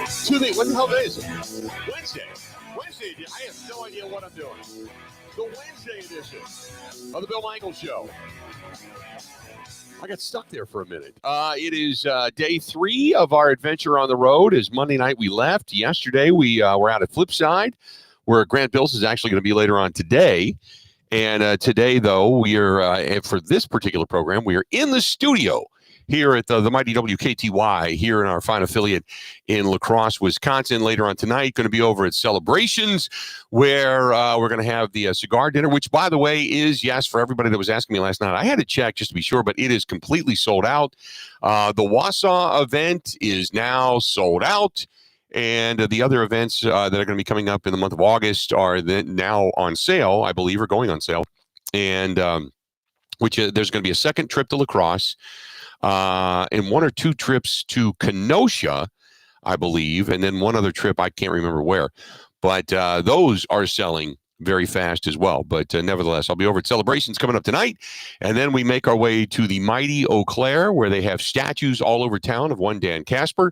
to the, what the hell day is it? Wednesday. I have no idea what I'm doing. The Wednesday edition of the Bill Michaels Show. I got stuck there for a minute. It is day 3 of our adventure on the road. Is Monday night we left. Yesterday we were out at Flipside, where Grant Bills is actually going to be later on today. And today, though, we are, for this particular program, we are in the studio here at the mighty WKTY, here in our fine affiliate in La Crosse, Wisconsin. Later on tonight, going to be over at Celebrations, where we're going to have the cigar dinner, which, by the way, is, yes, for everybody that was asking me last night, I had to check just to be sure, but it is completely sold out. The Wausau event is now sold out, and the other events that are going to be coming up in the month of August are now on sale, I believe, or going on sale, and which there's going to be a second trip to La Crosse, and 1 or 2 trips to Kenosha, I believe, and then one other trip, I can't remember where. But those are selling very fast as well. But nevertheless, I'll be over at Celebrations coming up tonight. And then we make our way to the mighty Eau Claire, where they have statues all over town of one Dan Casper.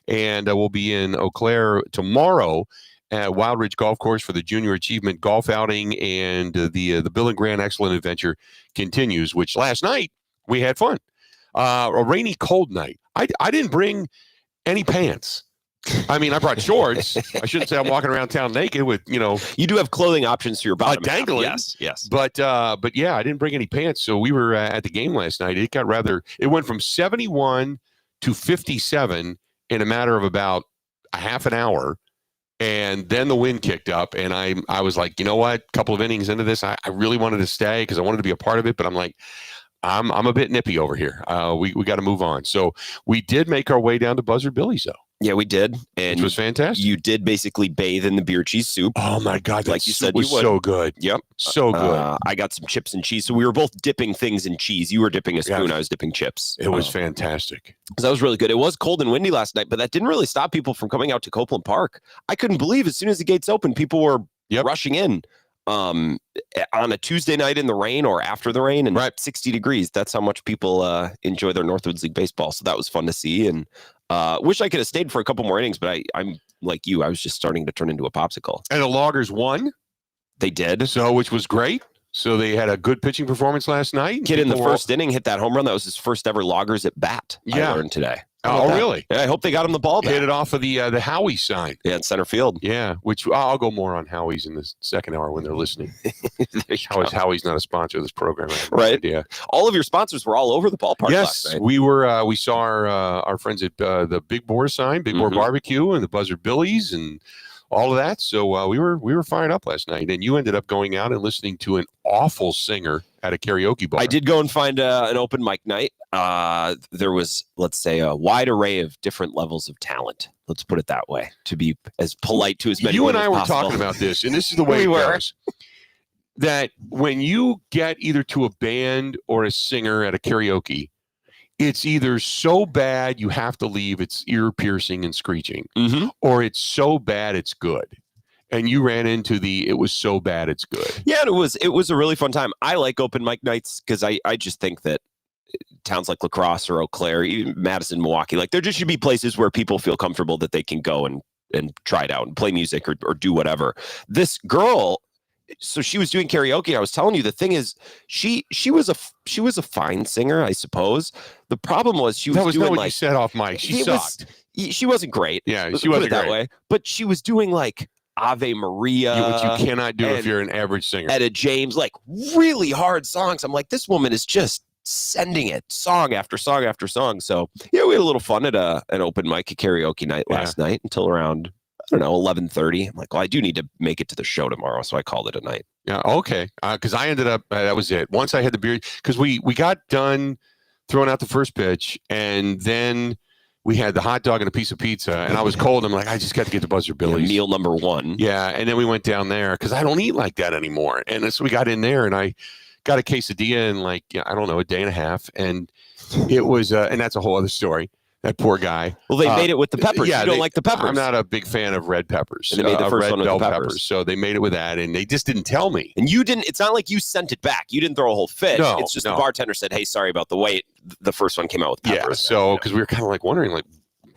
And we'll be in Eau Claire tomorrow at Wild Ridge Golf Course for the Junior Achievement Golf Outing. And the Bill and Grant Excellent Adventure continues, which last night we had fun. A rainy, cold night. I didn't bring any pants. I mean, I brought shorts. I shouldn't say I'm walking around town naked with, You do have clothing options for your bottom. Dangling. Yes. But yeah, I didn't bring any pants. So we were at the game last night. It went from 71 to 57 in a matter of about a half an hour. And then the wind kicked up, and I was like, you know what? A couple of innings into this, I really wanted to stay because I wanted to be a part of it. But I'm like, I'm a bit nippy over here. We got to move on. So we did make our way down to Buzzard Billy's, though. Yeah, we did. And which was fantastic. You did basically bathe in the beer cheese soup. Oh, my God. Like you said, was you would. So good. Yep. So good. I got some chips and cheese. So we were both dipping things in cheese. You were dipping a spoon. I was dipping chips. It was fantastic. That was really good. It was cold and windy last night, but that didn't really stop people from coming out to Copeland Park. I couldn't believe as soon as the gates opened, people were rushing in. On a Tuesday night in the rain or after the rain and 60 degrees. That's how much people enjoy their Northwoods League baseball. So that was fun to see. And wish I could have stayed for a couple more innings, but I'm like you. I was just starting to turn into a popsicle. And the Loggers won. They did. So, which was great. So they had a good pitching performance last night. Kid in the first inning hit that home run. That was his first ever Loggers at bat. I learned today. Oh, really? Yeah, I hope they got him the ball back. Hit it off of the Howie sign. Yeah, in center field. Yeah, which I'll go more on Howie's in the second hour when they're listening. Howie's not a sponsor of this program. Right. Yeah. All of your sponsors were all over the ballpark last night. We were. We saw our friends at the Big Boar sign, Big Boar Barbecue, and the Buzzard Billies, and all of that. So we were fired up last night. And you ended up going out and listening to an awful singer at a karaoke bar. I did go and find an open mic night. There was, let's say, a wide array of different levels of talent. Let's put it that way, to be as polite to as many. You and I were possible. talking about this, and this is the way it goes. That when you get either to a band or a singer at a karaoke, it's either so bad you have to leave, it's ear piercing and screeching, or it's so bad it's good. And you ran into it was so bad it's good. Yeah, it was a really fun time. I like open mic nights because I just think that towns like La Crosse or Eau Claire, even Madison, Milwaukee, like there just should be places where people feel comfortable that they can go and try it out and play music or do whatever. This girl, so she was doing karaoke. I was telling you, the thing is, she was a fine singer, I suppose. The problem was she was that was doing not what like you said off mic. She sucked. She wasn't great. Yeah, she wasn't that great. way. But she was doing like Ave Maria, which you cannot do if you're an average singer. Etta James, like really hard songs. I'm like, this woman is just sending it song after song after song. So yeah, we had a little fun at an open mic karaoke night last night until around 11:30. I'm like, well, I do need to make it to the show tomorrow, so I called it a night. Yeah, okay. Because I ended up that was it. Once I had the beer, because we got done throwing out the first pitch, and then we had the hot dog and a piece of pizza, and I was cold. I'm like, I just got to get to Buzzard Billy's. Meal number one. Yeah, and then we went down there because I don't eat like that anymore. And so we got in there, and I got a quesadilla in like, I don't know, a day and a half. And it was, and that's a whole other story. That poor guy. Well, they made it with the peppers. Yeah, you don't like the peppers. I'm not a big fan of red peppers. And they made the first red one with bell the peppers. So they made it with that, and they just didn't tell me. And you didn't, it's not like you sent it back. You didn't throw a whole fish. No, it's just the bartender said, hey, sorry about the wait. The first one came out with peppers. Yeah, so, because we were kind of like wondering, like,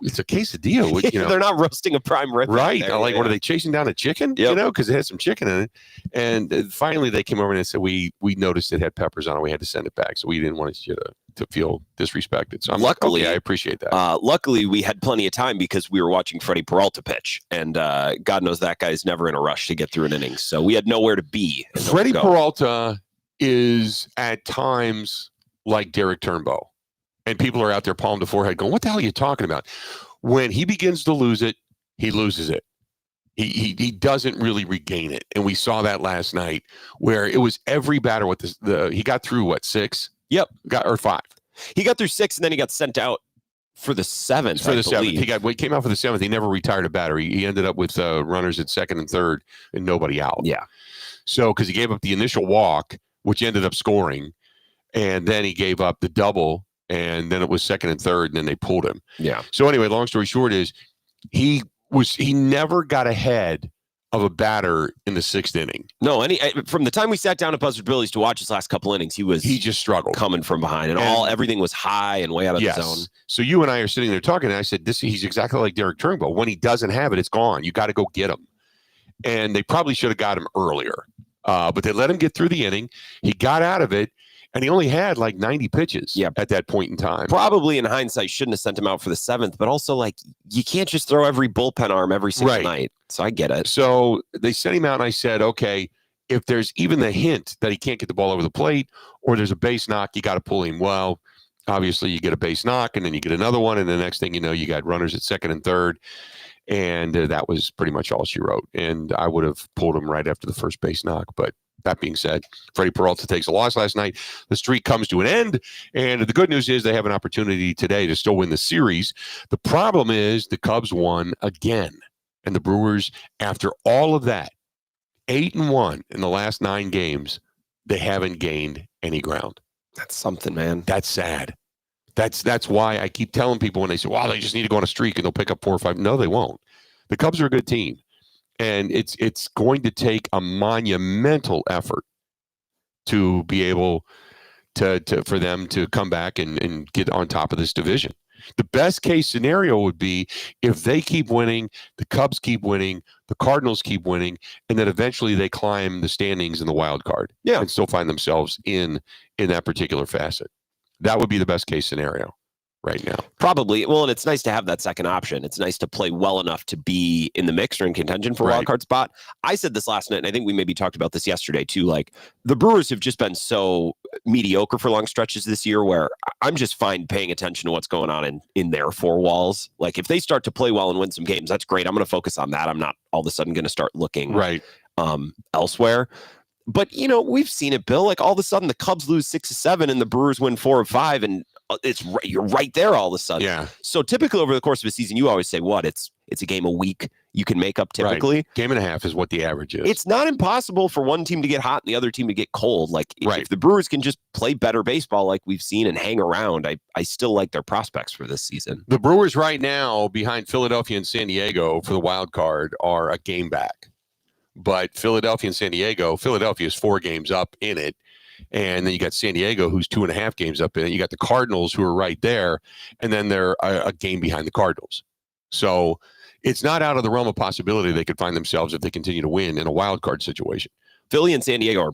it's a quesadilla. You know, they're not roasting a prime rib. right? There, Like, what are they chasing down a chicken? Yep. You know, because it had some chicken in it. And finally, they came over and they said we noticed it had peppers on it. We had to send it back, so we didn't want you to feel disrespected. So I'm luckily, like, okay, I appreciate that. Luckily, we had plenty of time because we were watching Freddie Peralta pitch, and God knows that guy's never in a rush to get through an inning. So we had nowhere to be. Freddie Peralta is at times like Derek Turnbow, and people are out there palm to forehead going, "What the hell are you talking about?" When he begins to lose it, he loses it. He doesn't really regain it, and we saw that last night where it was every batter with he got through what 6? Yep, or 5. He got through 6, and then he got sent out for the 7th. For the 7th, he came out for the 7th. He never retired a batter. He ended up with runners at 2nd and 3rd and nobody out. Yeah. So because he gave up the initial walk, which ended up scoring, and then he gave up the double, and then it was 2nd and 3rd, and then they pulled him. Yeah. So anyway, long story short is he never got ahead of a batter in the 6th inning. No, from the time we sat down at Buzzard Billy's to watch his last couple innings, he just struggled coming from behind, and everything was high and way out of the zone. So you and I are sitting there talking, and I said, he's exactly like Derek Turnbow. When he doesn't have it, it's gone. You got to go get him. And they probably should have got him earlier, but they let him get through the inning. He got out of it. And he only had like 90 pitches at that point in time. Probably in hindsight, shouldn't have sent him out for the 7th, but also like you can't just throw every bullpen arm every single night. So I get it. So they sent him out, and I said, okay, if there's even the hint that he can't get the ball over the plate or there's a base knock, you got to pull him. Well, obviously you get a base knock and then you get another one. And the next thing you know, you got runners at 2nd and 3rd. And that was pretty much all she wrote. And I would have pulled him right after the first base knock, but that being said, Freddie Peralta takes a loss last night. The streak comes to an end, and the good news is they have an opportunity today to still win the series. The problem is the Cubs won again, and the Brewers, after all of that, 8-1 in the last 9 games, they haven't gained any ground. That's something, man. That's sad. That's why I keep telling people when they say, "Well, they just need to go on a streak and they'll pick up 4 or 5." No, they won't. The Cubs are a good team. And it's going to take a monumental effort to be able to for them to come back and get on top of this division. The best case scenario would be if they keep winning, the Cubs keep winning, the Cardinals keep winning, and then eventually they climb the standings in the wild card and still find themselves in that particular facet. That would be the best case scenario right now. Probably. Well, and it's nice to have that second option. It's nice to play well enough to be in the mix or in contention for a wild card spot. I said this last night, and I think we maybe talked about this yesterday too. Like, the Brewers have just been so mediocre for long stretches this year where I'm just fine paying attention to what's going on in their 4 walls. Like, if they start to play well and win some games, that's great. I'm going to focus on that. I'm not all of a sudden going to start looking elsewhere. But, you know, we've seen it, Bill. Like, all of a sudden the Cubs lose 6 of 7 and the Brewers win 4 of 5, and you're right there all of a sudden. Yeah. So typically over the course of a season, you always say, it's a game a week you can make up typically. Right. Game and a half is what the average is. It's not impossible for one team to get hot and the other team to get cold. Like, if the Brewers can just play better baseball like we've seen and hang around, I still like their prospects for this season. The Brewers right now behind Philadelphia and San Diego for the wild card are a game back. But Philadelphia and San Diego, Philadelphia is 4 games up in it. And then you got San Diego, who's 2.5 games up in it. You got the Cardinals, who are right there. And then they're a game behind the Cardinals. So it's not out of the realm of possibility they could find themselves, if they continue to win, in a wild card situation. Philly and San Diego are,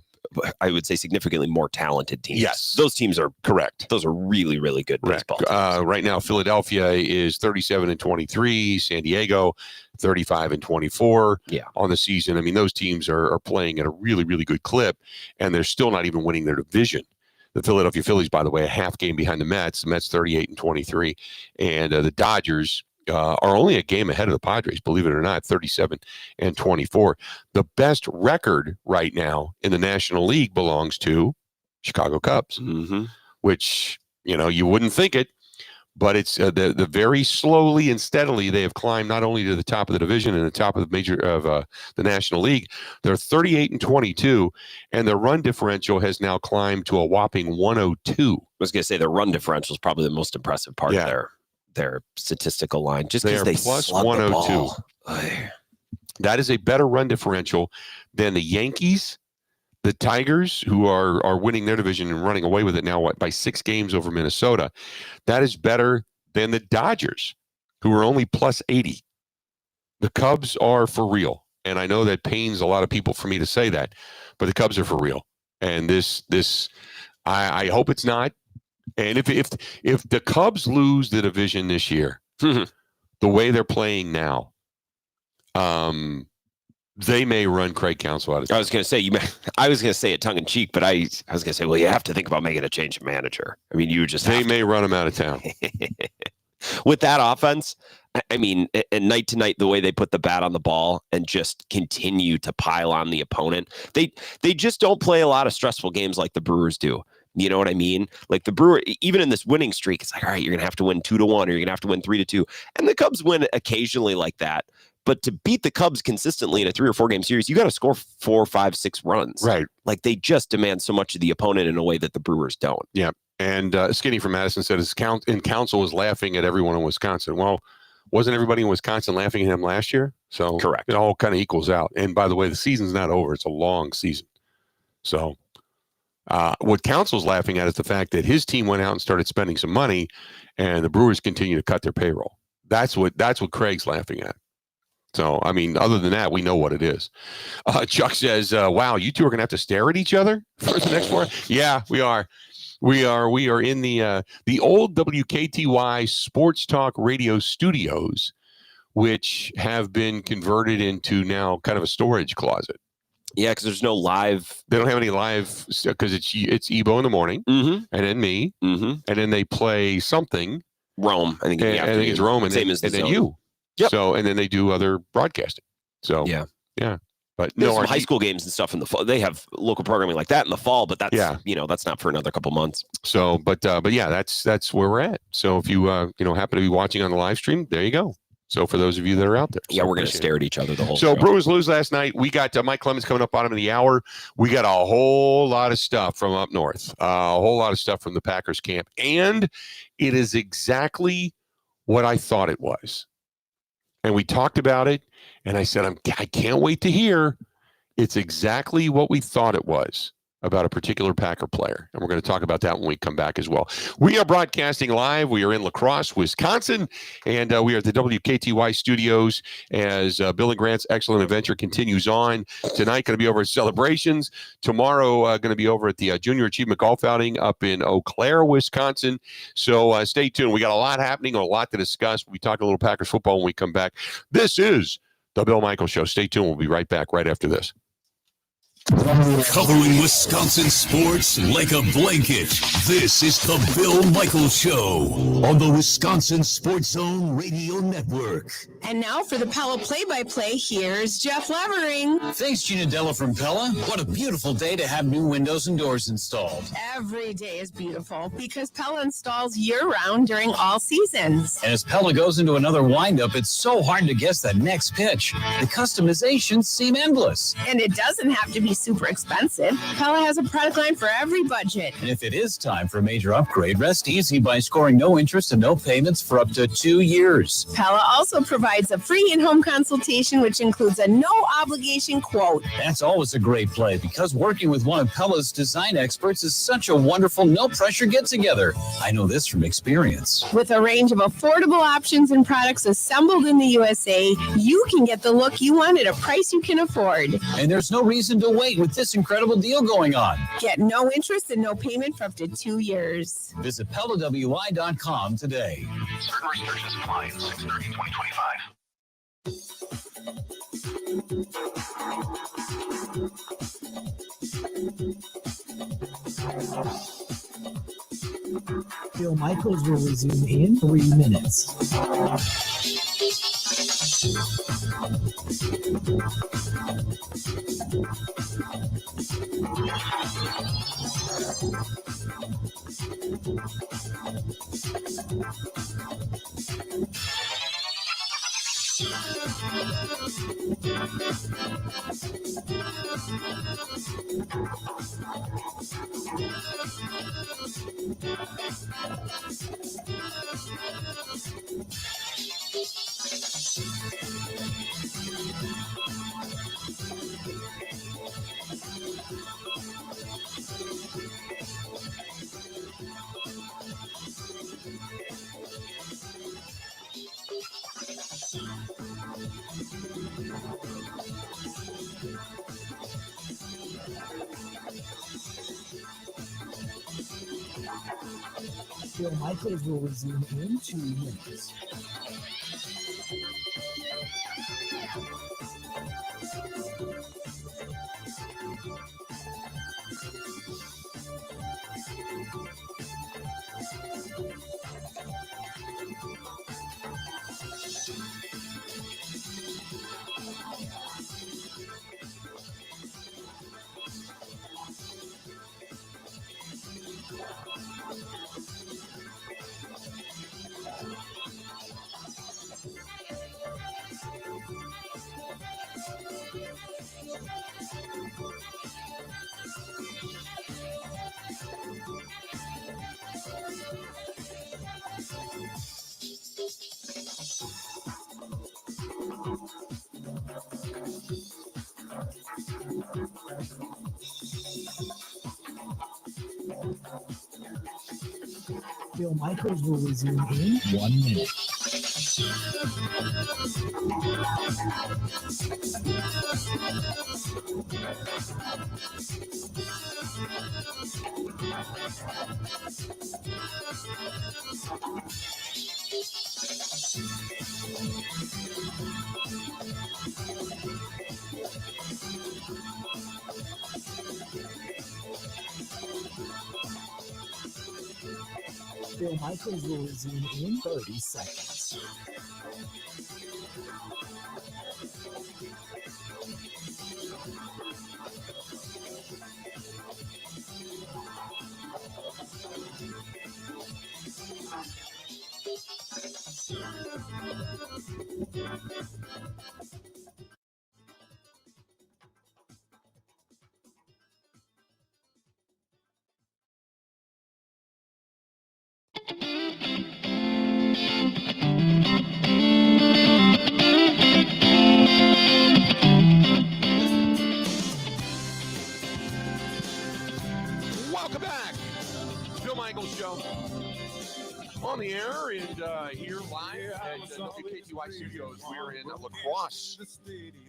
I would say, significantly more talented teams. Yes. Those teams are correct. Those are really, really good baseball teams. Right now, Philadelphia is 37-23. San Diego, 35-24 on the season. I mean, those teams are playing at a really, really good clip, and they're still not even winning their division. The Philadelphia Phillies, by the way, a half game behind the Mets. The Mets 38-23. And the Dodgers are only a game ahead of the Padres, believe it or not, 37-24. The best record right now in the National League belongs to Chicago Cubs, which, you know, you wouldn't think it, but it's the very slowly and steadily they have climbed not only to the top of the division and the top of the National League. They're 38-22, and their run differential has now climbed to a whopping 102. I was going to say their run differential is probably the most impressive part of their statistical line, just because they plus slug 102. The ball. That is a better run differential than the Yankees, the Tigers, who are winning their division and running away with it now by 6 games over Minnesota. That is better than the Dodgers, who are only plus 80. The Cubs are for real. And I know that pains a lot of people for me to say that, but the Cubs are for real. And I hope it's not. And if the Cubs lose the division this year, the way they're playing now, they may run Craig Counsell out of town. I was going to say it tongue in cheek, but I was going to say, well, you have to think about making a change of manager. I mean, they may run him out of town. With that offense, I mean, and night to night, the way they put the bat on the ball and just continue to pile on the opponent, they just don't play a lot of stressful games like the Brewers do. You know what I mean? Like the Brewers, even in this winning streak, it's like, all right, you're going to have to win 2-1, or you're going to have to win 3-2. And the Cubs win occasionally like that. But to beat the Cubs consistently in a 3 or 4 game series, you got to score 4, 5, 6 runs. Right. Like they just demand so much of the opponent in a way that the Brewers don't. Yeah. And Skinny from Madison said Counsell was laughing at everyone in Wisconsin. Well, wasn't everybody in Wisconsin laughing at him last year? So correct. It all kind of equals out. And by the way, the season's not over. It's a long season. So what Counsell's laughing at is the fact that his team went out and started spending some money, and the Brewers continue to cut their payroll. That's what Craig's laughing at. So, I mean, other than that, we know what it is. Chuck says, wow, you two are going to have to stare at each other for the next 4. Yeah, we are. We are in the old WKTY Sports Talk Radio studios, which have been converted into now kind of a storage closet. Yeah, because there's no live. They don't have any live because it's Ebo in the morning, and then me, and then they play something. Rome, I think. I think it's Rome, and then you. Yep. So, and then they do other broadcasting. So yeah. But there's some high school games and stuff in the fall. They have local programming like that in the fall, but that's that's not for another couple months. So, but yeah, that's where we're at. So if you happen to be watching on the live stream, there you go. So for those of you that are out there, yeah, we're going to stare at each other the whole show. So Brewers lose last night. We got Mike Clemens coming up bottom of the hour. We got a whole lot of stuff from up north, a whole lot of stuff from the Packers camp, and it is exactly what I thought it was. And we talked about it, and I said, I can't wait to hear. It's exactly what we thought it was about a particular Packer player. And we're going to talk about that when we come back as well. We are broadcasting live. We are in La Crosse, Wisconsin, and we are at the WKTY studios as Bill and Grant's Excellent Adventure continues on. Tonight, going to be over at Celebrations. Tomorrow, going to be over at the Junior Achievement Golf Outing up in Eau Claire, Wisconsin. So stay tuned. We got a lot happening, a lot to discuss. We'll be talking a little Packers football when we come back. This is the Bill Michaels Show. Stay tuned. We'll be right back right after this. Covering Wisconsin sports like a blanket. This is the Bill Michaels Show on the Wisconsin Sports Zone Radio Network. And now for the Pella play-by-play, here's Jeff Levering. Thanks, Gina Della from Pella. What a beautiful day to have new windows and doors installed. Every day is beautiful because Pella installs year-round during all seasons. And as Pella goes into another windup, it's so hard to guess that next pitch. The customizations seem endless. And it doesn't have to be super expensive. Pella has a product line for every budget. And if it is time for a major upgrade, rest easy by scoring no interest and no payments for up to 2 years. Pella also provides a free in-home consultation, which includes a no-obligation quote. That's always a great play because working with one of Pella's design experts is such a wonderful, no-pressure get-together. I know this from experience. With a range of affordable options and products assembled in the USA, you can get the look you want at a price you can afford. And there's no reason to wait with this incredible deal going on. Get no interest and no payment for up to 2 years. Visit PellaWI.com today. Certain restrictions apply. 6/30/2025. Bill Michaels will resume in 3 minutes. Bill Michaels will resume in 2 minutes. Bill Michaels will resume in 1 minute. Bill Michaels will resume in 30 seconds. Welcome back. Bill Michaels Show. On the air and here live at WKTY Studios. We're in LaCrosse,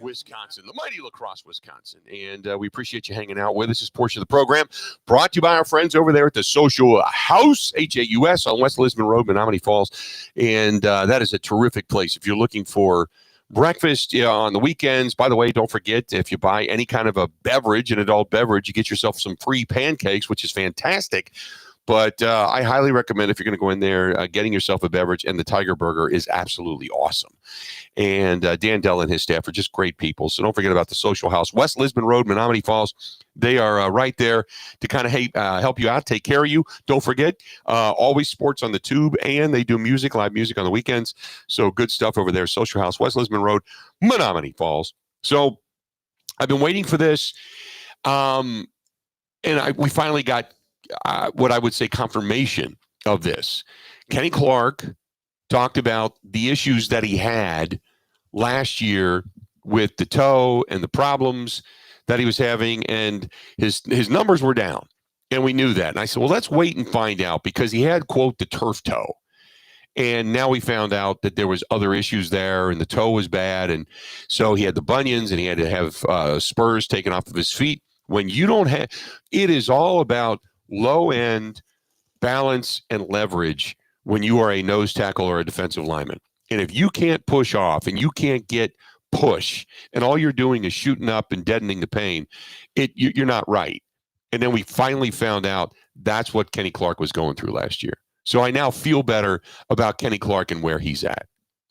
Wisconsin, the mighty LaCrosse, Wisconsin. And we appreciate you hanging out with us. This portion of the program brought to you by our friends over there at the Social House, H-A-U-S, on West Lisbon Road, Menominee Falls. And that is a terrific place if you're looking for breakfast on the weekends. By the way, don't forget, if you buy any kind of a beverage, an adult beverage, you get yourself some free pancakes, which is fantastic. But I highly recommend, if you're going to go in there, getting yourself a beverage, and the Tiger Burger is absolutely awesome. And Dan Dell and his staff are just great people. So don't forget about the Social House, West Lisbon Road, Menominee Falls. They are right there to kind of help you out, take care of you. Don't forget, always sports on the tube, and they do music, live music on the weekends. So good stuff over there. Social House, West Lisbon Road, Menominee Falls. So I've been waiting for this, and we finally got what I would say confirmation of this. Kenny Clark talked about the issues that he had last year with the toe and the problems that he was having, and his numbers were down, and we knew that. And I said, well, let's wait and find out, because he had, quote, the turf toe. And now we found out that there was other issues there, and the toe was bad, and so he had the bunions, and he had to have spurs taken off of his feet. When you don't have, it is all about low-end balance and leverage when you are a nose tackle or a defensive lineman. And if you can't push off and you can't get push, and all you're doing is shooting up and deadening the pain, you're not right. And then we finally found out that's what Kenny Clark was going through last year. So I now feel better about Kenny Clark and where he's at.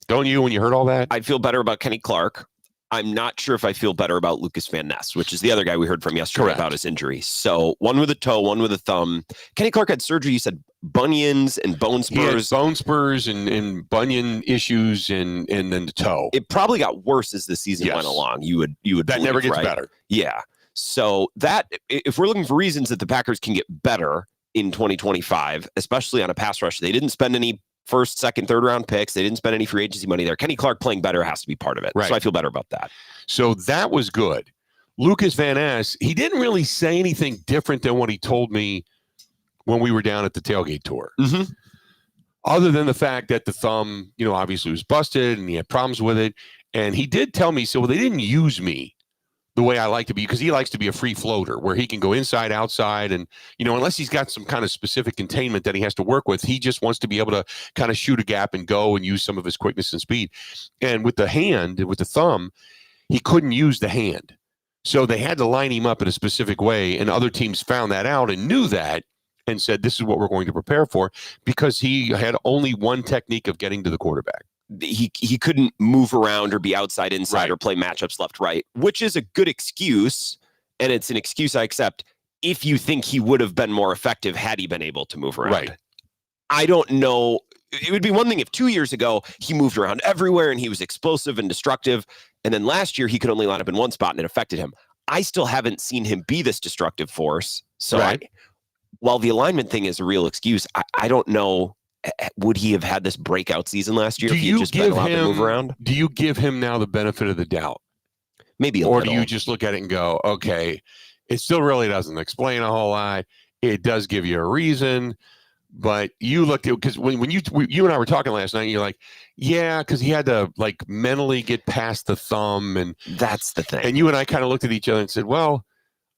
Don't you, when you heard all that? I feel better about Kenny Clark. I'm not sure if I feel better about Lucas Van Ness, which is the other guy we heard from yesterday. Correct. About his injury. So one with a toe, one with a thumb. Kenny Clark had surgery. You said bunions and bone spurs. He had bone spurs and bunion issues, and then the toe. It probably got worse as the season went along. You would that believe, never gets right? better. Yeah. So that, if we're looking for reasons that the Packers can get better in 2025, especially on a pass rush, they didn't spend any first, second, third round picks. They didn't spend any free agency money there. Kenny Clark playing better has to be part of it. Right. So I feel better about that. So that was good. Lucas Van Ness, he didn't really say anything different than what he told me when we were down at the tailgate tour. Mm-hmm. other than the fact that the thumb, obviously was busted and he had problems with it. And he did tell me, so they didn't use me the way I like to be, because he likes to be a free floater where he can go inside, outside. And, unless he's got some kind of specific containment that he has to work with, he just wants to be able to kind of shoot a gap and go and use some of his quickness and speed. And with the thumb, he couldn't use the hand. So they had to line him up in a specific way. And other teams found that out and knew that and said, this is what we're going to prepare for, because he had only one technique of getting to the quarterback. He couldn't move around or be outside, inside, or play matchups left, right, which is a good excuse. And it's an excuse I accept if you think he would have been more effective had he been able to move around. Right. I don't know. It would be one thing if 2 years ago he moved around everywhere and he was explosive and destructive. And then last year he could only line up in one spot and it affected him. I still haven't seen him be this destructive force. So while the alignment thing is a real excuse, I don't know. Would he have had this breakout season last year if he had just been allowed to move around? Do you give him now the benefit of the doubt? Maybe a or little. Do you just look at it and go, okay, it still really doesn't explain a whole lot. It does give you a reason, but you looked at, because when you and I were talking last night, you're like, yeah, because he had to like mentally get past the thumb, and that's the thing. And you and I kind of looked at each other and said, well,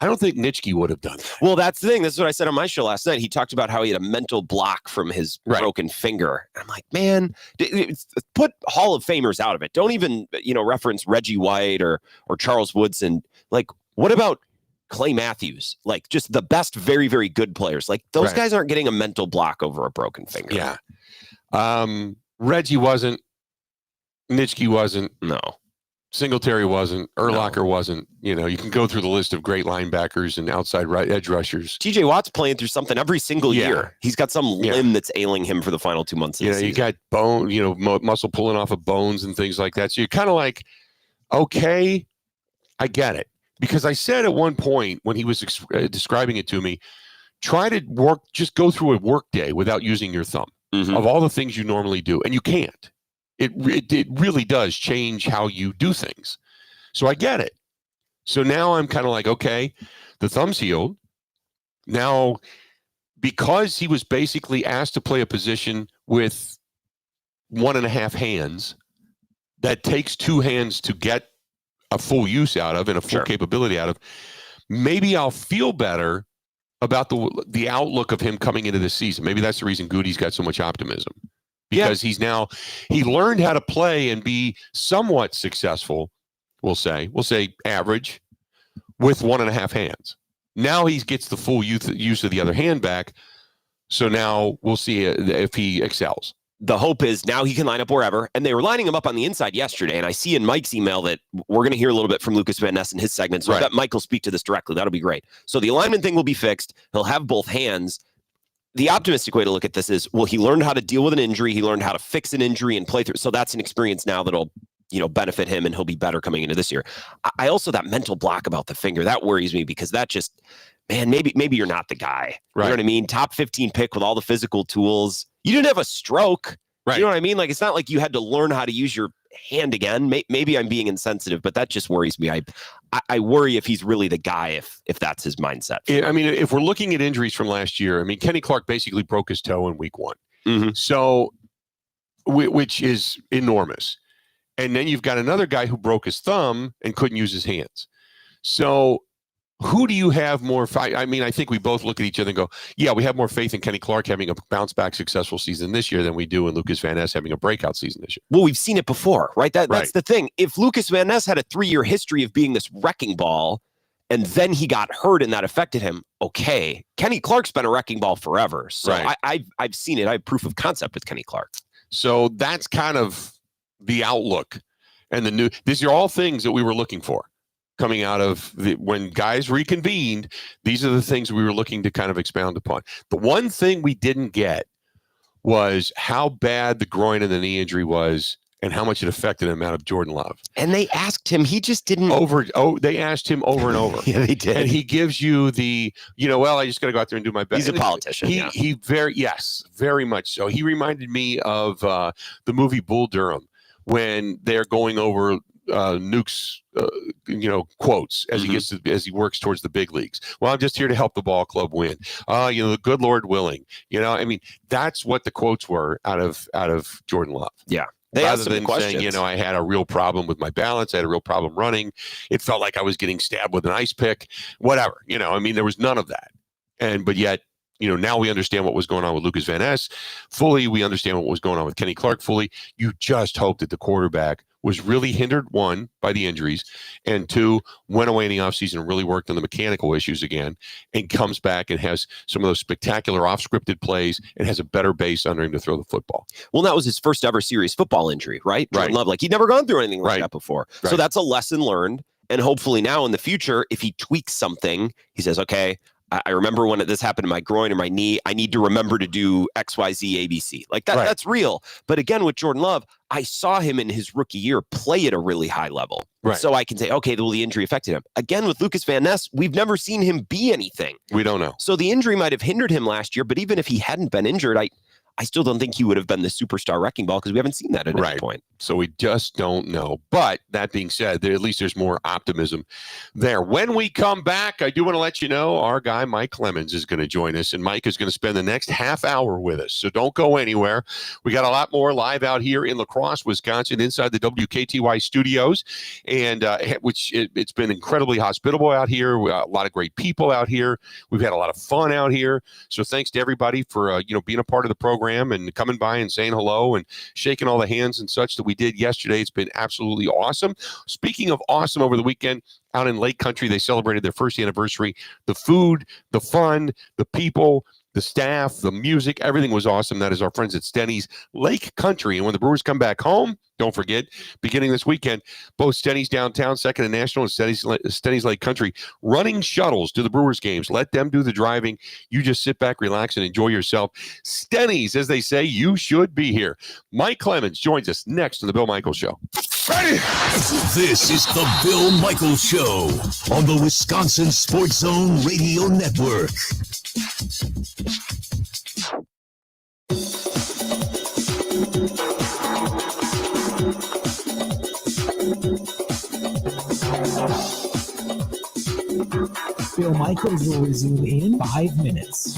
I don't think Nitschke would have done that. Well, that's the thing. This is what I said on my show last night. He talked about how he had a mental block from his broken finger. I'm like, man, put Hall of Famers out of it. Don't even, reference Reggie White or Charles Woodson. Like, what about Clay Matthews? Like, just the best, very, very good players. Like, those guys aren't getting a mental block over a broken finger. Yeah. Reggie wasn't. Nitschke wasn't. No. Singletary wasn't. Urlacher wasn't. You can go through the list of great linebackers and outside edge rushers. TJ Watt's playing through something every single year. He's got some limb that's ailing him for the final 2 months of the season. You got bone, muscle pulling off of bones and things like that. So you're kind of like, okay, I get it. Because I said at one point when he was describing it to me, try to just go through a work day without using your thumb of all the things you normally do. And you can't. It really does change how you do things. So I get it. So now I'm kind of like, okay, the thumb's healed. Now, because he was basically asked to play a position with 1.5 hands, that takes 2 hands to get a full use out of and a full capability out of, maybe I'll feel better about the outlook of him coming into this season. Maybe that's the reason Goody's got so much optimism. Because he learned how to play and be somewhat successful, we'll say average, with 1.5 hands. Now he gets the full use of the other hand back. So now we'll see if he excels. The hope is now he can line up wherever. And they were lining him up on the inside yesterday. And I see in Mike's email that we're going to hear a little bit from Lucas Van Ness in his segment. So I bet Mike will speak to this directly. That'll be great. So the alignment thing will be fixed. He'll have both hands. The optimistic way to look at this is, well, he learned how to deal with an injury. He learned how to fix an injury and play through. So that's an experience now that'll, benefit him, and he'll be better coming into this year. I also, that mental block about the finger, that worries me, because that just, man, maybe you're not the guy. Right. You know what I mean? Top 15 pick with all the physical tools. You didn't have a stroke. Right. You know what I mean? Like, it's not like you had to learn how to use your hand again. Maybe I'm being insensitive, but that just worries me. I worry if he's really the guy, if that's his mindset. I mean, if we're looking at injuries from last year, Kenny Clark basically broke his toe in week 1. So, which is enormous. And then you've got another guy who broke his thumb and couldn't use his hands. So who do you have more? I think we both look at each other and go, yeah, we have more faith in Kenny Clark having a bounce back successful season this year than we do in Lucas Van Ness having a breakout season this year. Well, we've seen it before, right? That's the thing. If Lucas Van Ness had a 3-year history of being this wrecking ball, and then he got hurt and that affected him, okay. Kenny Clark's been a wrecking ball forever. So I've seen it. I have proof of concept with Kenny Clark. So that's kind of the outlook. And these are all things that we were looking for. Coming out of when guys reconvened, these are the things we were looking to kind of expound upon. The one thing we didn't get was how bad the groin and the knee injury was and how much it affected him out of Jordan Love. And they asked him, he just didn't. They asked him over and over. Yeah, they did. And he gives you well, I just got to go out there and do my best. He's a politician. He very much so. He reminded me of the movie Bull Durham, when they're going over Nuke's quotes as he gets as he works towards the big leagues. Well, I'm just here to help the ball club win. The good Lord willing. I mean, that's what the quotes were out of Jordan Love. Yeah. They Rather than saying, I had a real problem with my balance, I had a real problem running. It felt like I was getting stabbed with an ice pick, whatever. I mean, there was none of that. But yet, now we understand what was going on with Lucas Van Ness fully. We understand what was going on with Kenny Clark fully. You just hope that the quarterback was really hindered, one, by the injuries, and two, went away in the offseason and really worked on the mechanical issues again, and comes back and has some of those spectacular off-scripted plays and has a better base under him to throw the football. Well, that was his first ever serious football injury, right? Right. Love, he'd never gone through anything like that before. Right. So that's a lesson learned. And hopefully now in the future, if he tweaks something, he says, okay, I remember when this happened to my groin or my knee, I need to remember to do X, Y, Z, ABC. Like that, that's real. But again, with Jordan Love, I saw him in his rookie year play at a really high level. Right. So I can say, okay, well, the injury affected him. Again, with Lucas Van Ness, we've never seen him be anything. We don't know. So the injury might have hindered him last year, but even if he hadn't been injured, I still don't think he would have been the superstar wrecking ball because we haven't seen that at any point. So we just don't know. But that being said, at least there's more optimism there. When we come back, I do want to let you know our guy, Mike Clemens, is going to join us. And Mike is going to spend the next half hour with us. So don't go anywhere. We got a lot more live out here in La Crosse, Wisconsin, inside the WKTY studios. And it's been incredibly hospitable out here. We got a lot of great people out here. We've had a lot of fun out here. So thanks to everybody for being a part of the program and coming by and saying hello and shaking all the hands and such that we did yesterday. It's been absolutely awesome. Speaking of awesome, over the weekend out in Lake Country, they celebrated their first anniversary. The food, the fun, the people, the staff, the music, everything was awesome. That is our friends at Stenny's Lake Country. And when the Brewers come back home, don't forget, beginning this weekend, both Stenny's downtown, Second and National, and Stenny's Lake Country running shuttles to the Brewers games. Let them do the driving. You just sit back, relax, and enjoy yourself. Stenny's, as they say, you should be here. Mike Clemens joins us next on The Bill Michaels Show. Ready? This is The Bill Michaels Show on the Wisconsin Sports Zone Radio Network. Bill Michaels will resume in 5 minutes.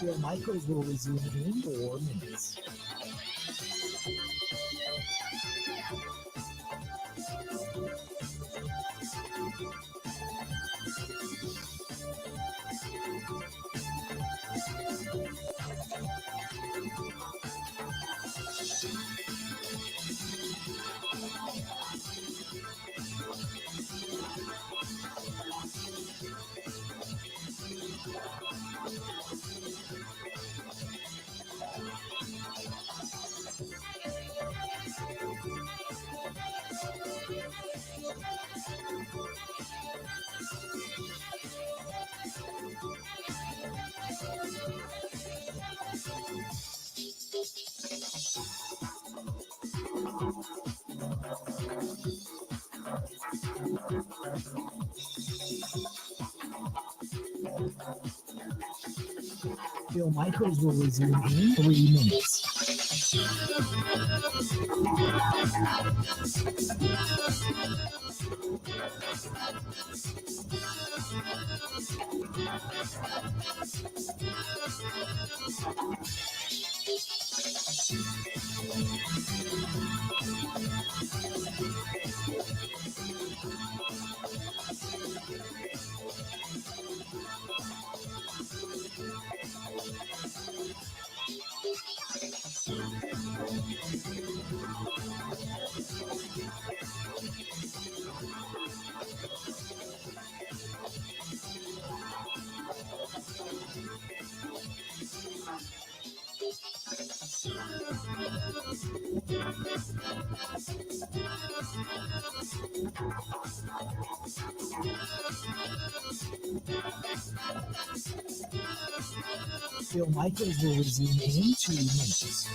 Bill Michaels will resume in 4 minutes. Bill Michaels will resume in 3 minutes. Bill Michaels will resume in 2 minutes.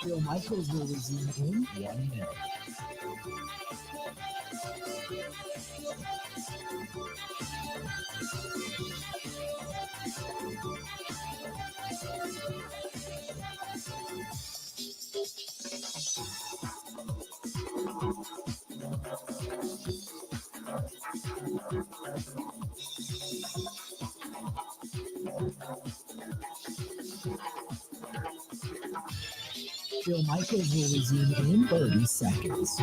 Bill Michaels will resume in 1 minute. Bill Michaels will resume in 30 seconds.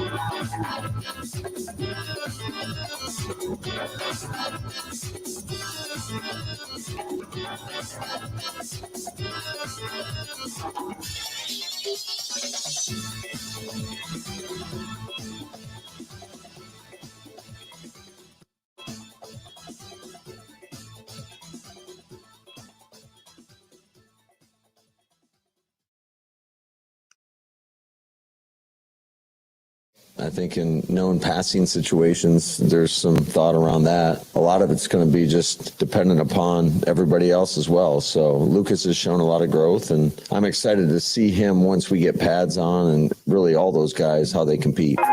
I think in known passing situations, there's some thought around that. A lot of it's going to be just dependent upon everybody else as well. So Lucas has shown a lot of growth, and I'm excited to see him once we get pads on and really all those guys, how they compete. Those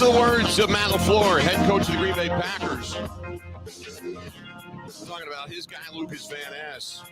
are the words of Matt LaFleur, head coach of the Green Bay Packers. We're talking about his guy, Lucas Van Ness.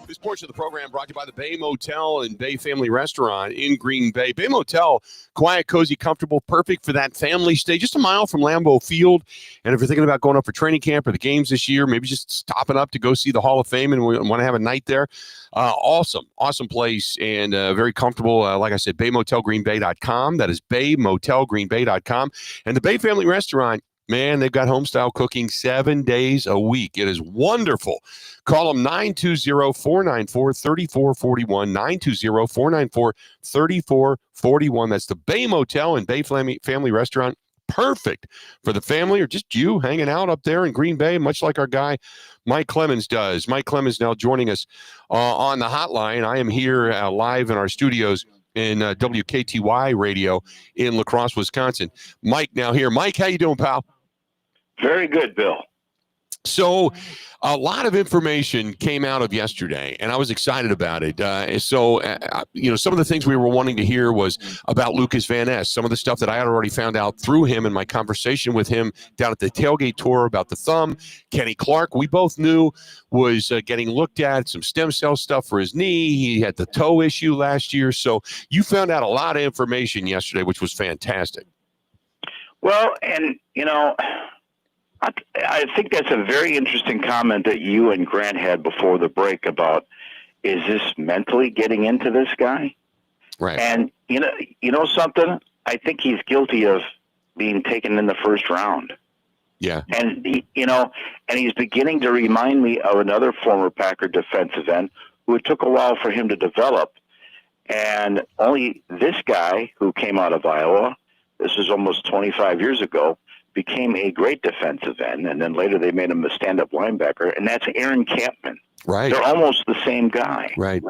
This portion of the program brought to you by the Bay Motel and Bay Family Restaurant in Green Bay. Bay Motel, quiet, cozy, comfortable, perfect for that family stay, just a mile from Lambeau Field. And if you're thinking about going up for training camp or the games this year, maybe just stopping up to go see the Hall of Fame and we want to have a night there, awesome place and very comfortable. Like I said, BayMotelGreenBay.com. That is BayMotelGreenBay.com. And the Bay Family Restaurant, man, they've got home-style cooking 7 days a week. It is wonderful. Call them 920-494-3441, 920-494-3441. That's the Bay Motel and Bay Family Restaurant. Perfect for the family or just you hanging out up there in Green Bay, much like our guy Mike Clemens does. Mike Clemens now joining us on the hotline. I am here live in our studios in WKTY radio in La Crosse, Wisconsin. Mike now here. Mike, how you doing, pal? Very good, Bill. So a lot of information came out of yesterday, and I was excited about it. Some of the things we were wanting to hear was about Lucas Van Ness, some of the stuff that I had already found out through him in my conversation with him down at the tailgate tour about the thumb. Kenny Clark, we both knew, was getting looked at, some stem cell stuff for his knee. He had the toe issue last year. So you found out a lot of information yesterday, which was fantastic. Well, and, I think that's a very interesting comment that you and Grant had before the break about, is this mentally getting into this guy? Right. And, you know something? I think he's guilty of being taken in the first round. Yeah. And, and he's beginning to remind me of another former Packer defensive end who it took a while for him to develop. And only this guy who came out of Iowa, this was almost 25 years ago, became a great defensive end, and then later they made him a stand-up linebacker, and that's Aaron Campman. Right. They're almost the same guy. Right.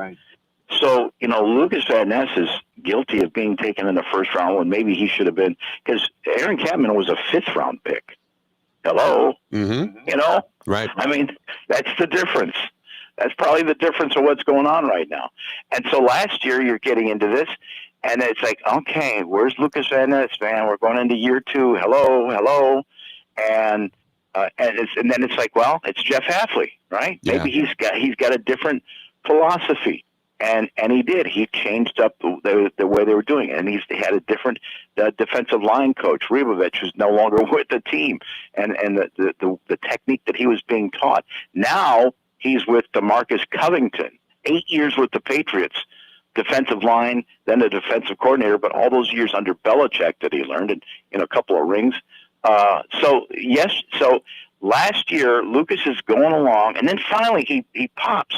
So, Lucas Van Ness is guilty of being taken in the first round when maybe he should have been, because Aaron Campman was a fifth-round pick. Hello? Mm-hmm. Right. I mean, that's the difference. That's probably the difference of what's going on right now. And so last year you're getting into this, And it's like, okay, where's Lucas Van Ness, man? We're going into year 2. Hello. And then it's like, well, it's Jeff Hafley, right? Yeah. Maybe he's got a different philosophy. And he did. He changed up the way they were doing it. And he's had a different defensive line coach, Rebovich, who's no longer with the team. And the technique that he was being taught. Now he's with DeMarcus Covington, 8 years with the Patriots. Defensive line, then the defensive coordinator, but all those years under Belichick that he learned in a couple of rings. So last year, Lucas is going along, and then finally he pops,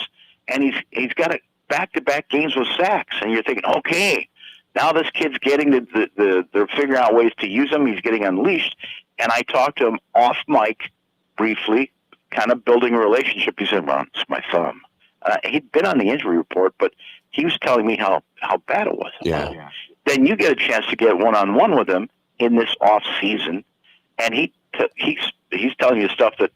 and he's got back-to-back games with sacks, and you're thinking, okay, now this kid's getting they're figuring out ways to use him. He's getting unleashed, and I talked to him off mic briefly, kind of building a relationship. He said, well, it's my thumb. He'd been on the injury report, but he was telling me how bad it was. Yeah. Then you get a chance to get one-on-one with him in this off season, and he's telling you stuff that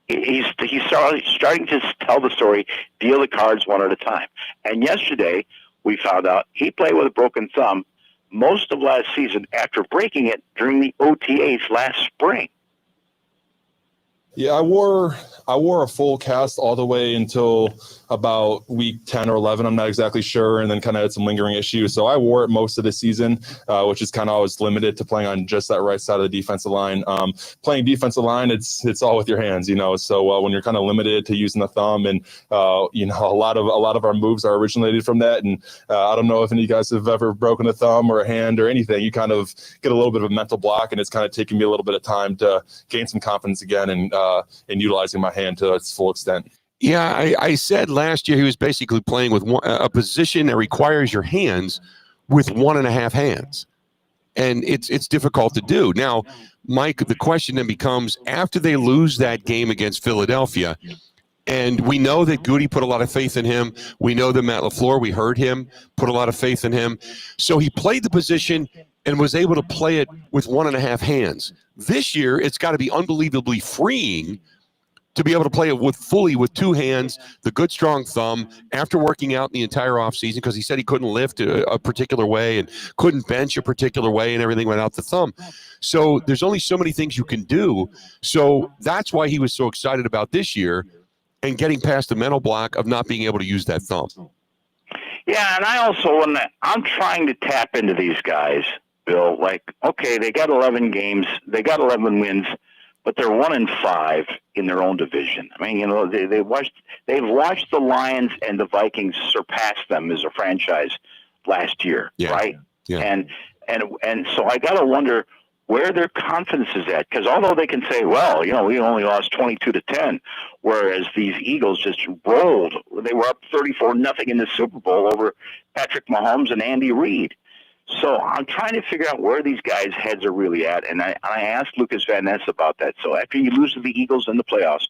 he's starting to tell the story, deal the cards one at a time. And yesterday we found out he played with a broken thumb most of last season after breaking it during the OTAs last spring. Yeah, I wore a full cast all the way until about week 10 or 11. I'm not exactly sure, and then kind of had some lingering issues. So I wore it most of the season, which is kind of always limited to playing on just that right side of the defensive line. Playing defensive line, it's all with your hands, So when you're kind of limited to using the thumb, and a lot of our moves are originated from that. And I don't know if any of you guys have ever broken a thumb or a hand or anything. You kind of get a little bit of a mental block, and it's kind of taken me a little bit of time to gain some confidence again and utilizing my hand to its full extent. Yeah, I said last year he was basically playing with a position that requires your hands with 1.5 hands. And it's difficult to do. Now, Mike, the question then becomes, after they lose that game against Philadelphia, and we know that Goody put a lot of faith in him. We know that Matt LaFleur, we heard him, put a lot of faith in him. So he played the position and was able to play it with 1.5 hands. This year, it's got to be unbelievably freeing to be able to play it fully with 2 hands, the good strong thumb, after working out the entire offseason, because he said he couldn't lift a particular way and couldn't bench a particular way and everything without the thumb. So there's only so many things you can do. So that's why he was so excited about this year and getting past the mental block of not being able to use that thumb. Yeah, and I also, I'm trying to tap into these guys, Bill, like, okay, they got 11 games, they got 11 wins, but they're 1-5 in their own division. I mean, they've watched the Lions and the Vikings surpass them as a franchise last year, right? Yeah. And so I got to wonder where their confidence is at, because although they can say, well, we only lost 22-10, whereas these Eagles just rolled. They were up 34-0 in the Super Bowl over Patrick Mahomes and Andy Reid. So I'm trying to figure out where these guys' heads are really at, and I asked Lucas Van Ness about that. So after you lose to the Eagles in the playoffs,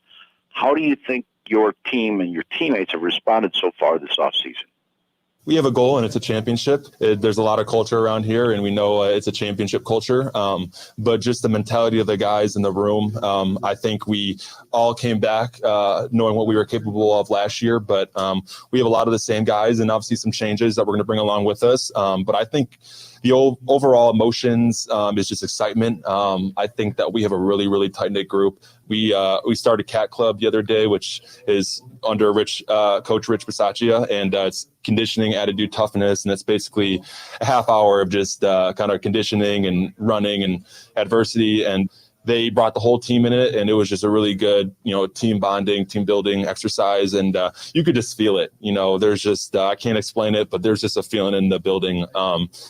how do you think your team and your teammates have responded so far this offseason? We have a goal, and it's a championship. There's a lot of culture around here, and we know it's a championship culture. But just the mentality of the guys in the room, I think we all came back knowing what we were capable of last year. But we have a lot of the same guys, and obviously some changes that we're going to bring along with us. But I think the overall emotions is just excitement. I think that we have a really, really tight-knit group. We started Cat Club the other day, which is under Coach Rich Bisaccia, and it's conditioning, attitude, toughness, and it's basically a half hour of just kind of conditioning and running and adversity. And they brought the whole team in it, and it was just a really good, team bonding, team building exercise. And you could just feel it. There's just I can't explain it, but there's just a feeling in the building.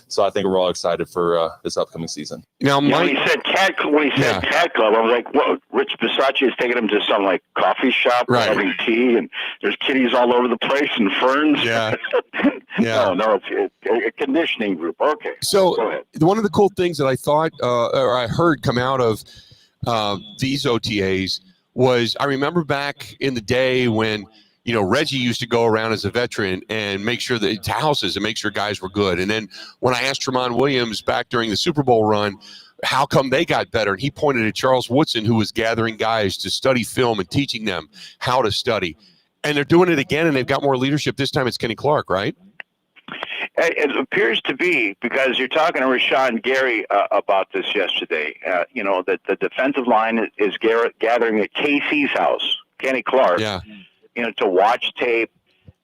So I think we're all excited for this upcoming season. Now, when he said Cat Club, I was like, "What? Rich Bisaccia is taking him to some coffee shop, having tea, and there's kitties all over the place and ferns." Yeah, yeah. No, it's a conditioning group. Okay. So one of the cool things that I thought or I heard come out of these OTAs was, I remember back in the day when Reggie used to go around as a veteran and make sure that to houses and make sure guys were good. And then when I asked Tramon Williams back during the Super Bowl run, how come they got better? And he pointed at Charles Woodson, who was gathering guys to study film and teaching them how to study. And they're doing it again, and they've got more leadership. This time it's Kenny Clark, right? It appears to be, because you're talking to Rashawn Gary about this yesterday. That the defensive line is gathering at KC's house, Kenny Clark, to watch tape.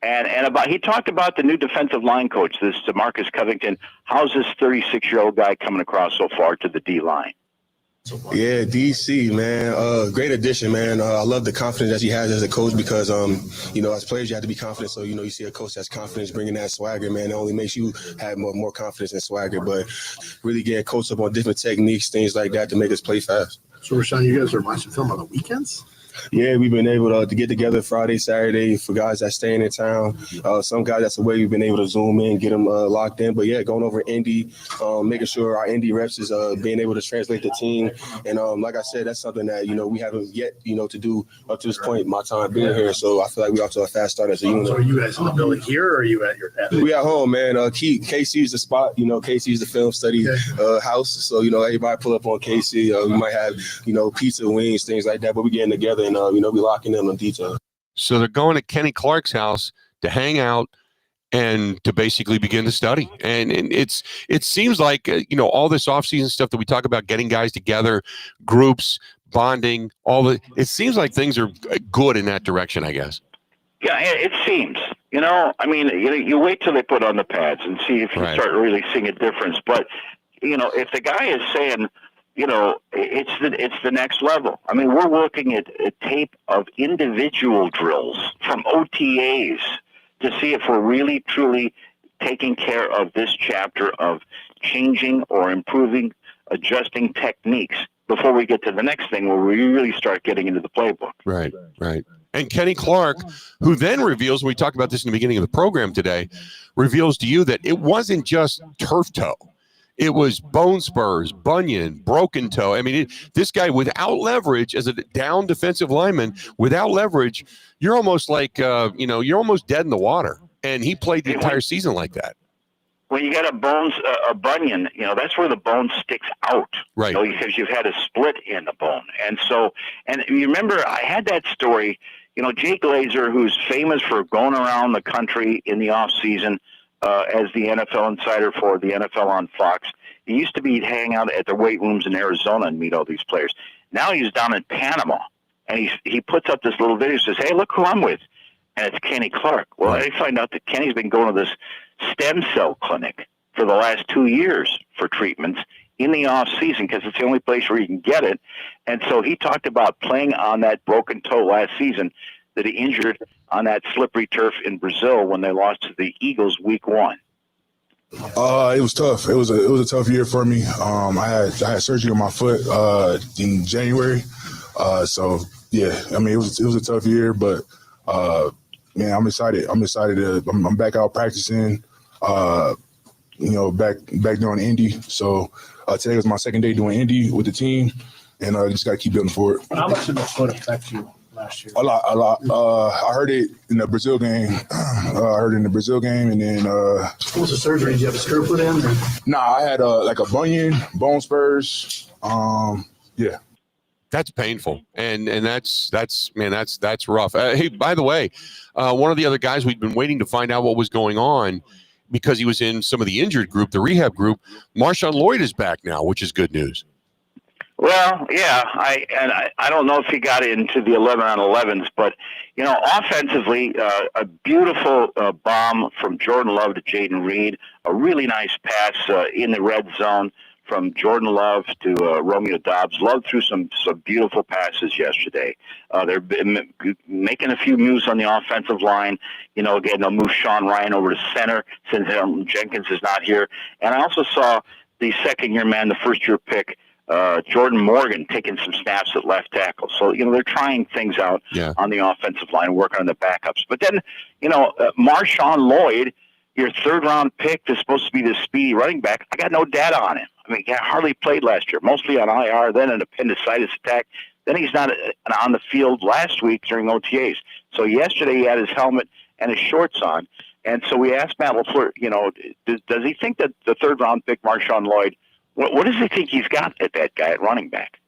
And he talked about the new defensive line coach, this DeMarcus Covington. How's this 36-year-old guy coming across so far to the D-line? Yeah, DC, man. Great addition, man. I love the confidence that he has as a coach because, as players, you have to be confident. So, you see a coach that's confident bringing that swagger, man. It only makes you have more confidence and swagger. But really getting coached up on different techniques, things like that to make us play fast. So, Rashawn, you guys are watching film on the weekends? Yeah, we've been able to get together Friday, Saturday for guys that's staying in town. Some guys that's away, we've been able to zoom in, get them locked in. But, yeah, going over Indy, making sure our Indy reps is being able to translate the team. And like I said, that's something that, we haven't yet, to do up to this point, my time being here. So I feel like we're off to a fast start as a unit. So are you guys in the building here or are you at your family? We at home, man. KC's the spot. KC's the film study house. So, everybody pull up on KC. We might have, pizza, wings, things like that. But we're getting together and, we locking in on detail. So they're going to Kenny Clark's house to hang out and to basically begin to study. And it seems like, all this offseason stuff that we talk about, getting guys together, groups, bonding, it seems like things are good in that direction, I guess. Yeah, it seems. You wait till they put on the pads and see if you start really seeing a difference. But, if the guy is saying, it's the next level. We're looking at tape of individual drills from OTAs to see if we're really, truly taking care of this chapter of changing or improving, adjusting techniques before we get to the next thing where we really start getting into the playbook. Right. And Kenny Clark, who then reveals, we talked about this in the beginning of the program today, reveals to you that it wasn't just turf toe. It was bone spurs, bunion, broken toe. This guy without leverage, as a down defensive lineman, without leverage, you're almost like, you're almost dead in the water. And he played the entire season like that. When you got a bunion, that's where the bone sticks out. Right. Because you've had a split in the bone. And you remember, I had that story, Jay Glazer, who's famous for going around the country in the off season, as the NFL insider for the NFL on Fox. He used to be hang out at the weight rooms in Arizona and meet all these players. Now he's down in Panama, and he puts up this little video and says, "Hey, look who I'm with." And it's Kenny Clark. Well, I find out that Kenny's been going to this stem cell clinic for the last 2 years for treatments in the off season because it's the only place where you can get it. And so he talked about playing on that broken toe last season that he injured on that slippery turf in Brazil when they lost to the Eagles week 1. It was tough. It was a tough year for me. I had surgery on my foot in January. It was a tough year, but I'm excited. I'm back out practicing. Back doing Indy. So today was my second day doing Indy with the team, and just got to keep building for it. How much did the foot affect you last year? A lot. I heard it in the Brazil game. And then what was the surgery? Did you have a screw put in? Nah, I had like a bunion, bone spurs. Yeah. That's painful, and that's rough. Hey, by the way, one of the other guys we've been waiting to find out what was going on because he was in some of the injured group, the rehab group. Marshawn Lloyd is back now, which is good news. Well, yeah, I don't know if he got into the 11-on-11s, but offensively, a beautiful bomb from Jordan Love to Jaden Reed, a really nice pass in the red zone from Jordan Love to Romeo Doubs. Love threw some beautiful passes yesterday. They're making a few moves on the offensive line. Again, they'll move Sean Ryan over to center since Jenkins is not here. And I also saw the second-year man, the first-year pick, Jordan Morgan, taking some snaps at left tackle. So, they're trying things out on the offensive line, working on the backups. But then, Marshawn Lloyd, your third-round pick is supposed to be the speedy running back. I got no data on him. He hardly played last year, mostly on IR, then an appendicitis attack. Then he's not on the field last week during OTAs. So yesterday he had his helmet and his shorts on. And so we asked Matt LaFleur, does he think that the third-round pick, Marshawn Lloyd, what does he think he's got at that guy at running back?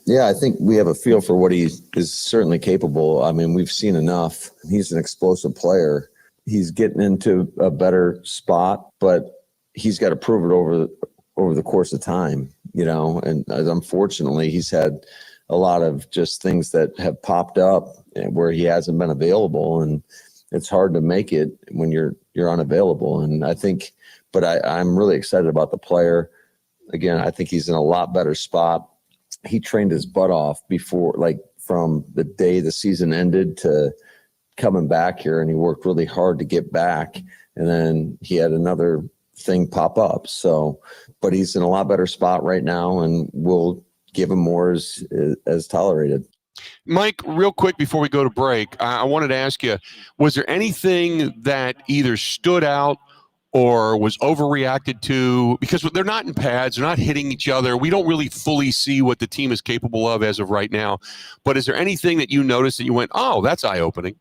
Yeah, I think we have a feel for what he is certainly capable. We've seen enough. He's an explosive player. he's getting into a better spot, but he's got to prove it over the course of time, and unfortunately he's had a lot of just things that have popped up where he hasn't been available, and it's hard to make it when you're unavailable. And I think, but I'm really excited about the player. Again, I think he's in a lot better spot. He trained his butt off before, like from the day the season ended to coming back here, and he worked really hard to get back. And then he had another thing pop up. So, but he's in a lot better spot right now, and we'll give him more as tolerated. Mike, real quick before we go to break, I wanted to ask you, was there anything that either stood out or was overreacted to? Because they're not in pads, they're not hitting each other. We don't really fully see what the team is capable of as of right now. But is there anything that you noticed that you went, oh, that's eye-opening?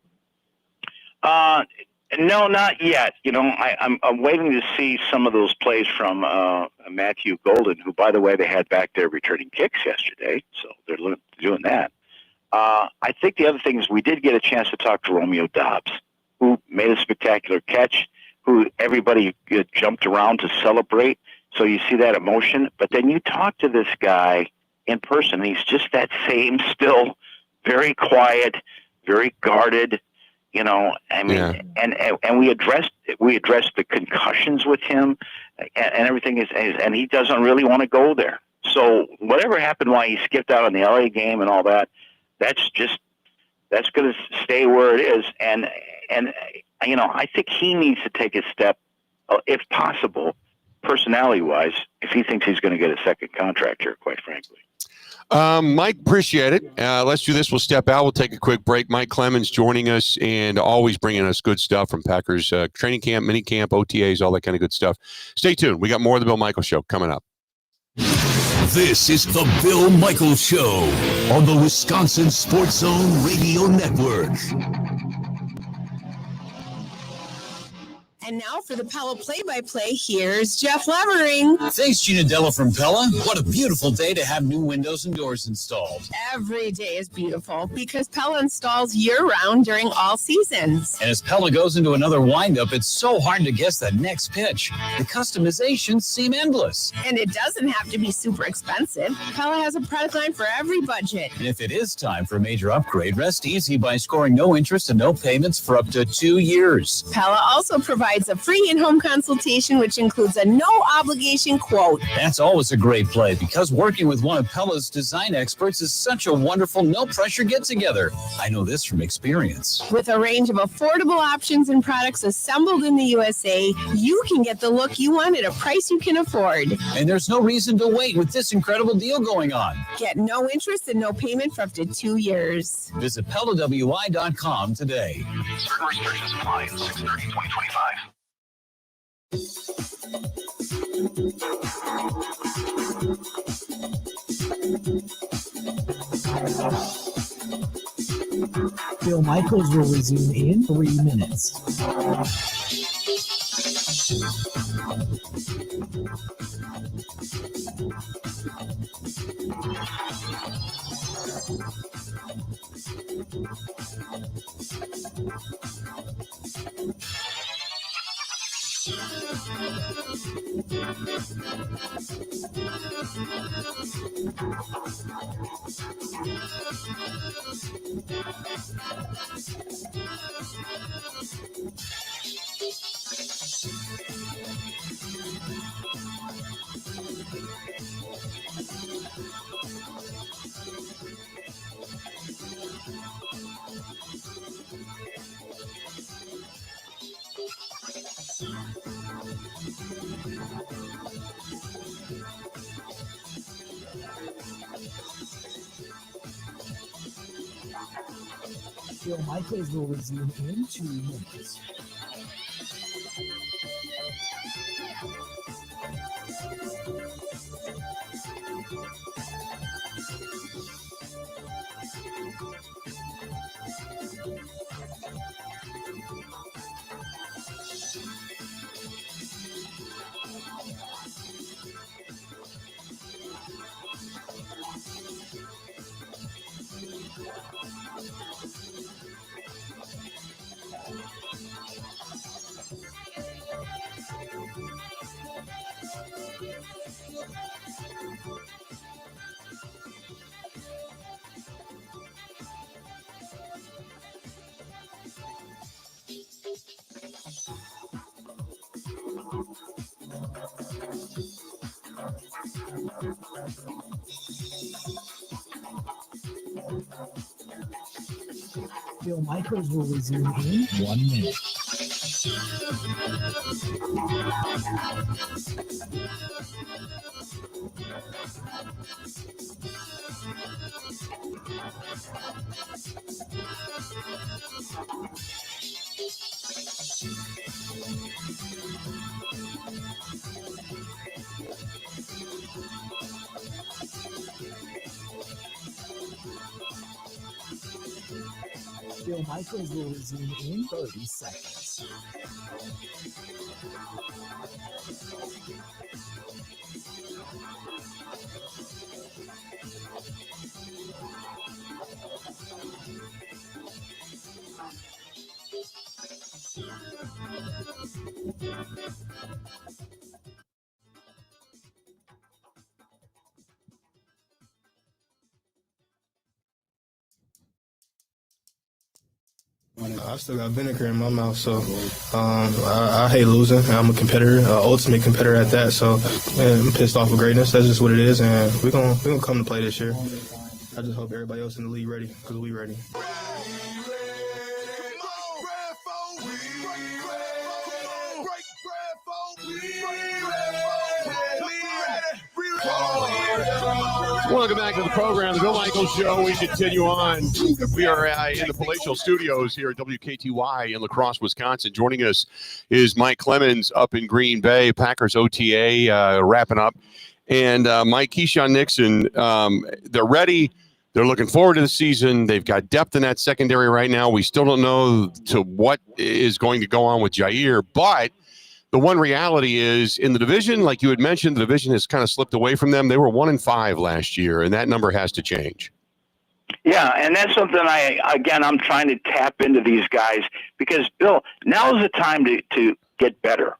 No, not yet. I'm waiting to see some of those plays from Matthew Golden, who, by the way, they had back there returning kicks yesterday, so they're doing that. I think the other thing is we did get a chance to talk to Romeo Dobbs, who made a spectacular catch, who everybody jumped around to celebrate. So you see that emotion. But then you talk to this guy in person, and he's just that same, still very quiet, very guarded. And we addressed the concussions with him, and everything and he doesn't really want to go there. So whatever happened while he skipped out on the LA game and all that, that's going to stay where it is. And I think he needs to take a step, if possible, personality-wise, if he thinks he's going to get a second contract here, quite frankly. Mike, appreciate it. Let's do this. We'll step out. We'll take a quick break. Mike Clemens joining us and always bringing us good stuff from Packers training camp, mini camp, OTAs, all that kind of good stuff. Stay tuned. We got more of the Bill Michaels Show coming up. This is the Bill Michaels Show on the Wisconsin Sports Zone Radio Network. And now for the Pella play-by-play, here's Jeff Levering. Thanks, Gina Della from Pella. What a beautiful day to have new windows and doors installed. Every day is beautiful because Pella installs year-round during all seasons. And as Pella goes into another windup, it's so hard to guess that next pitch. The customizations seem endless. And it doesn't have to be super expensive. Pella has a product line for every budget. And if it is time for a major upgrade, rest easy by scoring no interest and no payments for up to 2 years. Pella also provides a free in-home consultation, which includes a no-obligation quote. That's always a great play because working with one of Pella's design experts is such a wonderful, no-pressure get-together. I know this from experience. With a range of affordable options and products assembled in the USA, you can get the look you want at a price you can afford. And there's no reason to wait with this incredible deal going on. Get no interest and no payment for up to 2 years. Visit PellaWI.com today. Certain restrictions apply in 6/30/2025. Bill Michaels will resume in 3 minutes. Bill Michaels will resume in 2 minutes. Bill Michaels will resume in 1 minute. Bill Michaels will resume in 30 seconds. I still got vinegar in my mouth, so I hate losing. I'm a competitor, ultimate competitor at that. So man, I'm pissed off with greatness. That's just what it is, and we're gonna come to play this year. I just hope everybody else in the league ready, because we ready. Welcome back to the program, the Bill Michaels Show. We continue on. We are in the palatial studios here at WKTY in La Crosse, Wisconsin. Joining us is Mike Clemens up in Green Bay, Packers OTA wrapping up. And Mike, Keyshawn Nixon, they're ready. They're looking forward to the season. They've got depth in that secondary right now. We still don't know to what is going to go on with Jaire, but the one reality is in the division, like you had mentioned, the division has kind of slipped away from them. They were 1-5 last year, and that number has to change. Yeah, and that's something I'm trying to tap into these guys because, Bill, now is the time to get better.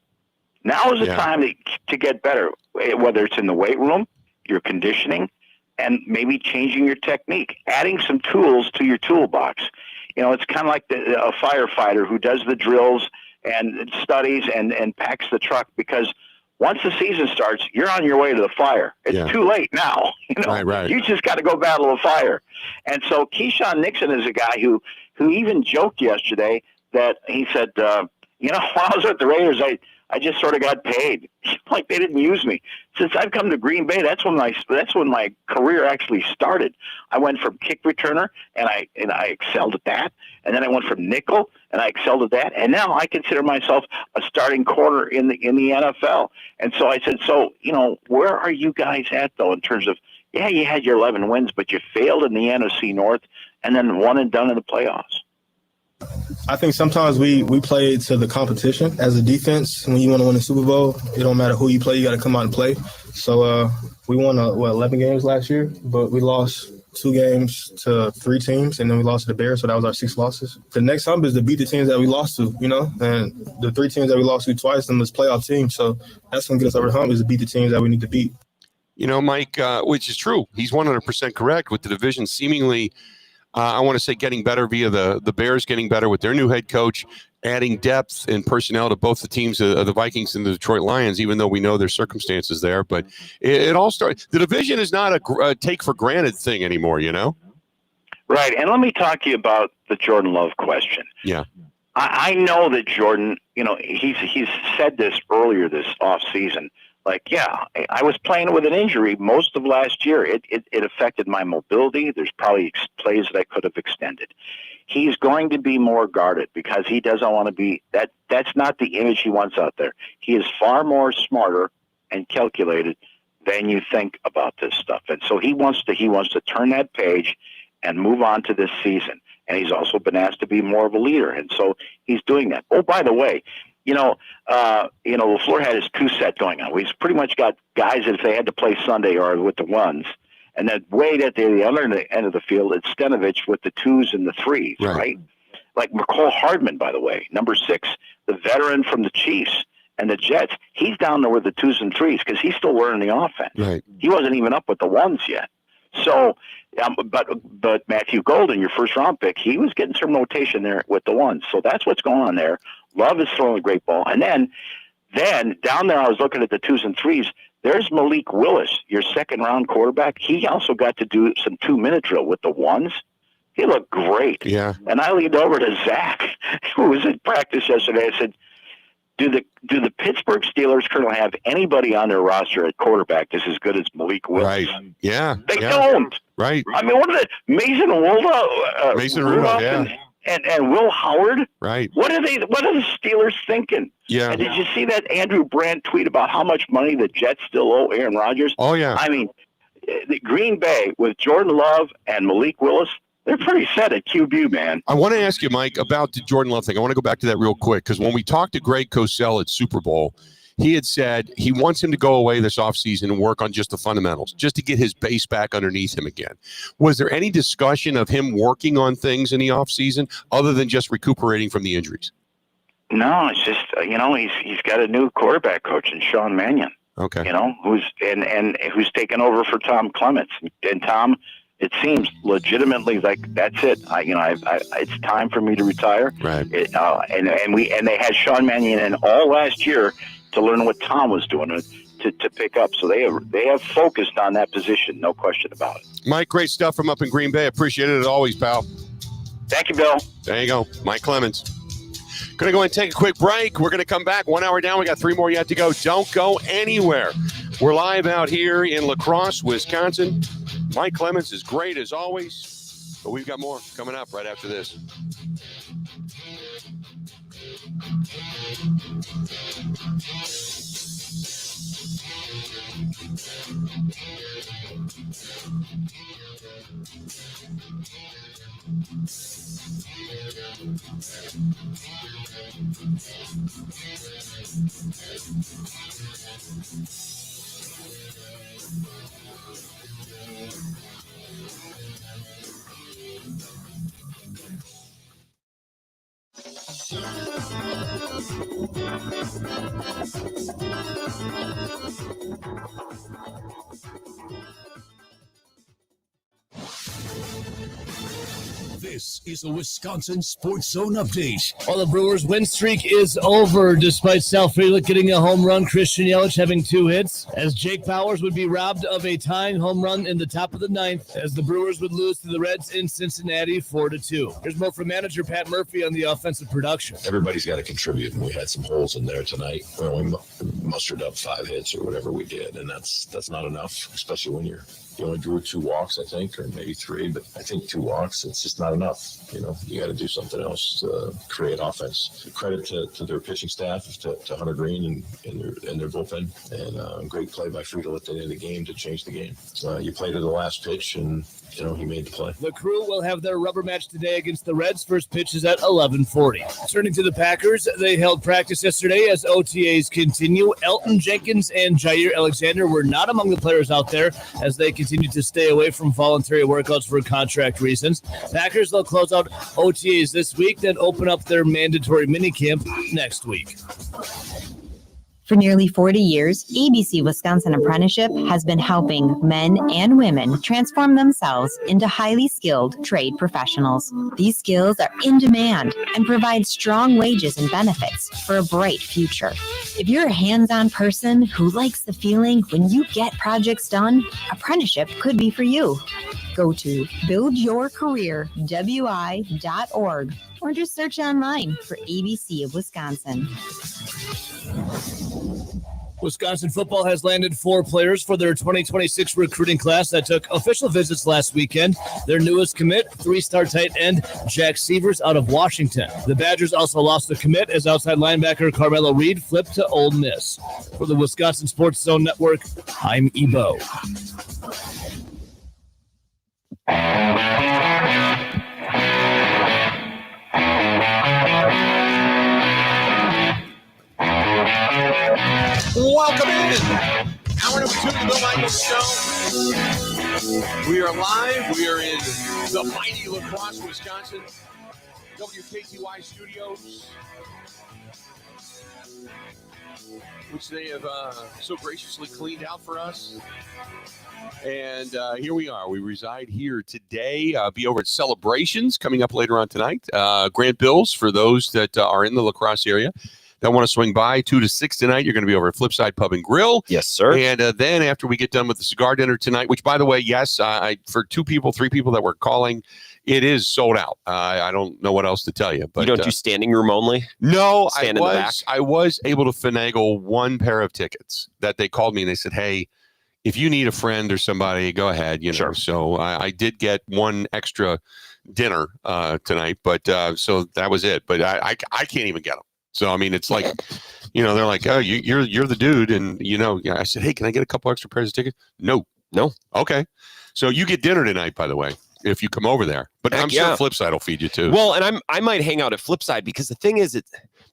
Now is the time to get better, whether it's in the weight room, your conditioning, and maybe changing your technique, adding some tools to your toolbox. You know, it's kind of like a firefighter who does the drills and studies and packs the truck, because once the season starts, you're on your way to the fire. It's too late now. You know, right. You just got to go battle the fire. And so Keyshawn Nixon is a guy who even joked yesterday that he said, when I was at the Raiders, I just sort of got paid. Like they didn't use me. Since I've come to Green Bay, that's when my career actually started. I went from kick returner and I excelled at that. And then I went from nickel and I excelled at that. And now I consider myself a starting corner in the NFL. And so I said, where are you guys at though in terms of, you had your 11 wins, but you failed in the NFC North and then one and done in the playoffs. I think sometimes we play to the competition as a defense. When you want to win a Super Bowl, it don't matter who you play, you got to come out and play. So we won 11 games last year, but we lost 2 games to 3 teams, and then we lost to the Bears, so that was our 6 losses. The next hump is to beat the teams that we lost to, and the 3 teams that we lost to twice, them was playoff teams. So that's going to get us over the hump, is to beat the teams that we need to beat. Mike, which is true. He's 100% correct with the division seemingly I want to say getting better via the Bears getting better with their new head coach, adding depth and personnel to both the teams, the Vikings and the Detroit Lions, even though we know there's circumstances there. But it all starts. The division is not a take for granted thing anymore, Right. And let me talk to you about the Jordan Love question. Yeah. I know that Jordan, he's said this earlier this offseason. I was playing with an injury most of last year. It affected my mobility. There's probably plays that I could have extended. He's going to be more guarded because he doesn't want to be that. That's not the image he wants out there. He is far more smarter and calculated than you think about this stuff. And so he wants to turn that page and move on to this season. And he's also been asked to be more of a leader. And so he's doing that. Oh, by the way, LaFleur had his 2-set going on. He's pretty much got guys that if they had to play Sunday or with the 1s, and then way at the other end of the field, it's Stenovich with the 2s and the 3s, right? Like McCole Hardman, by the way, number 6, the veteran from the Chiefs and the Jets. He's down there with the 2s and 3s because he's still learning the offense. Right. He wasn't even up with the 1s yet. So, but Matthew Golden, your first-round pick, he was getting some rotation there with the 1s. So that's what's going on there. Love is throwing a great ball. And then down there, I was looking at the 2s and 3s. There's Malik Willis, your second-round quarterback. He also got to do some 2-minute drill with the 1s. He looked great. Yeah. And I leaned over to Zach, who was at practice yesterday. I said, do the Pittsburgh Steelers currently have anybody on their roster at quarterback that's as good as Malik Willis? Right. Yeah. They don't. Right. I mean, what are the Mason Rudolph and Will Howard? Right. What are the Steelers thinking? Yeah. And did you see that Andrew Brandt tweet about how much money the Jets still owe Aaron Rodgers? Oh, yeah. I mean, the Green Bay with Jordan Love and Malik Willis, they're pretty set at QB, man. I want to ask you, Mike, about the Jordan Love thing. I want to go back to that real quick because when we talked to Greg Cosell at Super Bowl, he had said he wants him to go away this offseason and work on just the fundamentals, just to get his base back underneath him again. Was there any discussion of him working on things in the offseason other than just recuperating from the injuries? No, it's just, he's got a new quarterback coach in Sean Mannion. Okay. Who's taken over for Tom Clemens. And Tom, it seems legitimately like that's it. It's time for me to retire. Right. And they had Sean Mannion in all last year to learn what Tom was doing to pick up. So they have focused on that position, no question about it. Mike, great stuff from up in Green Bay. Appreciate it as always, pal. Thank you, Bill. There you go, Mike Clemens. Going to go and take a quick break. We're going to come back 1 hour down. We got 3 more yet to go. Don't go anywhere. We're live out here in La Crosse, Wisconsin. Mike Clemens is great as always, but we've got more coming up right after this. This is a Wisconsin Sports Zone update. Well, the Brewers' win streak is over despite Sal Frelick getting a home run, Christian Yelich having 2 hits, as Jake Bauers would be robbed of a tying home run in the top of the 9th, as the Brewers would lose to the Reds in Cincinnati 4-2. Here's more from manager Pat Murphy on the offensive production. Everybody's got to contribute, and we had some holes in there tonight. We mustered up 5 hits or whatever we did, and that's not enough, especially when you only drew 2 walks, I think, or maybe 3, but I think 2 walks, it's just not enough. You got to do something else to create offense. Credit to their pitching staff, to Hunter Green and their bullpen, and great play by Friedel at the end of the game to change the game. You play to the last pitch, and he made the play. The Crew will have their rubber match today against the Reds. First pitch is at 11:40. Turning to the Packers, they held practice yesterday as OTAs continue. Elton Jenkins and Jaire Alexander were not among the players out there as they continue to stay away from voluntary workouts for contract reasons. Packers, they'll close out OTAs this week, then open up their mandatory minicamp next week. For nearly 40 years, ABC Wisconsin Apprenticeship has been helping men and women transform themselves into highly skilled trade professionals. These skills are in demand and provide strong wages and benefits for a bright future. If you're a hands-on person who likes the feeling when you get projects done, apprenticeship could be for you. Go to buildyourcareerwi.org or just search online for ABC of Wisconsin. Wisconsin football has landed 4 players for their 2026 recruiting class that took official visits last weekend. Their newest commit, 3-star tight end Jack Severs out of Washington. The Badgers also lost a commit as outside linebacker Carmelo Reed flipped to Ole Miss. For the Wisconsin Sports Zone Network, I'm Ebo. Welcome in. Hour number 2 of the Bill Michaels Show. We are live. We are in the mighty La Crosse, Wisconsin, WKTY studios, which they have so graciously cleaned out for us. And here we are. We reside here today. Be over at Celebrations coming up later on tonight. Grant Bills for those that are in the La Crosse area. That want to swing by 2 to 6 tonight. You're going to be over at Flipside Pub and Grill. Yes, sir. And then after we get done with the cigar dinner tonight, which, by the way, yes, for 2 people, 3 people that were calling, it is sold out. I don't know what else to tell you. But you don't do standing room only? No, Stand in the back? I was able to finagle one pair of tickets that they called me and they said, hey, if you need a friend or somebody, go ahead. Sure. So I did get one extra dinner tonight, but so that was it. But I can't even get them. So, I mean, it's like, they're like, oh, you're the dude. And, I said, hey, can I get a couple extra pairs of tickets? No. Okay. So you get dinner tonight, by the way, if you come over there. But I'm sure Flipside will feed you too. Well, and I might hang out at Flipside because the thing is,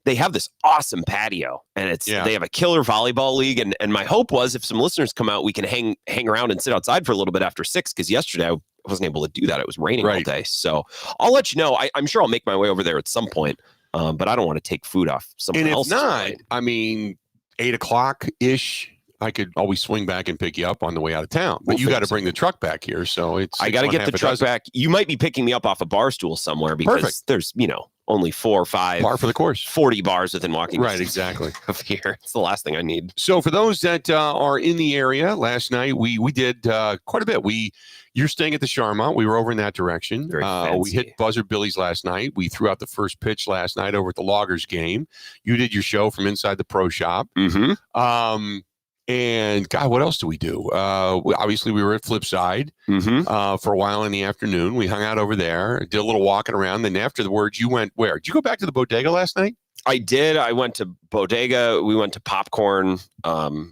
they have this awesome patio and they have a killer volleyball league. And my hope was if some listeners come out, we can hang around and sit outside for a little bit after 6. Because yesterday I wasn't able to do that. It was raining all day. So I'll let you know. I'm sure I'll make my way over there at some point. But I don't want to take food off someone else's. And if not, I mean, 8 o'clock ish, I could always swing back and pick you up on the way out of town. But you got to bring the truck back here, so I got to get the truck back. You might be picking me up off a bar stool somewhere because there's only 4 or 5 par for the course, 40 bars within walking distance. Right, exactly. Of here, it's the last thing I need. So for those that are in the area, last night we did quite a bit. You're staying at the Charmont. We were over in that direction. We hit Buzzard Billy's last night. We threw out the first pitch last night over at the Loggers game. You did your show from inside the pro shop. Mm-hmm. And God, what else do we do? Obviously, we were at Flipside for a while in the afternoon. We hung out over there, did a little walking around. Then afterwards, you went where? Did you go back to the bodega last night? I did. I went to Bodega. We went to Popcorn,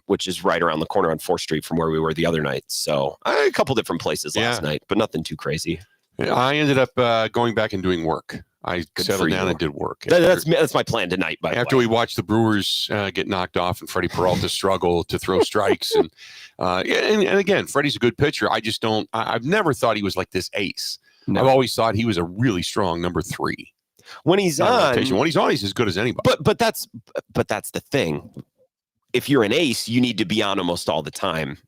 which is right around the corner on 4th Street from where we were the other night. So a couple different places last night, but nothing too crazy. I ended up going back and doing work. I settled down and did work. That's my plan tonight. After we watched the Brewers get knocked off and Freddie Peralta struggle to throw strikes. And again, Freddie's a good pitcher. I just don't – I've never thought he was like this ace. No. I've always thought he was a really strong number 3. When he's on, he's as good as anybody. But that's the thing. If you're an ace, you need to be on almost all the time.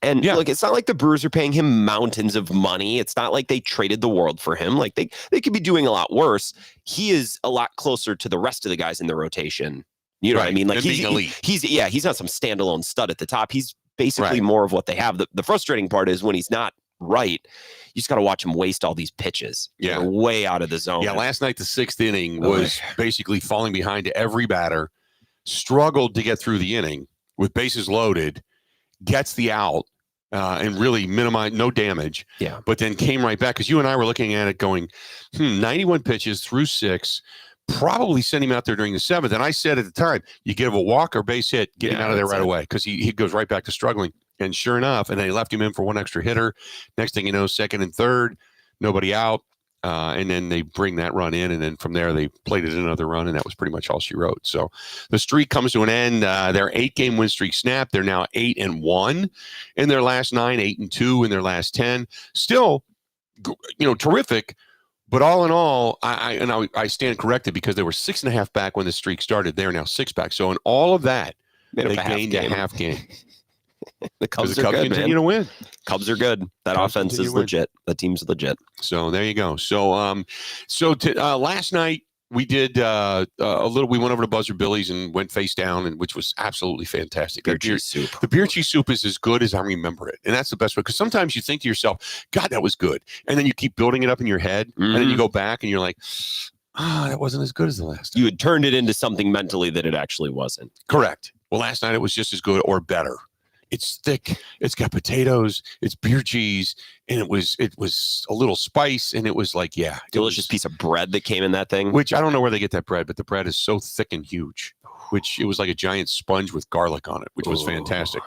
And look, it's not like the Brewers are paying him mountains of money. It's not like they traded the world for him. Like they could be doing a lot worse. He is a lot closer to the rest of the guys in the rotation. You know what I mean? Like he's not some standalone stud at the top. He's basically more of what they have. The frustrating part is when he's not right, you just got to watch him waste all these pitches. They're way out of the zone. Yeah, last night the 6th inning was basically falling behind to every batter, struggled to get through the inning with bases loaded, gets the out, and really minimized, no damage. Yeah. But then came right back because you and I were looking at it going, 91 pitches through 6, probably send him out there during the 7th. And I said at the time, you give a walk or base hit, get him out of there right away because he goes right back to struggling. And sure enough, and then he left him in for one extra hitter. Next thing you know, 2nd and 3rd, nobody out. And then they bring that run in, and then from there they plated another run, and that was pretty much all she wrote. So the streak comes to an end. Their 8-game win streak snapped. They're now 8-1 in their last 9, 8-2 in their last 10. Still, terrific. But all in all, I stand corrected because they were 6.5 back when the streak started. They're now 6 back. So in all of that, they gained a half game. The Cubs continue to win. Cubs are good. That offense is legit. The team's legit. So there you go. So last night we did we went over to Buzzard Billy's and went face down, and which was absolutely fantastic. Beer cheese soup. The beer cheese soup is as good as I remember it, and that's the best way. Because sometimes you think to yourself, "God, that was good," and then you keep building it up in your head, and then you go back and you're like, that wasn't as good as the last time. You had turned it into something mentally that it actually wasn't. Correct. Well, last night it was just as good or better. It's thick. It's got potatoes. It's beer cheese, and it was a little spice, and it was like delicious piece of bread that came in that thing. Which I don't know where they get that bread, but the bread is so thick and huge. Which it was like a giant sponge with garlic on it, which was fantastic.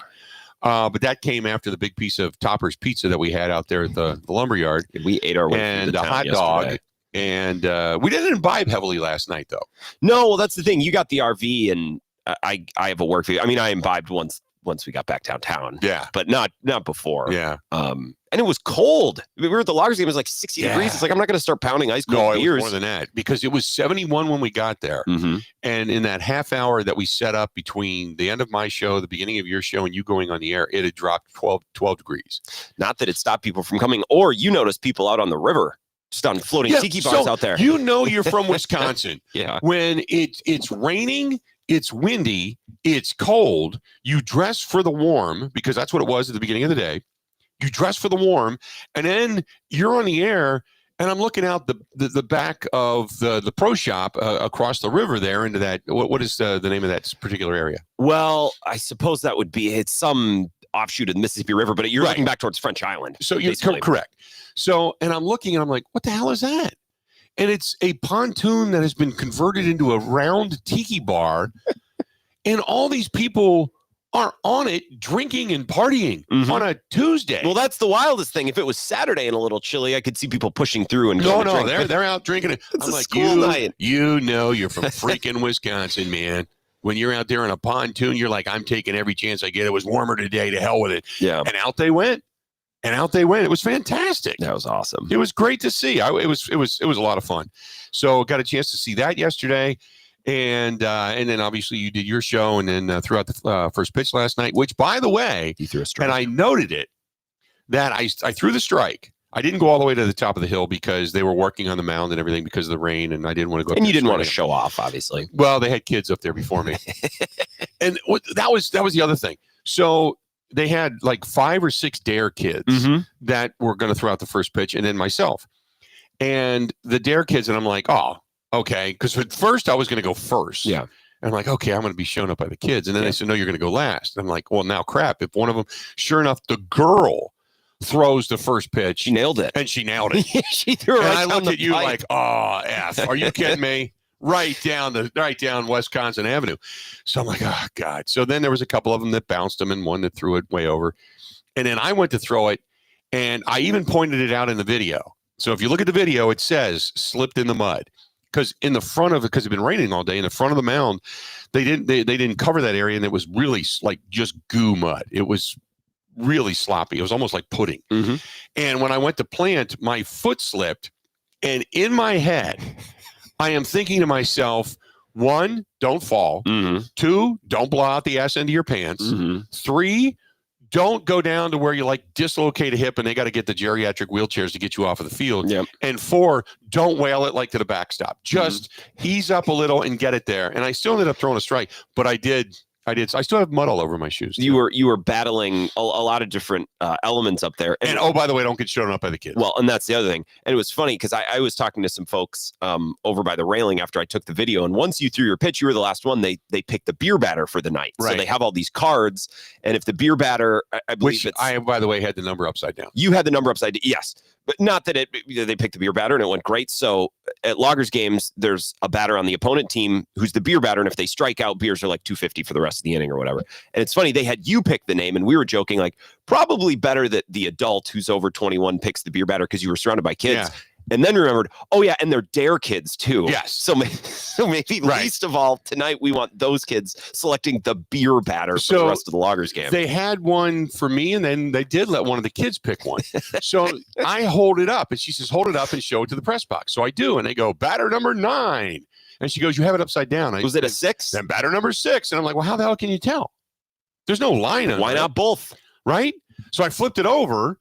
But that came after the big piece of Topper's pizza that we had out there at the lumberyard. We ate our way and through the a hot dog. And we didn't imbibe heavily last night, though. No, well, that's the thing. You got the RV, and I have a work view. I mean, I imbibed once we got back downtown. Yeah. But not before. Yeah. And it was cold. We were at the Loggers game. It was like 60 degrees. It's like, I'm not going to start pounding ice cold beers. It was more than that because it was 71 when we got there. Mm-hmm. And in that half hour that we set up between the end of my show, the beginning of your show, and you going on the air, it had dropped 12 degrees. Not that it stopped people from coming, or you noticed people out on the river, just on floating tiki bars out there. You're from Wisconsin. Yeah. When it's raining, it's windy, it's cold, you dress for the warm because that's what it was at the beginning of the day. You dress for the warm, and then you're on the air, And I'm looking out the back of the pro shop across the river there into that. What is the name of that particular area? Well, I suppose that would be it's some offshoot of the Mississippi River, but you're looking back towards French Island. So you're correct. So, and I'm looking and I'm like, what the hell is that? And it's a pontoon that has been converted into a round tiki bar. And all these people are on it drinking and partying on a Tuesday. Well, that's the wildest thing. If it was Saturday and a little chilly, I could see people pushing through and they're out drinking it. It's I'm a like, school night. You know you're from freaking Wisconsin, man. When you're out there in a pontoon, you're like, I'm taking every chance I get. It was warmer today. To hell with it. Yeah. And out they went. It was fantastic. That was awesome. It was great to see. It was a lot of fun. So got a chance to see that yesterday. And then obviously you did your show and then threw out the first pitch last night, which, by the way, you threw a strike. And I noted it that I threw the strike. I didn't go all the way to the top of the hill because they were working on the mound and everything because of the rain, and I didn't want to go. And you didn't want to show off, obviously. Well, they had kids up there before me, and that was the other thing. So they had like 5 or 6 dare kids that were going to throw out the first pitch, and then myself, and the dare kids, and I'm like, oh. Okay, because at first I was going to go first. Yeah. And I'm like, okay, I'm going to be shown up by the kids. And then they said, no, you're going to go last. And I'm like, well, now crap. If one of them, sure enough, the girl throws the first pitch. She nailed it. And she nailed it. She threw it and right I down looked the at you pipe. like, oh, F. Are you kidding me? Right down Wisconsin Avenue. So I'm like, oh, God. So then there was a couple of them that bounced them and one that threw it way over. And then I went to throw it, and I even pointed it out in the video. So if you look at the video, it says slipped in the mud. Because in the front of it, because it's been raining all day, in the front of the mound, they didn't cover that area, and it was really like just goo mud. It was really sloppy. It was almost like pudding. And when I went to plant, my foot slipped, and in my head, I am thinking to myself, 1, don't fall. 2, don't blow out the ass end of your pants. 3, don't go down to where you like dislocate a hip and they got to get the geriatric wheelchairs to get you off of the field. And 4, don't whale it like to the backstop. Just ease up a little and get it there. And I still ended up throwing a strike, but I did. I still have mud all over my shoes. You were battling a lot of different elements up there. And oh, by the way, don't get shown up by the kids. Well, and that's the other thing. And it was funny because I was talking to some folks over by the railing after I took the video. And once you threw your pitch, you were the last one. They picked the beer batter for the night. Right. So they have all these cards. And if the beer batter, I believe which I, by the way, had the number upside down. You had the number upside down. Yes. But not that they picked the beer batter and it went great. So at Loggers games, there's a batter on the opponent team who's the beer batter. And if they strike out, beers are like $2.50 for the rest of the inning or whatever. And it's funny, they had you pick the name and we were joking, like probably better that the adult who's over 21 picks the beer batter because you were surrounded by kids. Yeah. And then remembered, oh yeah, and they're dare kids too. Yes. So maybe least of all, tonight we want those kids selecting the beer batter for the rest of the Loggers game. They had one for me, and then they did let one of the kids pick one. So I hold it up, and she says, hold it up and show it to the press box. So I do, and they go, batter number 9. And she goes, you have it upside down. Was it a 6? Then batter number 6. And I'm like, well, how the hell can you tell? There's no line on it. Why not both? Right? So I flipped it over,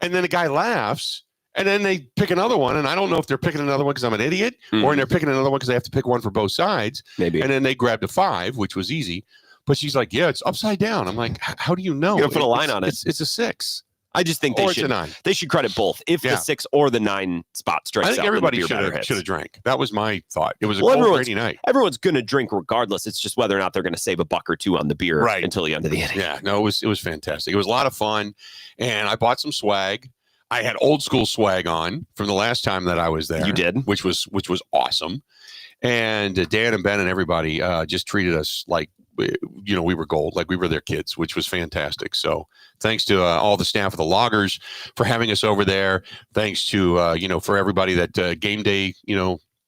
and then the guy laughs. And then they pick another one, and I don't know if they're picking another one because I'm an idiot, or they're picking another one because they have to pick one for both sides. Maybe. And then they grabbed a 5, which was easy. But she's like, yeah, it's upside down. I'm like, how do you know? You gotta put a line on it. It's a 6. I just think it's a 9. They should credit both. If the 6 or the 9 spot strikes out, I think everybody should have drank. That was my thought. It was a cold, rainy night. Everyone's going to drink regardless. It's just whether or not they're going to save a buck or two on the beer until the end of the inning. Yeah, no, it was fantastic. It was a lot of fun, and I bought some swag. I had old school swag on from the last time that I was there. You did, which was awesome. And Dan and Ben and everybody just treated us like, we were gold, like we were their kids, which was fantastic. So thanks to all the staff of the Loggers for having us over there. Thanks to for everybody that game day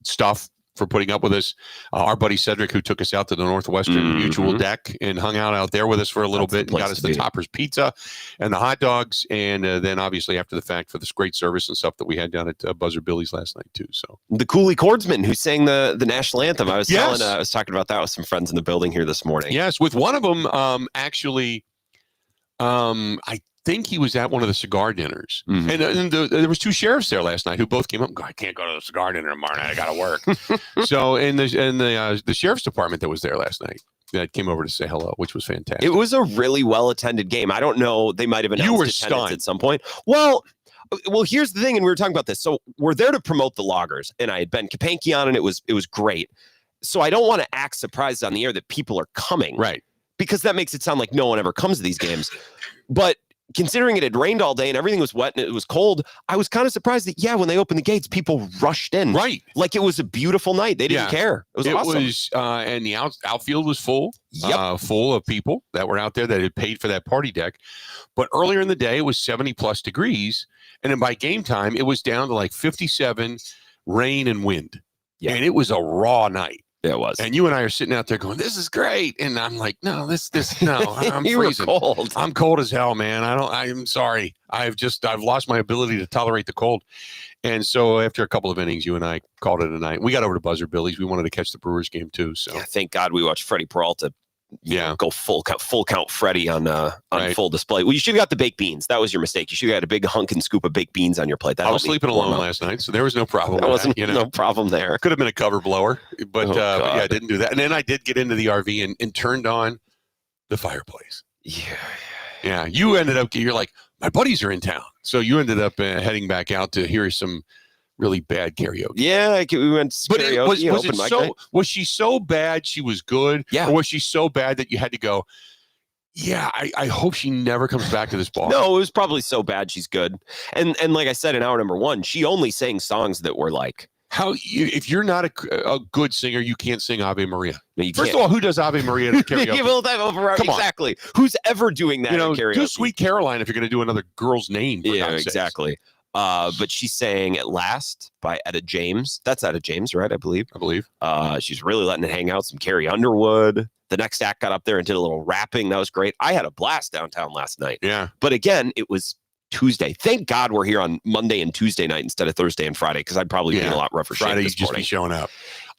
stuff for putting up with us. Our buddy Cedric, who took us out to the Northwestern Mutual deck and hung out there with us for a little bit and got us the Topper's Pizza and the hot dogs. And then obviously after the fact for this great service and stuff that we had down at Buzzer Billy's last night too. So the Cooley Chordsman who sang the national anthem. I was talking about that with some friends in the building here this morning. Yes. With one of them, I think he was at one of the cigar dinners, and there was 2 sheriffs there last night who both came up and go, I can't go to the cigar dinner tomorrow night. I got to work. So in the sheriff's department that was there last night that came over to say hello, which was fantastic. It was a really well attended game. I don't know. They might have announced attendance at some point. Well, Well, here's the thing, and we were talking about this. So we're there to promote the loggers, and I had Ben Kapanke on, and it was great. So I don't want to act surprised on the air that people are coming. Right. Because that makes it sound like no one ever comes to these games. But considering it had rained all day and everything was wet and it was cold, I was kind of surprised that, when they opened the gates, people rushed in. Right. Like it was a beautiful night. They didn't care. It was awesome. And the outfield was full, full of people that were out there that had paid for that party deck. But earlier in the day, it was 70 plus degrees. And then by game time, it was down to like 57, rain and wind. Yeah. And it was a raw night. It was. And you and I are sitting out there going, this is great. And I'm like, no, I'm you freezing. Were cold. I'm cold as hell, man. I'm sorry. I've lost my ability to tolerate the cold. And so after a couple of innings, you and I called it a night. We got over to Buzzer Billy's. We wanted to catch the Brewers game too. So thank God we watched Freddie Peralta. Go full count Freddie on right. full display. Well, you should have got the baked beans. That was your mistake. You should have got a big hunk and scoop of baked beans on your plate. I was sleeping alone last night, so there was no problem. There wasn't no problem there. Could have been a cover blower, but I didn't do that. And then I did get into the RV and turned on the fireplace. Yeah. You ended up. You're like, my buddies are in town, so you ended up heading back out to hear some really bad karaoke. Yeah, we went to karaoke. Was she so bad she was good? Yeah. Or was she so bad that you had to go, I hope she never comes back to this bar? No, it was probably so bad she's good. And like I said, in hour number 1, she only sang songs that were like, if you're not a good singer, you can't sing Ave Maria. No, First of all, who does Ave Maria at karaoke? Come exactly. On. Who's ever doing that in karaoke? Do Sweet Caroline if you're going to do another girl's name. Yeah, exactly. But she sang At Last by Etta James. That's Etta James, right? I believe. She's really letting it hang out. Some Carrie Underwood. The next act got up there and did a little rapping. That was great. I had a blast downtown last night. Yeah. But again, it was Tuesday. Thank God we're here on Monday and Tuesday night instead of Thursday and Friday, because I'd probably be in a lot rougher shape Friday, this you'd just morning. be showing up.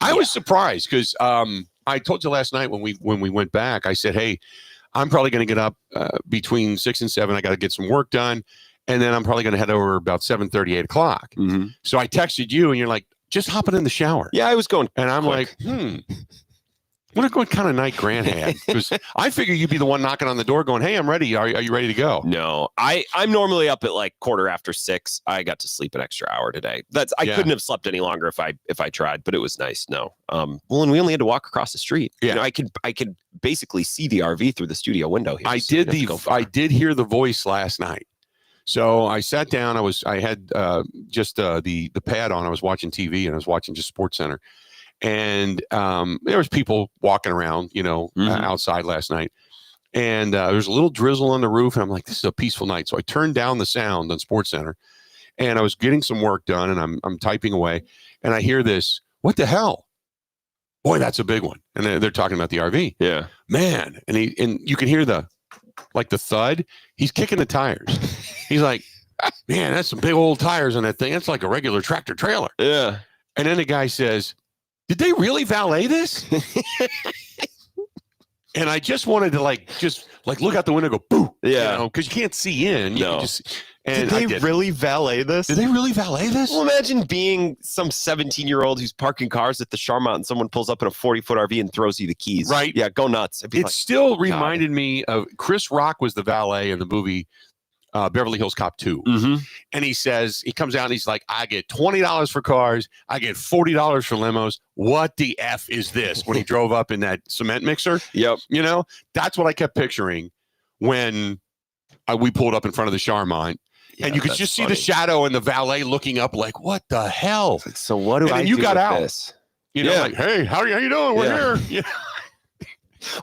I was surprised because I told you last night when we went back, I said, hey, I'm probably going to get up between 6 and 7. I got to get some work done. And then I'm probably going to head over about 7:30, 8 o'clock. Mm-hmm. So I texted you and you're like, just hopping in the shower. Yeah, I was going. And I'm like, what kind of night Grant had? Because I figure you'd be the one knocking on the door going, hey, I'm ready. Are you ready to go? No, I'm normally up at like 6:15. I got to sleep an extra hour today. I couldn't have slept any longer if I tried, but it was nice. No. And we only had to walk across the street. Yeah. I could basically see the RV through the studio window here. I did hear the voice last night. So I sat down. I had just the pad on. I was watching TV and I was watching just Sports Center, and there was people walking around, outside last night, and there was a little drizzle on the roof. And I'm like, this is a peaceful night. So I turned down the sound on Sports Center, and I was getting some work done, and I'm typing away, and I hear this. What the hell? Boy, that's a big one. And they're talking about the RV. Yeah, man. And you can hear the thud. He's kicking the tires. He's like, man, that's some big old tires on that thing. That's like a regular tractor trailer. Yeah. And then the guy says, did they really valet this? And I just wanted to look out the window and go, boo. Yeah. Because you can't see in. No. And did they really valet this? Did they really valet this? Well, imagine being some 17-year-old who's parking cars at the Charmont and someone pulls up in a 40-foot RV and throws you the keys. Right. Yeah, go nuts. It still reminded me of Chris Rock was the valet in the movie Beverly Hills Cop 2. Mm-hmm. And he comes out and he's like, I get $20 for cars. I get $40 for limos. What the F is this? When he drove up in that cement mixer. Yep. That's what I kept picturing when we pulled up in front of the Charmont. Yeah, and you could just see the shadow and the valet looking up like, what the hell? So what do I do? You got out. This? Like, hey, how you doing? We're here. Yeah.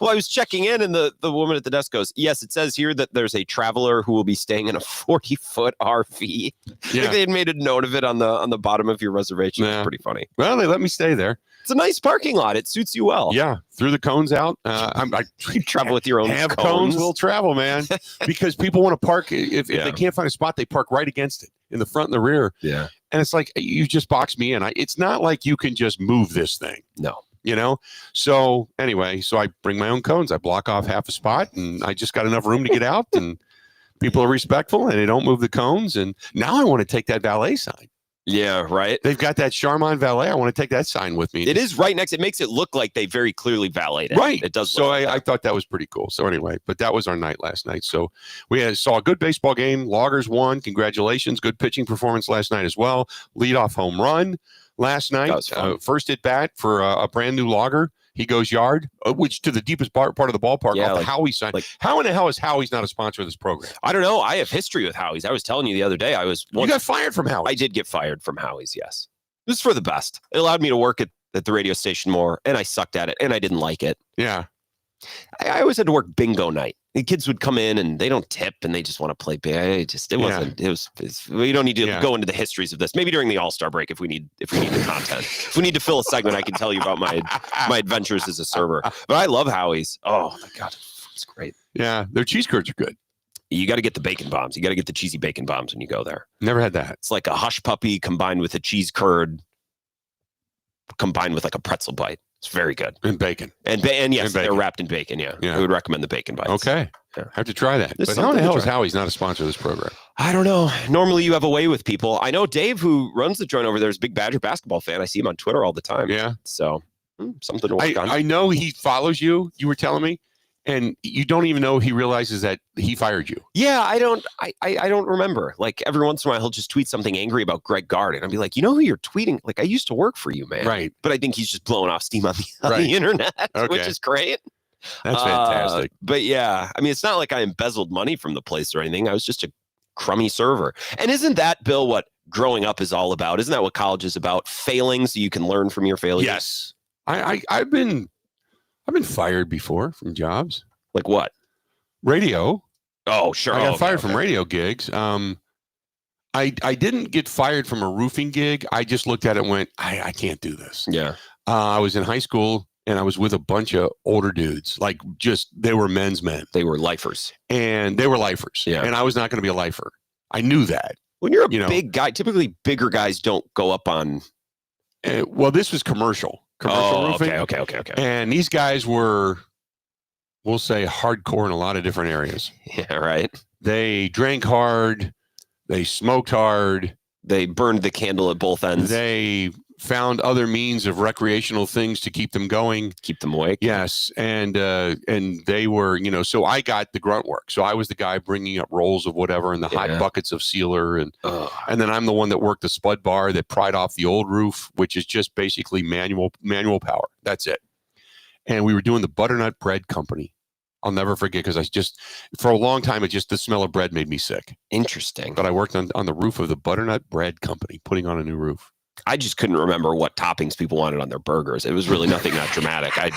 Well, I was checking in, and the woman at the desk goes, yes, it says here that there's a traveler who will be staying in a 40-foot RV. Yeah. They had made a note of it on the bottom of your reservation. Yeah. It's pretty funny. Well, they let me stay there. It's a nice parking lot. It suits you well. Yeah, threw the cones out. I travel with your own have cones. Will travel, man, because people want to park. If they can't find a spot, they park right against it in the front and the rear. Yeah, and it's like you just box me in. It's not like you can just move this thing. No. So anyway, so I bring my own cones. I block off half a spot, and I just got enough room to get out. And people are respectful, and they don't move the cones. And now I want to take that valet sign. Yeah, right. They've got that Charmin valet. I want to take that sign with me. It is right next. It makes it look like they very clearly valeted. Right. It does. So I thought that was pretty cool. So anyway, but that was our night last night. So we saw a good baseball game. Loggers won. Congratulations. Good pitching performance last night as well. Leadoff home run last night. That was fun. First at bat for a brand new Logger. He goes yard, which to the deepest part of the ballpark. Yeah, off like, Howie sign. How in the hell is Howie's not a sponsor of this program? I don't know. I have history with Howie's. I was telling you the other day. You got fired from Howie's. I did get fired from Howie's. Yes, this is for the best. It allowed me to work at the radio station more, and I sucked at it, and I didn't like it. Yeah, I always had to work bingo night. The kids would come in and they don't tip and they just want to play big. We don't need to go into the histories of this. Maybe during the All-Star break if we need the content. If we need to fill a segment, I can tell you about my adventures as a server. But I love Howie's. Oh my God, it's great. Yeah, their cheese curds are good. You got to get the bacon bombs. You got to get the cheesy bacon bombs when you go there. Never had that. It's like a hush puppy combined with a cheese curd combined with like a pretzel bite. It's very good. And bacon. And yes, they're wrapped in bacon. Yeah. I would recommend the bacon bites. Okay. Yeah. Have to try that. But how in the hell is Howie's not a sponsor of this program? I don't know. Normally you have a way with people. I know Dave, who runs the joint over there, is a big Badger basketball fan. I see him on Twitter all the time. Yeah. So something to work on. I know he follows you. You were telling me. And you don't even know he realizes that he fired you. Yeah, I don't remember. Like every once in a while, he'll just tweet something angry about Greg Gard. And I'll be like, you know who you're tweeting? Like, I used to work for you, man. Right. But I think he's just blowing off steam on the internet, which is great. That's fantastic. But yeah, I mean, it's not like I embezzled money from the place or anything. I was just a crummy server. And isn't that, Bill, what growing up is all about? Isn't that what college is about? Failing so you can learn from your failures? Yes. I've been fired before from jobs. Like what? Radio. Oh, sure. I got fired from radio gigs. I didn't get fired from a roofing gig. I just looked at it and went, I can't do this. Yeah. I was in high school and I was with a bunch of older dudes. Like they were men's men. They were lifers. And they were lifers. Yeah. And I was not going to be a lifer. I knew that. When you're a big guy, typically bigger guys don't go up on. Well, this was commercial roofing. Okay. And these guys were, we'll say, hardcore in a lot of different areas. Yeah, right. They drank hard. They smoked hard. They burned the candle at both ends. They found other means of recreational things to keep them going. Keep them awake. Yes. And they were, so I got the grunt work. So I was the guy bringing up rolls of whatever and the hot buckets of sealer. And then I'm the one that worked the spud bar that pried off the old roof, which is just basically manual power. That's it. And we were doing the butternut bread company. I'll never forget because for a long time, the smell of bread made me sick. Interesting. But I worked on the roof of the butternut bread company, putting on a new roof. I just couldn't remember what toppings people wanted on their burgers. It was really nothing that dramatic. It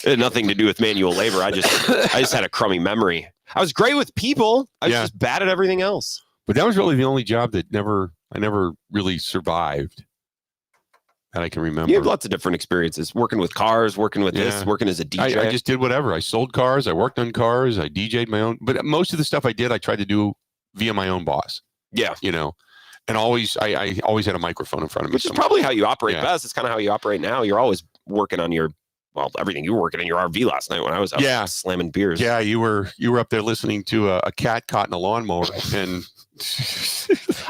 had nothing to do with manual labor. I just had a crummy memory. I was great with people. I was just bad at everything else. But that was really the only job that I never really survived. That I can remember. You have lots of different experiences, working with cars, working with this, working as a DJ. I just did whatever. I sold cars. I worked on cars. I DJ'd my own. But most of the stuff I did, I tried to do via my own boss. Yeah. And I always had a microphone in front of me. Which is probably how you operate best. It's kind of how you operate now. You're always working on everything. You were working in your RV last night when I was out slamming beers. Yeah, you were up there listening to a cat caught in a lawnmower. And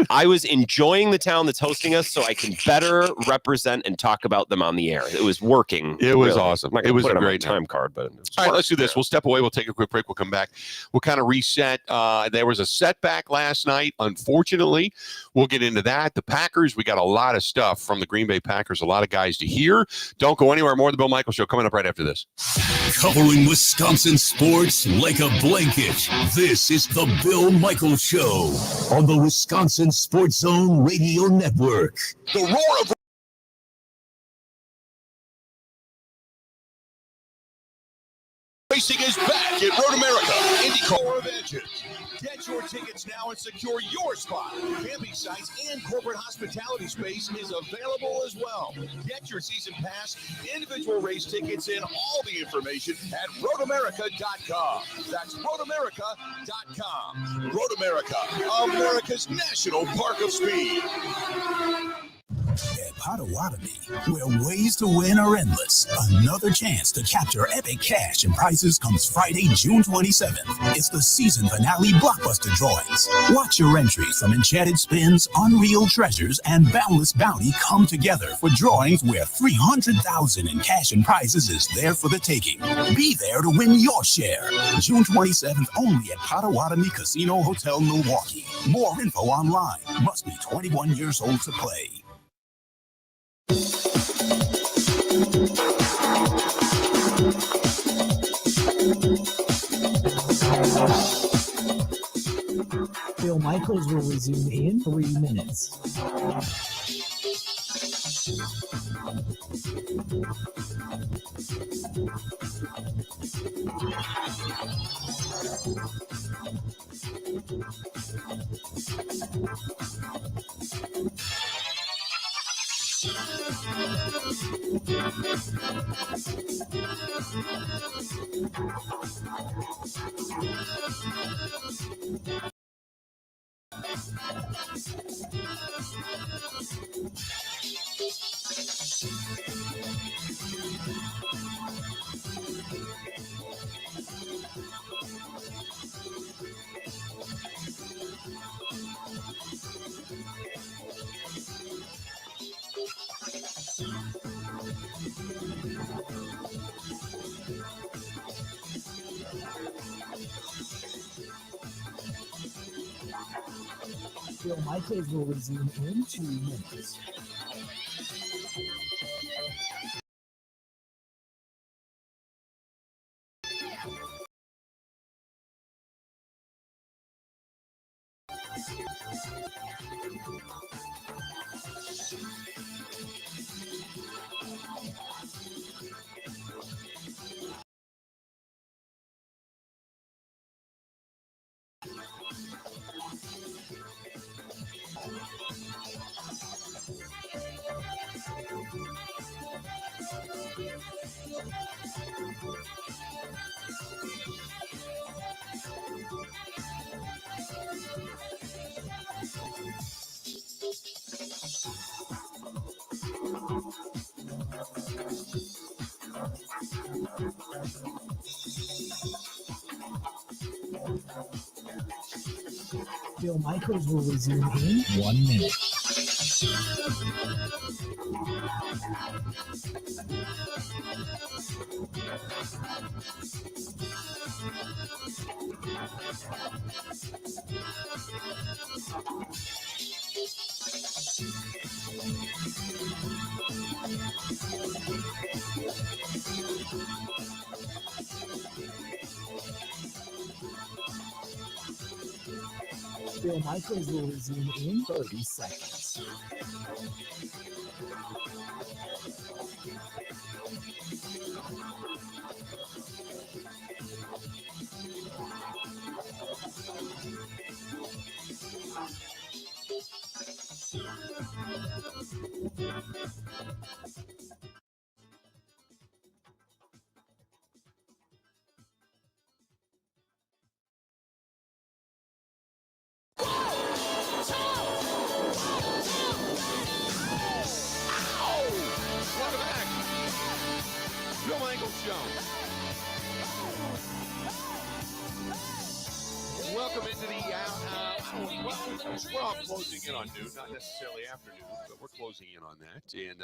I was enjoying the town that's hosting us so I can better represent and talk about them on the air. It was working. It was awesome. It was a great time card. But all right, let's do this. We'll step away. We'll take a quick break. We'll come back. We'll kind of reset. There was a setback last night, unfortunately. We'll get into that. The Packers, we got a lot of stuff from the Green Bay Packers, a lot of guys to hear. Don't go anywhere. More of the Bill Michaels Show coming up right after this. Covering Wisconsin sports like a blanket. This is the Bill Michaels Show on the Wisconsin Sports Zone Radio Network. The roar of racing is back at Road America IndyCar of Edges. Get your tickets now and secure your spot. Camping sites and corporate hospitality space is available as well. Get your season pass, individual race tickets, and all the information at roadamerica.com. That's roadamerica.com. Road America, America's national park of speed. At Potawatomi, where ways to win are endless. Another chance to capture epic cash and prizes comes Friday, June 27th. It's the season finale blockbuster drawings. Watch your entries from Enchanted Spins, Unreal Treasures, and Boundless Bounty come together for drawings where $300,000 in cash and prizes is there for the taking. Be there to win your share. June 27th only at Potawatomi Casino Hotel, Milwaukee. More info online. Must be 21 years old to play. Bill Michaels will resume in 3 minutes. Bill Michaels will resume in 2 minutes. Bill Michaels will resume in 1 minute. Bill Michaels will resume in 30 seconds. Welcome back. Bill Michaels Show. Welcome into the we're all closing in on noon, not necessarily afternoon, but we're closing in on that. And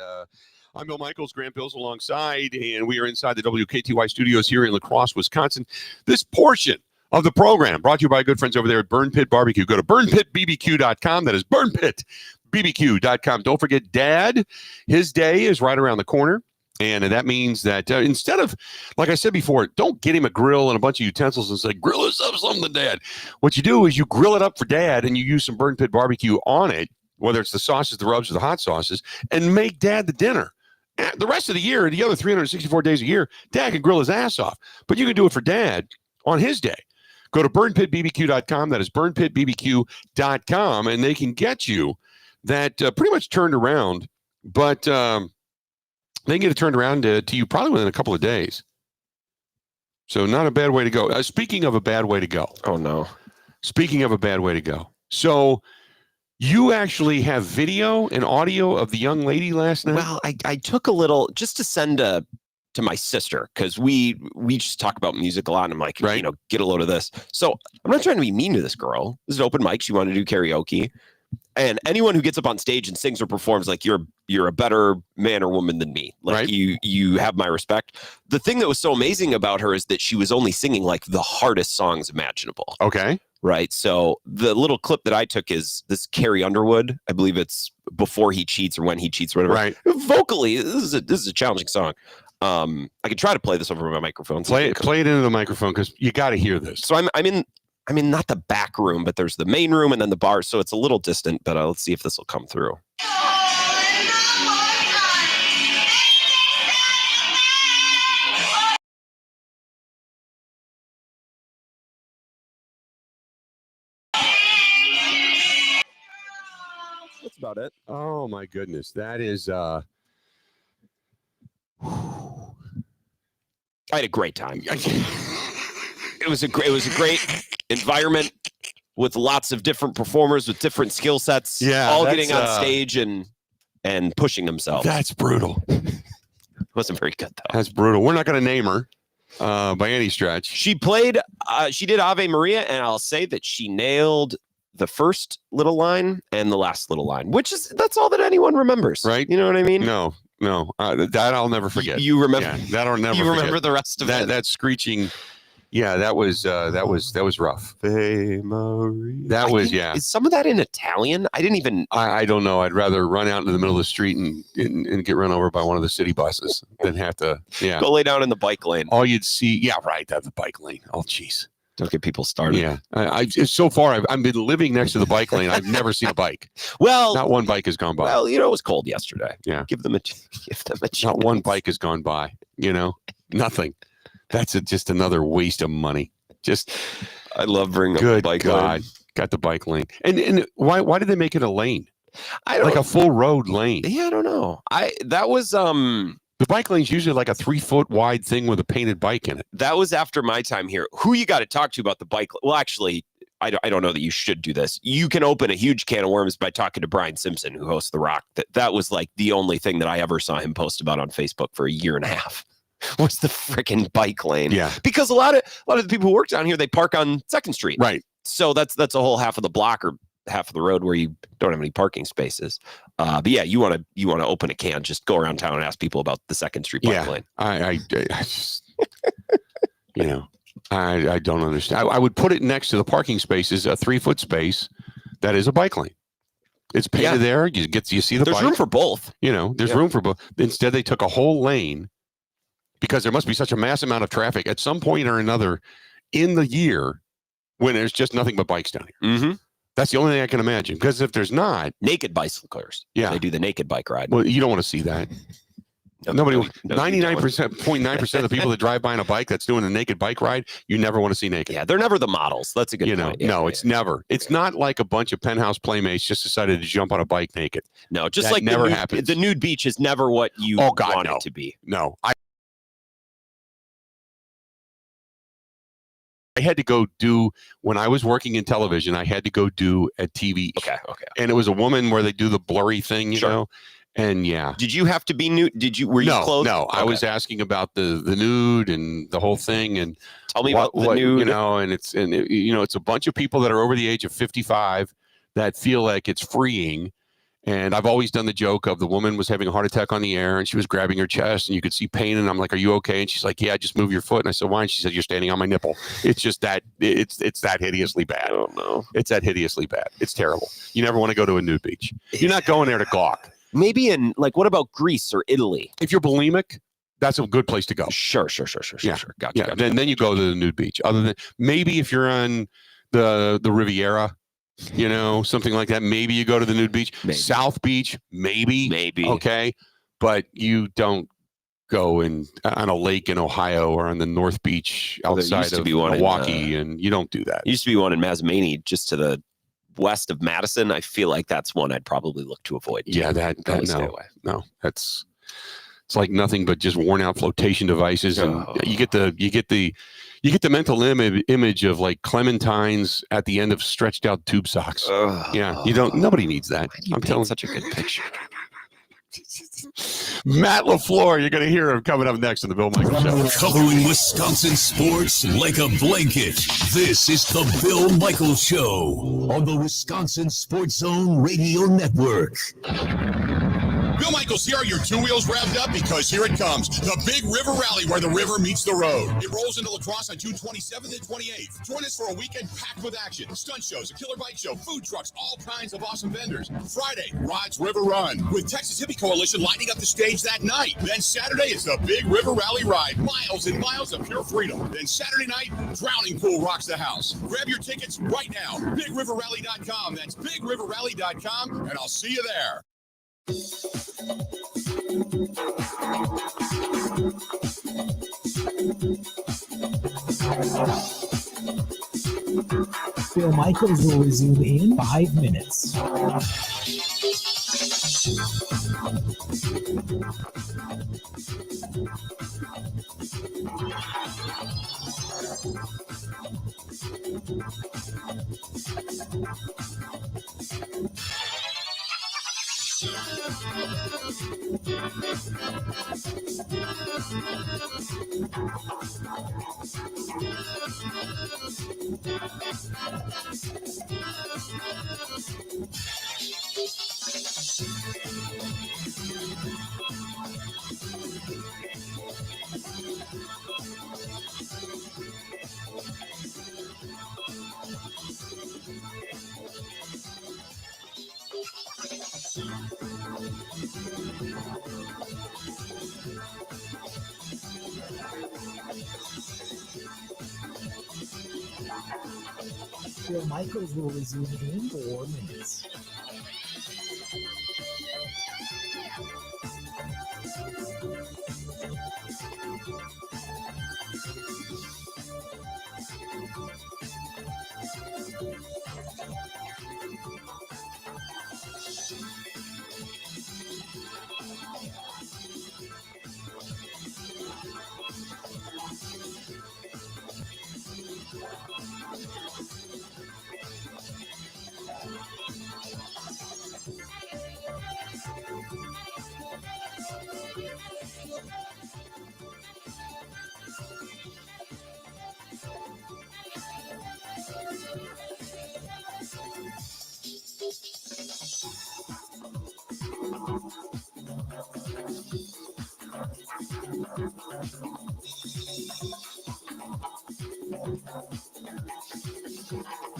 I'm Bill Michaels, Grant Bill's alongside, and we are inside the WKTY studios here in La Crosse, Wisconsin. This portion of the program brought to you by good friends over there at Burn Pit Barbecue. Go to burnpitbbq.com. That is burnpitbbq.com. Don't forget, Dad, his day is right around the corner. And that means that instead of, like I said before, don't get him a grill and a bunch of utensils and say, grill us up something, Dad. What you do is you grill it up for Dad and you use some Burn Pit Barbecue on it, whether it's the sauces, the rubs, or the hot sauces, and make Dad the dinner. The rest of the year, the other 364 days a year, Dad can grill his ass off. But you can do it for Dad on his day. Go to burnpitbbq.com. That is burnpitbbq.com. And they can get you that pretty much turned around. But they can get it turned around to you probably within a couple of days. So not a bad way to go. Speaking of a bad way to go. Oh, no. Speaking of a bad way to go. So You actually have video and audio of the young lady last night? Well, I took a little just to send to my sister, because we just talk about music a lot, and I'm like, get a load of this. So I'm not trying to be mean to this girl. This is an open mic. She wanted to do karaoke. And anyone who gets up on stage and sings or performs, like, you're a better man or woman than me. Like, right? You have my respect. The thing that was so amazing about her is that she was only singing like the hardest songs imaginable. Okay. Right. So the little clip that I took is this Carrie Underwood. I believe it's Before He Cheats or When He Cheats or whatever. Right. Vocally, this is a challenging song. I can try to play this over my microphone. Play it into the microphone, because you got to hear this. So I'm in not the back room, but there's the main room and then the bar. So it's a little distant, but let's see if this will come through. That's about it. Oh my goodness. That is I had a great time. It was a great environment with lots of different performers with different skill sets, all getting on stage and pushing themselves. That's brutal. It wasn't very good, though. That's brutal. We're not going to name her by any stretch. She did Ave Maria, and I'll say that she nailed the first little line and the last little line, that's all that anyone remembers. Right. You know what I mean? No. That I'll never forget. You remember? Yeah, that I'll never forget. You remember the rest of it? That screeching. Yeah, that was rough. Ave Maria. That was, yeah. Is some of that in Italian? I didn't even. I don't know. I'd rather run out into the middle of the street and get run over by one of the city buses than have to. Yeah. Go lay down in the bike lane. All you'd see. Yeah, right. That's the bike lane. Oh, jeez. Don't get people started. Yeah. So far, I've been living next to the bike lane. I've never seen a bike. Well, not one bike has gone by. Well, it was cold yesterday. Yeah. Give them a chance. Not one bike has gone by. Nothing. That's just another waste of money. I love bringing good up the bike God. lane. Got the bike lane. And why did they make it a lane? Like a full road lane. Yeah, I don't know. That was the bike lane's usually like a 3-foot wide thing with a painted bike in it. That was after my time here. Who you got to talk to about the bike? Well, actually, I don't know that you should do this. You can open a huge can of worms by talking to Brian Simpson, who hosts The Rock. That was like the only thing that I ever saw him post about on Facebook for a year and a half. Was the freaking bike lane. Yeah. Because a lot of the people who work down here, they park on 2nd Street. Right. So that's a whole half of the block or half of the road where you don't have any parking spaces. But yeah, you want to open a can, just go around town and ask people about the 2nd Street bike lane. I just I don't understand. I would put it next to the parking spaces, a 3-foot space that is a bike lane. It's painted there. You see the There's bike. room for both. There's room for both. Instead, they took a whole lane, because there must be such a mass amount of traffic at some point or another in the year when there's just nothing but bikes down here. Mm-hmm. That's the only thing I can imagine. Because if there's not, naked bicyclers, they do the naked bike ride. Well, you don't want to see that. Nobody. 99.9% of the people that drive by on a bike that's doing a naked bike ride, you never want to see naked. Yeah, they're never the models. That's a good point. It's never. It's not like a bunch of penthouse playmates just decided to jump on a bike naked. No, just that like never happens. The nude beach is never what you want it to be. No, I had to go do, when I was working in television, I had to go do a TV. Okay. And it was a woman where they do the blurry thing, you know? And yeah. Did you have to be nude? Were you clothed? No, I was asking about the nude and the whole thing. And tell me about the nude. And it's a bunch of people that are over the age of 55 that feel like it's freeing. And I've always done the joke of the woman was having a heart attack on the air and she was grabbing her chest and you could see pain. And I'm like, are you okay? And she's like, yeah, just move your foot. And I said, why? And she said, you're standing on my nipple. It's just that it's that hideously bad. Oh no. It's that hideously bad. It's terrible. You never want to go to a nude beach. You're not going there to gawk. Maybe in what about Greece or Italy? If you're bulimic, that's a good place to go. Sure. Gotcha. Then you go to the nude beach. Other than maybe if you're on the Riviera, something like that. Maybe you go to the nude beach. Maybe. South Beach, maybe. Okay. But you don't go on a lake in Ohio or on the North Beach outside of Milwaukee, and you don't do that. There used to be one in Mazamani just to the west of Madison. I feel like that's one I'd probably look to avoid. Yeah, no, it's like nothing but just worn out flotation devices, and you get You get the mental image of like clementines at the end of stretched out tube socks. Yeah, nobody needs that. I'm telling such a good picture. Matt LaFleur, you're going to hear him coming up next on the Bill Michaels Show. Covering Wisconsin sports like a blanket. This is the Bill Michaels Show on the Wisconsin Sports Zone Radio Network. Bill Michaels here. Your two wheels revved up because here it comes. The Big River Rally where the river meets the road. It rolls into La Crosse on June 27th and 28th. Join us for a weekend packed with action. Stunt shows, a killer bike show, food trucks, all kinds of awesome vendors. Friday, Rod's River Run with Texas Hippie Coalition lighting up the stage that night. Then Saturday is the Big River Rally Ride. Miles and miles of pure freedom. Then Saturday night, Drowning Pool rocks the house. Grab your tickets right now. BigRiverRally.com. That's BigRiverRally.com, and I'll see you there. Bill Michaels will resume in 5 minutes. Bill Michaels will resume in 4 minutes.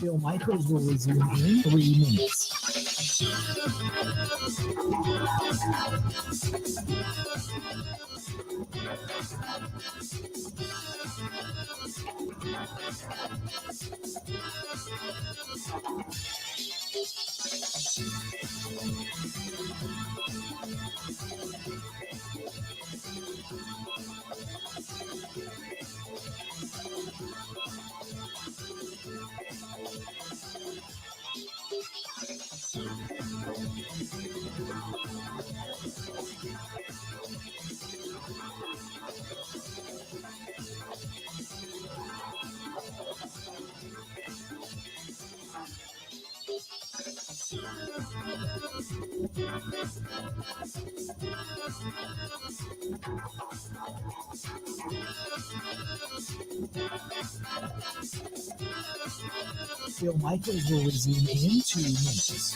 Bill Michaels will resume in 3 minutes. Bill Michaels will resume in 2 minutes.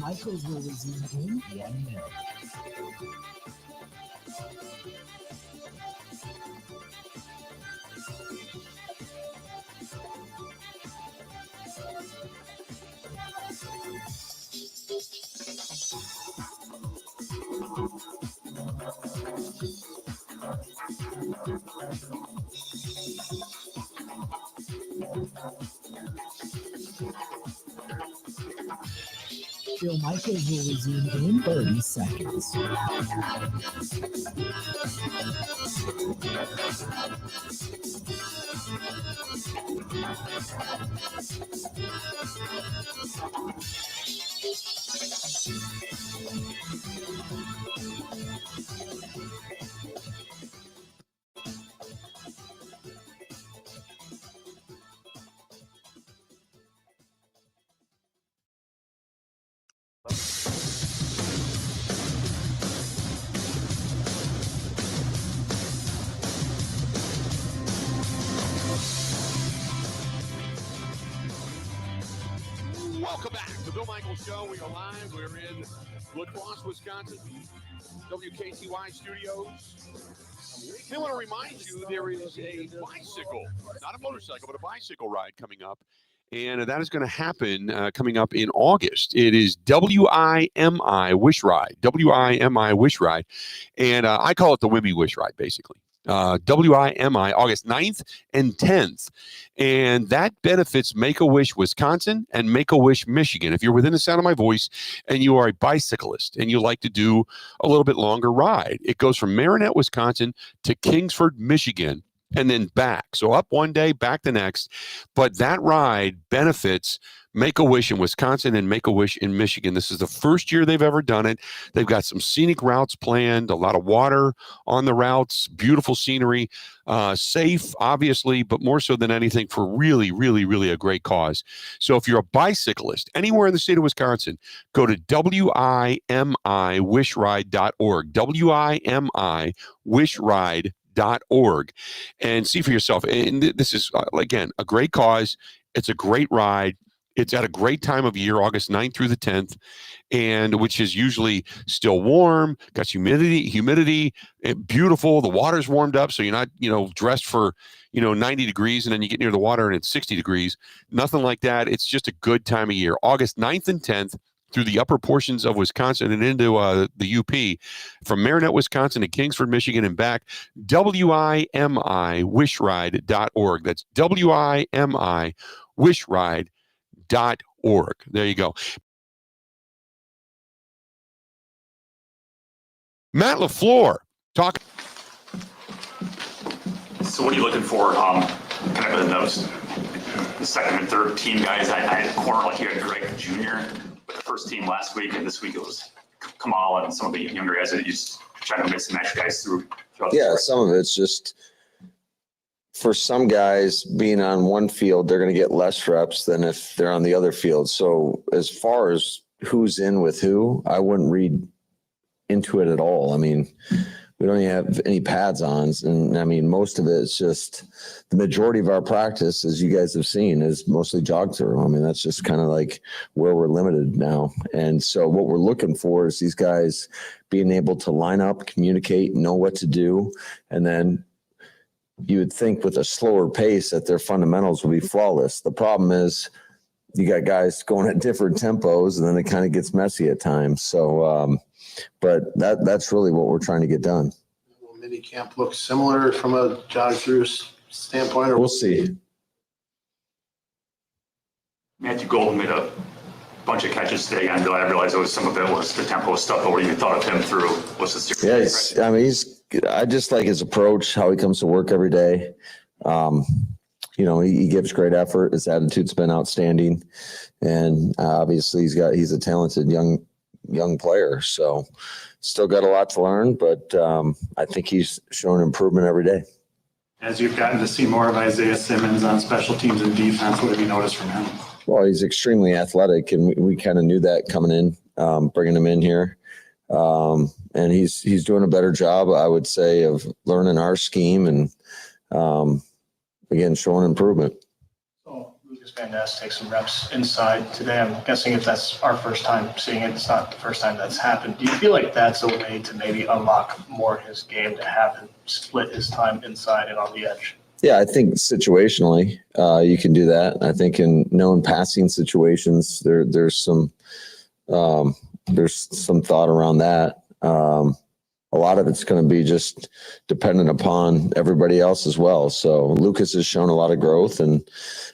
Michaels will resume in 1 minute. Bill Michaels will resume in 30 seconds. Welcome back to the Bill Michaels Show. We are live. We're in LaCrosse, Wisconsin, WKTY studios. I want to remind you there is a bicycle, not a motorcycle, but a bicycle ride coming up. And that is going to happen coming up in August. It is WIMI Wish Ride, WIMI Wish Ride. And I call it the Wimmy Wish Ride, basically. WIMI, August 9th and 10th. And that benefits Make-A-Wish Wisconsin and Make-A-Wish Michigan. If you're within the sound of my voice and you are a bicyclist and you like to do a little bit longer ride, it goes from Marinette, Wisconsin to Kingsford, Michigan, and then back. So up one day, back the next. But that ride benefits Make-A-Wish in Wisconsin and Make-A-Wish in Michigan. This is the first year they've ever done it. They've got some scenic routes planned, a lot of water on the routes, beautiful scenery, safe, obviously, but more so than anything for really, really, really a great cause. So if you're a bicyclist anywhere in the state of Wisconsin, go to WIMIWishRide.org, WIMIWishRide.org, and see for yourself. And this is, again, a great cause. It's a great ride. It's at a great time of year, August 9th through the 10th, and which is usually still warm, got humidity, beautiful. The water's warmed up, so you're not, dressed for, 90 degrees, and then you get near the water and it's 60 degrees. Nothing like that. It's just a good time of year. August 9th and 10th through the upper portions of Wisconsin and into the UP, from Marinette, Wisconsin to Kingsford, Michigan and back, WIMIWishRide.org. That's WIMIWishRide.org. There you go. Matt LaFleur, talk. So what are you looking for? Kind of in those the second and third team guys. I had a corner like you had Greg Jr. with the first team last week, and this week it was Kamal and some of the younger guys that you just try to mix and match guys through. Yeah, some of it's just, for some guys being on one field, they're going to get less reps than if they're on the other field. So as far as who's in with who, I wouldn't read into it at all. I mean, we don't even have any pads on. And I mean, most of it is just the majority of our practice, as you guys have seen, is mostly jog through. I mean, that's just kind of like where we're limited now. And so what we're looking for is these guys being able to line up, communicate, know what to do. And then you would think with a slower pace that their fundamentals will be flawless. The problem is you got guys going at different tempos, and then it kind of gets messy at times. So, but that's really what we're trying to get done. Will mini camp look similar from a jog through standpoint? Or we'll see. Matthew Golden made a bunch of catches today, and I realized some of it was the tempo stuff, but what you thought of him through was the series. Yeah, I just like his approach, how he comes to work every day. He gives great effort. His attitude's been outstanding, and obviously he's a talented young player. So still got a lot to learn, but I think he's showing improvement every day. As you've gotten to see more of Isaiah Simmons on special teams and defense, what have you noticed from him? Well, he's extremely athletic, and we kind of knew that coming in, bringing him in here. And he's doing a better job, I would say, of learning our scheme and, again, showing improvement. So Lucas Van Ness take some reps inside today. I'm guessing if that's our first time seeing it, it's not the first time that's happened. Do you feel like that's a way to maybe unlock more of his game, to have him split his time inside and on the edge? Yeah, I think situationally you can do that. I think in known passing situations, there's some thought around that. A lot of it's going to be just dependent upon everybody else as well. So Lucas has shown a lot of growth, and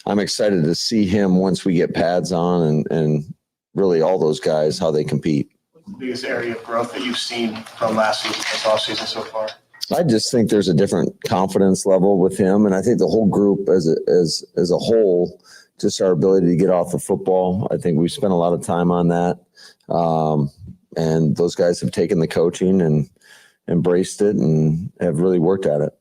I'm excited to see him once we get pads on and really all those guys, how they compete. What's the biggest area of growth that you've seen from last season, this offseason so far? I just think there's a different confidence level with him, and I think the whole group as a whole, just our ability to get off the football. I think we've spent a lot of time on that, and those guys have taken the coaching and embraced it and have really worked at it.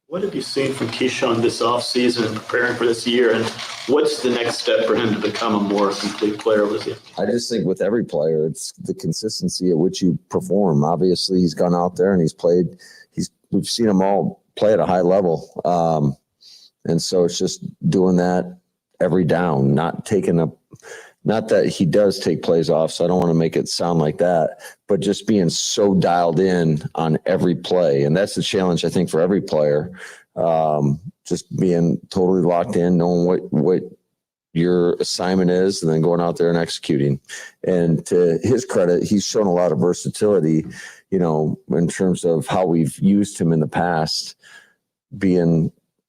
What have you seen from Keyshawn this offseason preparing for this year, and what's the next step for him to become a more complete player with you? I just think with every player, it's the consistency at which you perform. Obviously, he's gone out there and he's played. We've seen them all play at a high level. And so it's just doing that every down, not that he does take plays off. So I don't want to make it sound like that, but just being so dialed in on every play. And that's the challenge, I think, for every player. Just being totally locked in, knowing what your assignment is, and then going out there and executing. And to his credit, he's shown a lot of versatility, in terms of how we've used him in the past,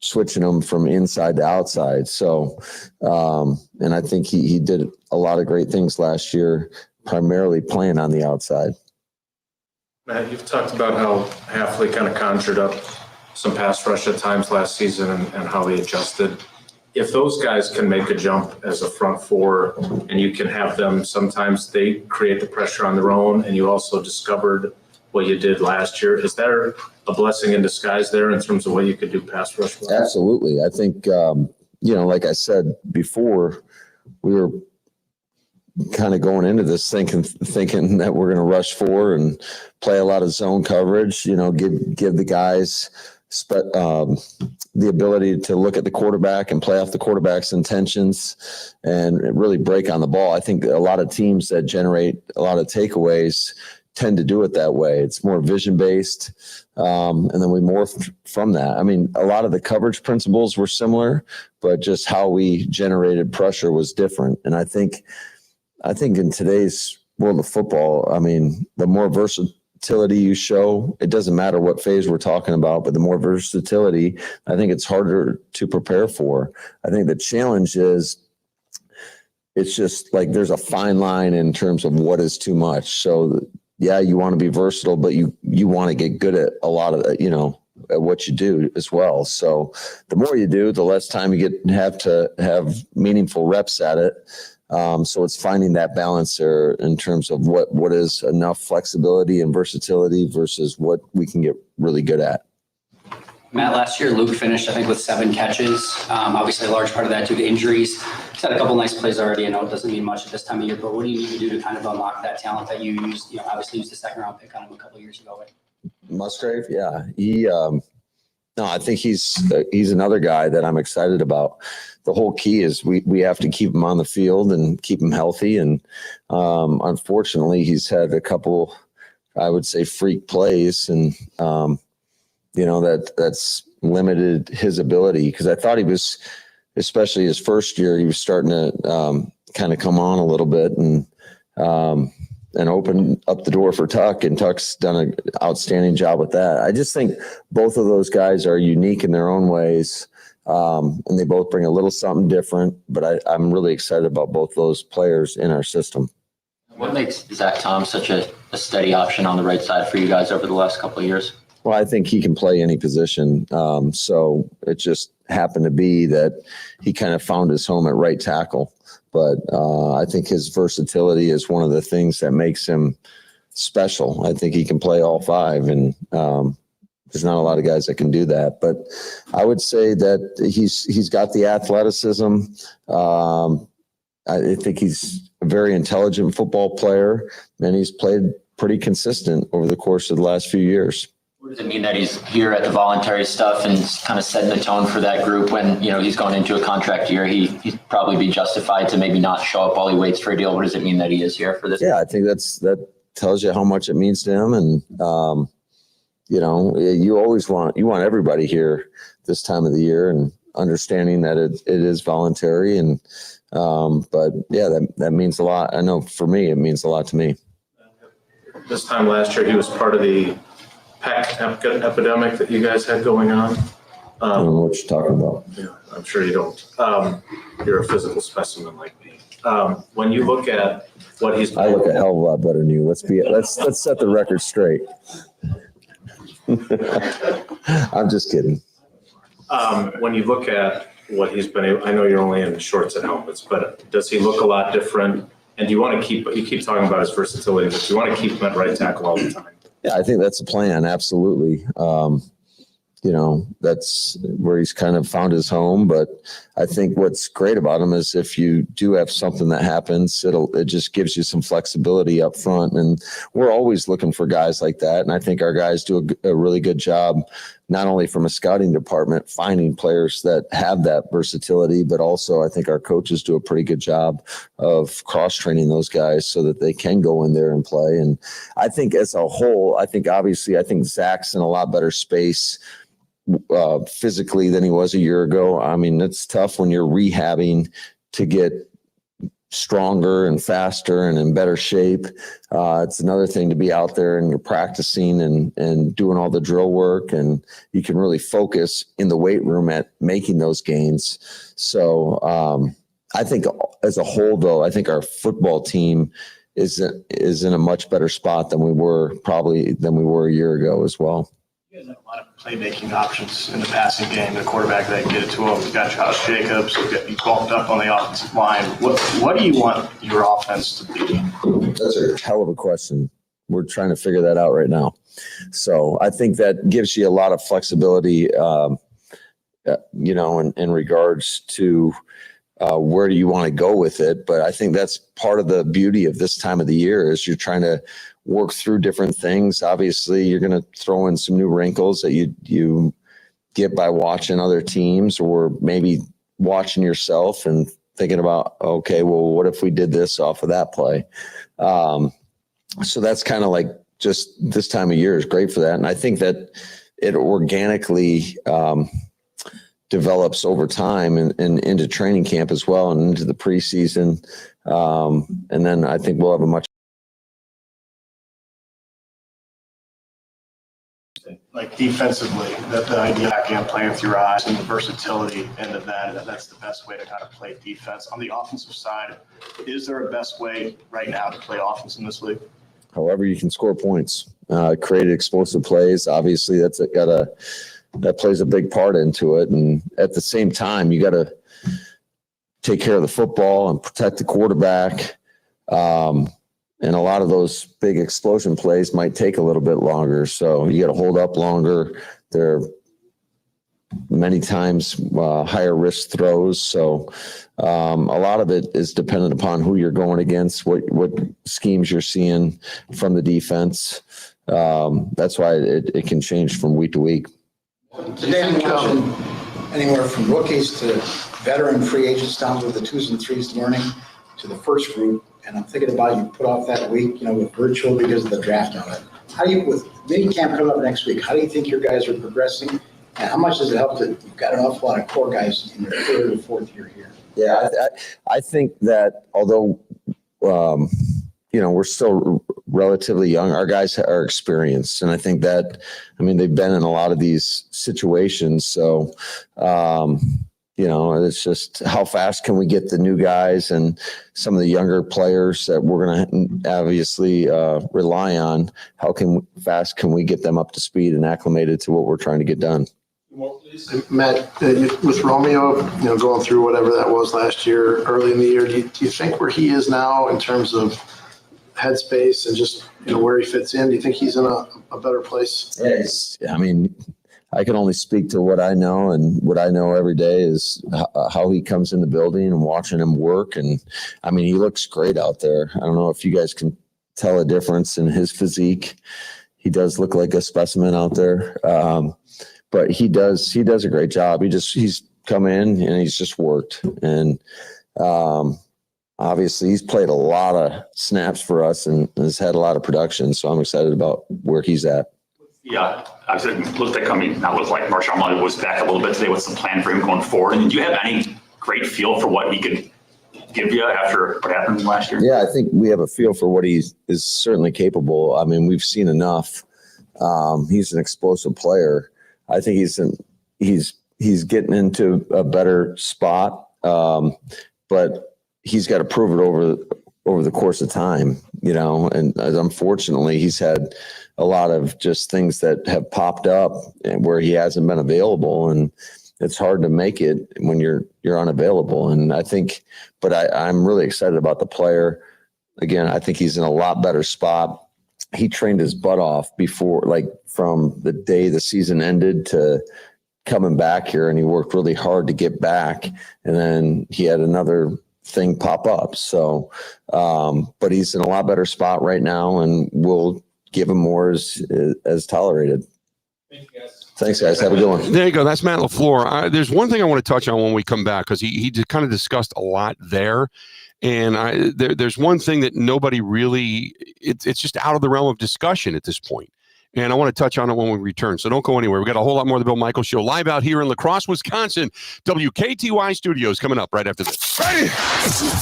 switching him from inside to outside. So, and I think he did a lot of great things last year, primarily playing on the outside. Matt, you've talked about how Hafley kind of conjured up some pass rush at times last season and how he adjusted. If those guys can make a jump as a front four, and you can have them, sometimes they create the pressure on their own, and you also discovered what you did last year. Is there a blessing in disguise there in terms of what you could do pass rush? Absolutely. I think, like I said before, we were kind of going into this thinking that we're going to rush four and play a lot of zone coverage, give the guys the ability to look at the quarterback and play off the quarterback's intentions and really break on the ball. I think a lot of teams that generate a lot of takeaways tend to do it that way. It's more vision based. And then we morphed from that. I mean, a lot of the coverage principles were similar, but just how we generated pressure was different. And I think in today's world of football, I mean, the more versatility you show, it doesn't matter what phase we're talking about, but the more versatility, I think it's harder to prepare for. I think the challenge is, it's just like there's a fine line in terms of what is too much. So yeah, you want to be versatile, but you want to get good at a lot of, at what you do as well. So the more you do, the less time you have to have meaningful reps at it. So it's finding that balance there in terms of what is enough flexibility and versatility versus what we can get really good at. Matt, last year, Luke finished, I think, with 7 catches. Obviously, a large part of that due to injuries. He's had a couple nice plays already. I know it doesn't mean much at this time of year, but what do you need to do to kind of unlock that talent that you used, obviously used the second-round pick on him a couple of years ago? Musgrave, yeah. I think he's another guy that I'm excited about. The whole key is we have to keep him on the field and keep him healthy. And unfortunately, he's had a couple, I would say, freak plays, and that's limited his ability, because I thought he was, especially his first year, he was starting to kind of come on a little bit and open up the door for Tuck, and Tuck's done an outstanding job with that. I just think both of those guys are unique in their own ways, and they both bring a little something different, but I'm really excited about both those players in our system. What makes Zach Tom such a steady option on the right side for you guys over the last couple of years? Well, I think he can play any position. So it just happened to be that he kind of found his home at right tackle. But I think his versatility is one of the things that makes him special. I think he can play all 5, and there's not a lot of guys that can do that. But I would say that he's got the athleticism. I think he's a very intelligent football player, and he's played pretty consistent over the course of the last few years. What does it mean that he's here at the voluntary stuff and kind of setting the tone for that group when, he's going into a contract year? He'd probably be justified to maybe not show up while he waits for a deal. What does it mean that he is here for this? Yeah, I think that tells you how much it means to him. And, you always want everybody here this time of the year, and understanding that it is voluntary. And, but yeah, that means a lot. I know for me, it means a lot to me. This time last year, he was part of the pack epidemic that you guys had going on. I don't know what you're talking about. Yeah, I'm sure you don't. You're a physical specimen like me. When you look at what he's, I look a hell of a lot better than you. Let's set the record straight. I'm just kidding. When you look at what he's been able, I know you're only in shorts and helmets, but does he look a lot different? And do you want to you keep talking about his versatility, but do you want to keep him at right tackle all the time? Yeah, I think that's a plan. Absolutely. That's where he's kind of found his home. But I think what's great about him is if you do have something that happens, it just gives you some flexibility up front. And we're always looking for guys like that. And I think our guys do a really good job, not only from a scouting department, finding players that have that versatility, but also I think our coaches do a pretty good job of cross-training those guys so that they can go in there and play. And I think as a whole, I think Zach's in a lot better space physically than he was a year ago. I mean, it's tough when you're rehabbing to get stronger and faster and in better shape. It's another thing to be out there and you're practicing and doing all the drill work, and you can really focus in the weight room at making those gains. So I think as a whole, though, I think our football team is in a much better spot than we were a year ago as well. You guys have a lot of playmaking options in the passing game. The quarterback that can get it to him. You got Josh Jacobs. You bulked up on the offensive line. What do you want your offense to be? That's a hell of a question. We're trying to figure that out right now. So I think that gives you a lot of flexibility, in regards to where do you want to go with it. But I think that's part of the beauty of this time of the year is you're trying to work through different things. Obviously, you're going to throw in some new wrinkles that you get by watching other teams, or maybe watching yourself and thinking about, okay, well, what if we did this off of that play? So that's kind of like just this time of year is great for that. And I think that it organically develops over time and into training camp as well and into the preseason. And then I think we'll have a much like defensively, the idea of playing with your eyes and the versatility into that's the best way to kind of play defense. On the offensive side, is there a best way right now to play offense in this league? However you can score points, create explosive plays. Obviously, that plays a big part into it. And at the same time, you got to take care of the football and protect the quarterback. And a lot of those big explosion plays might take a little bit longer. So you got to hold up longer. There are many times higher risk throws. So a lot of it is dependent upon who you're going against, what schemes you're seeing from the defense. That's why it can change from week to week. Today I'm watching anywhere from rookies to veteran free agents down to the 2s and 3s learning to the first group. And I'm thinking about you put off that week, with virtual because of the draft on it. How do you, with mini camp coming up next week, how do you think your guys are progressing? And how much does it help that you've got an awful lot of core guys in your 3rd or 4th year here? Yeah, I think that although, we're still relatively young, our guys are experienced. And I think that, they've been in a lot of these situations. So, it's just how fast can we get the new guys and some of the younger players that we're going to obviously rely on. How fast can we get them up to speed and acclimated to what we're trying to get done? Matt, with Romeo, going through whatever that was last year, early in the year, do you think where he is now in terms of headspace and just where he fits in? Do you think he's in a better place? Yes. I can only speak to what I know, and what I know every day is how he comes in the building and watching him work. And he looks great out there. I don't know if you guys can tell a difference in his physique. he does look like a specimen out there. But he does a great job. He's come in and he's just worked. And obviously he's played a lot of snaps for us and has had a lot of production. So I'm excited about where he's at. Yeah, obviously it looked like Marshawn Mahrez was back a little bit today. What's the plan for him going forward? And do you have any great feel for what he could give you after what happened last year? Yeah, I think we have a feel for what he is certainly capable. I mean, we've seen enough. He's an explosive player. I think he's getting into a better spot, but he's got to prove it over the course of time, and unfortunately he's had a lot of just things that have popped up where he hasn't been available, and it's hard to make it when you're unavailable. And I'm really excited about the player. Again, I think he's in a lot better spot. He trained his butt off before, from the day the season ended to coming back here, and he worked really hard to get back. And then he had another thing pop up. So, but he's in a lot better spot right now, and we'll give him more as tolerated. Thanks, guys. Have a good one. There you go. That's Matt LaFleur. There's one thing I want to touch on when we come back, because he kind of discussed a lot there. And there's one thing that nobody really, it's just out of the realm of discussion at this point. And I want to touch on it when we return. So don't go anywhere. We got a whole lot more of the Bill Michaels Show live out here in La Crosse, Wisconsin. WKTY Studios coming up right after this. Ready?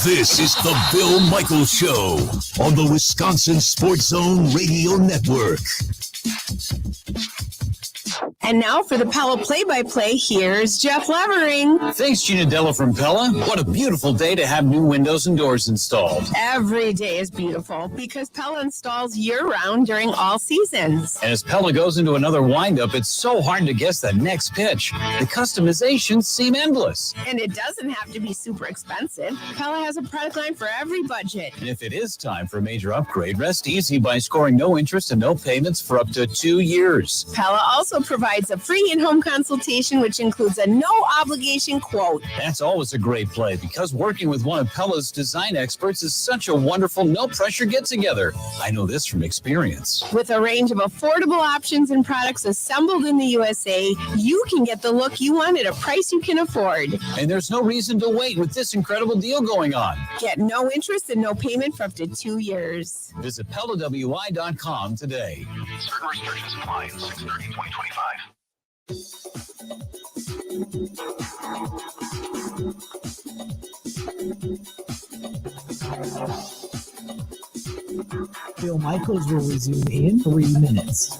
This is the Bill Michaels Show on the Wisconsin Sports Zone Radio Network. And now for the Pella play-by-play, here's Jeff Levering. Thanks, Gina Della from Pella. What a beautiful day to have new windows and doors installed. Every day is beautiful because Pella installs year-round during all seasons. And as Pella goes into another windup, it's so hard to guess the next pitch. The customizations seem endless. And it doesn't have to be super expensive. Pella has a product line for every budget. And if it is time for a major upgrade, rest easy by scoring no interest and no payments for up to 2 years. Pella also provides a free in-home consultation, which includes a no-obligation quote. That's always a great play, because working with one of Pella's design experts is such a wonderful, no-pressure get-together. I know this from experience. With a range of affordable options and products assembled in the USA, you can get the look you want at a price you can afford. And there's no reason to wait with this incredible deal going on. Get no interest and no payment for up to 2 years. Visit PellaWI.com today. Certain restrictions apply in 6/30/2025. Bill Michaels will resume in 3 minutes.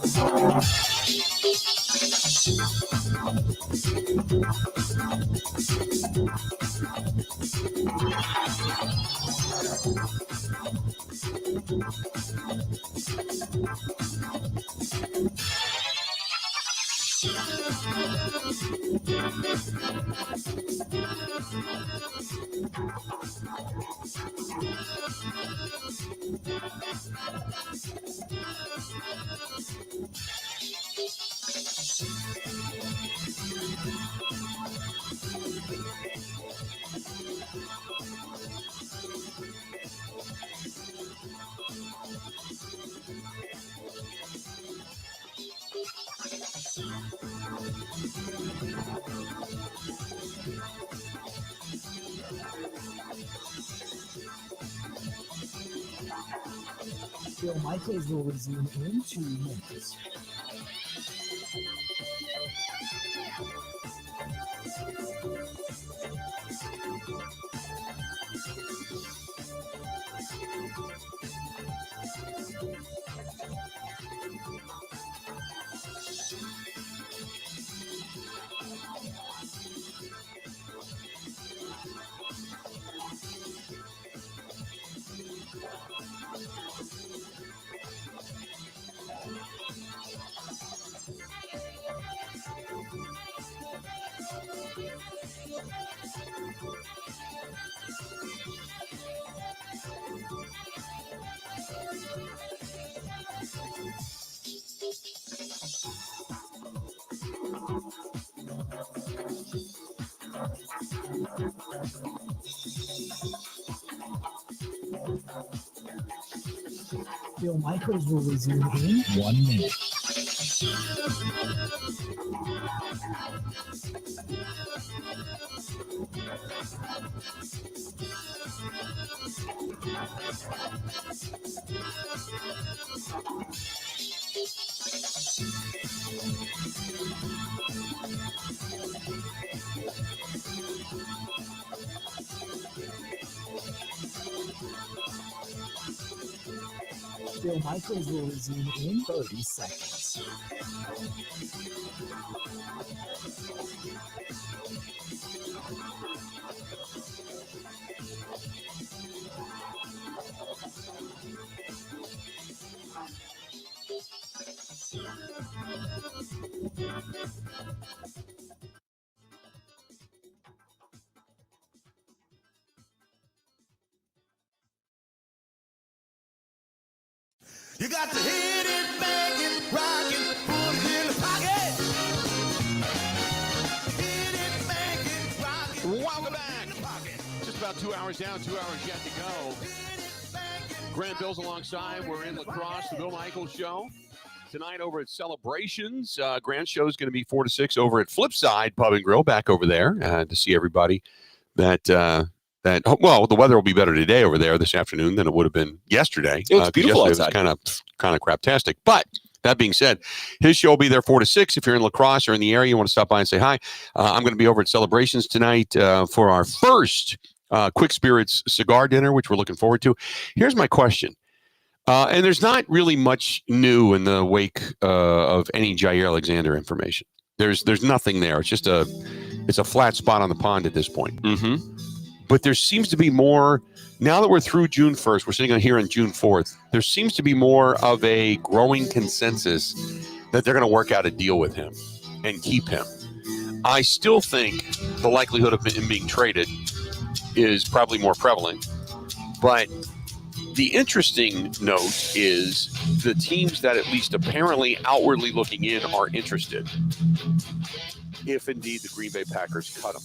Bill Michaels will resume in 2 minutes. Bill Michaels will resume in 1 minute. Bill Michaels will resume in 30 seconds. You got to hit it, bang it, rock it, put it in the pocket. Hit it, bang it, rock it. Welcome back. Just about 2 hours down, 2 hours yet to go. Grant Bill's alongside. We're in La Crosse, the Bill Michaels Show. Tonight over at Celebrations. Grant's show is going to be 4 to 6 over at Flipside Pub and Grill, back over there to see everybody well, the weather will be better today over there this afternoon than it would have been yesterday. It's beautiful outside. It was kind of craptastic. But that being said, his show will be there 4 to 6. If you're in La Crosse or in the area, you want to stop by and say hi. I'm going to be over at Celebrations tonight for our first Quick Spirits cigar dinner, which we're looking forward to. Here's my question. And there's not really much new in the wake of any Jaire Alexander information. There's nothing there. It's just a flat spot on the pond at this point. Mm-hmm. But there seems to be more, now that we're through June 1st, we're sitting on here on June 4th, there seems to be more of a growing consensus that they're going to work out a deal with him and keep him. I still think the likelihood of him being traded is probably more prevalent. But the interesting note is the teams that at least apparently outwardly looking in are interested, if indeed the Green Bay Packers cut him.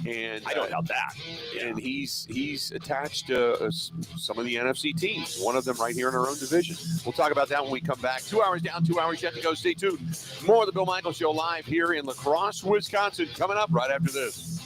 And I don't doubt that. And he's attached to some of the NFC teams, one of them right here in our own division. We'll talk about that when we come back. 2 hours down, 2 hours yet to go. Stay tuned. More of the Bill Michaels Show live here in La Crosse, Wisconsin, coming up right after this.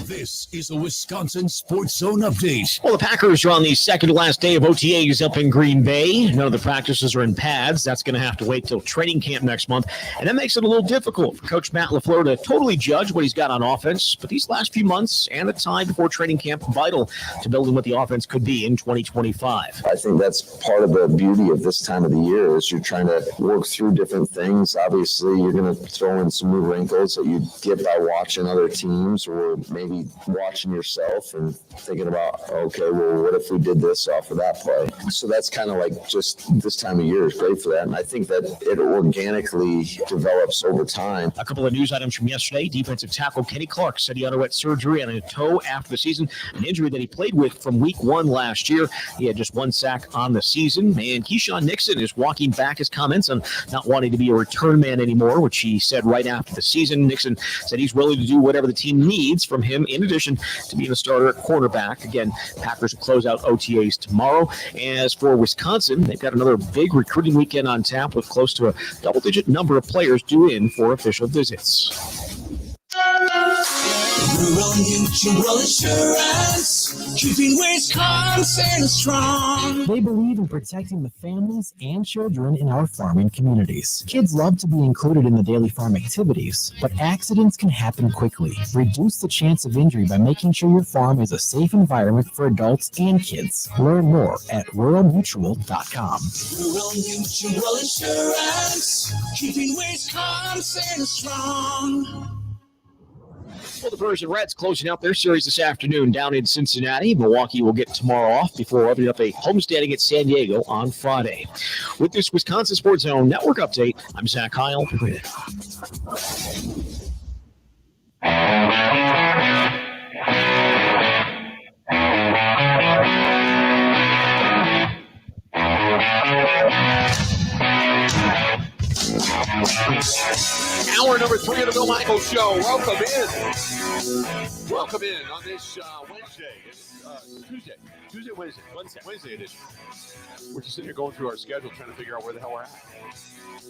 This is a Wisconsin Sports Zone update. Well, the Packers are on the second to last day of OTAs up in Green Bay. None of the practices are in pads. That's going to have to wait till training camp next month. And that makes it a little difficult for Coach Matt LaFleur to totally judge what he's got on offense. But these last few months and the time before training camp are vital to building what the offense could be in 2025. I think that's part of the beauty of this time of the year is you're trying to work through different things. Obviously, you're going to throw in some new wrinkles that you get by watching other teams or maybe watching yourself and thinking about, okay, well, what if we did this off of that play? So that's kind of like just this time of year is great for that. And I think that it organically develops over time. A couple of news items from yesterday. Defensive tackle Kenny Clark said he underwent surgery on a toe after the season, an injury that he played with from week 1 last year. He had just 1 sack on the season. And Keyshawn Nixon is walking back his comments on not wanting to be a return man anymore, which he said right after the season. Nixon said he's willing to do whatever the team needs from him in addition to being a starter at quarterback. Again, Packers will close out OTAs tomorrow. As for Wisconsin, they've got another big recruiting weekend on tap with close to a double-digit number of players due in for official visits. Rural Mutual Insurance, keeping Wisconsin strong. They believe in protecting the families and children in our farming communities. Kids love to be included in the daily farm activities, but accidents can happen quickly. Reduce the chance of injury by making sure your farm is a safe environment for adults and kids. Learn more at ruralmutual.com. Rural Mutual Insurance, keeping Wisconsin strong. Well, the Brewers and Reds closing out their series this afternoon down in Cincinnati. Milwaukee will get tomorrow off before opening up a homestanding at San Diego on Friday. With this Wisconsin Sports Zone Network update, I'm Zach Heil. Hour number 3 of the Bill Michaels Show. Welcome in on this Wednesday edition. We're just sitting here going through our schedule, trying to figure out where the hell we're at.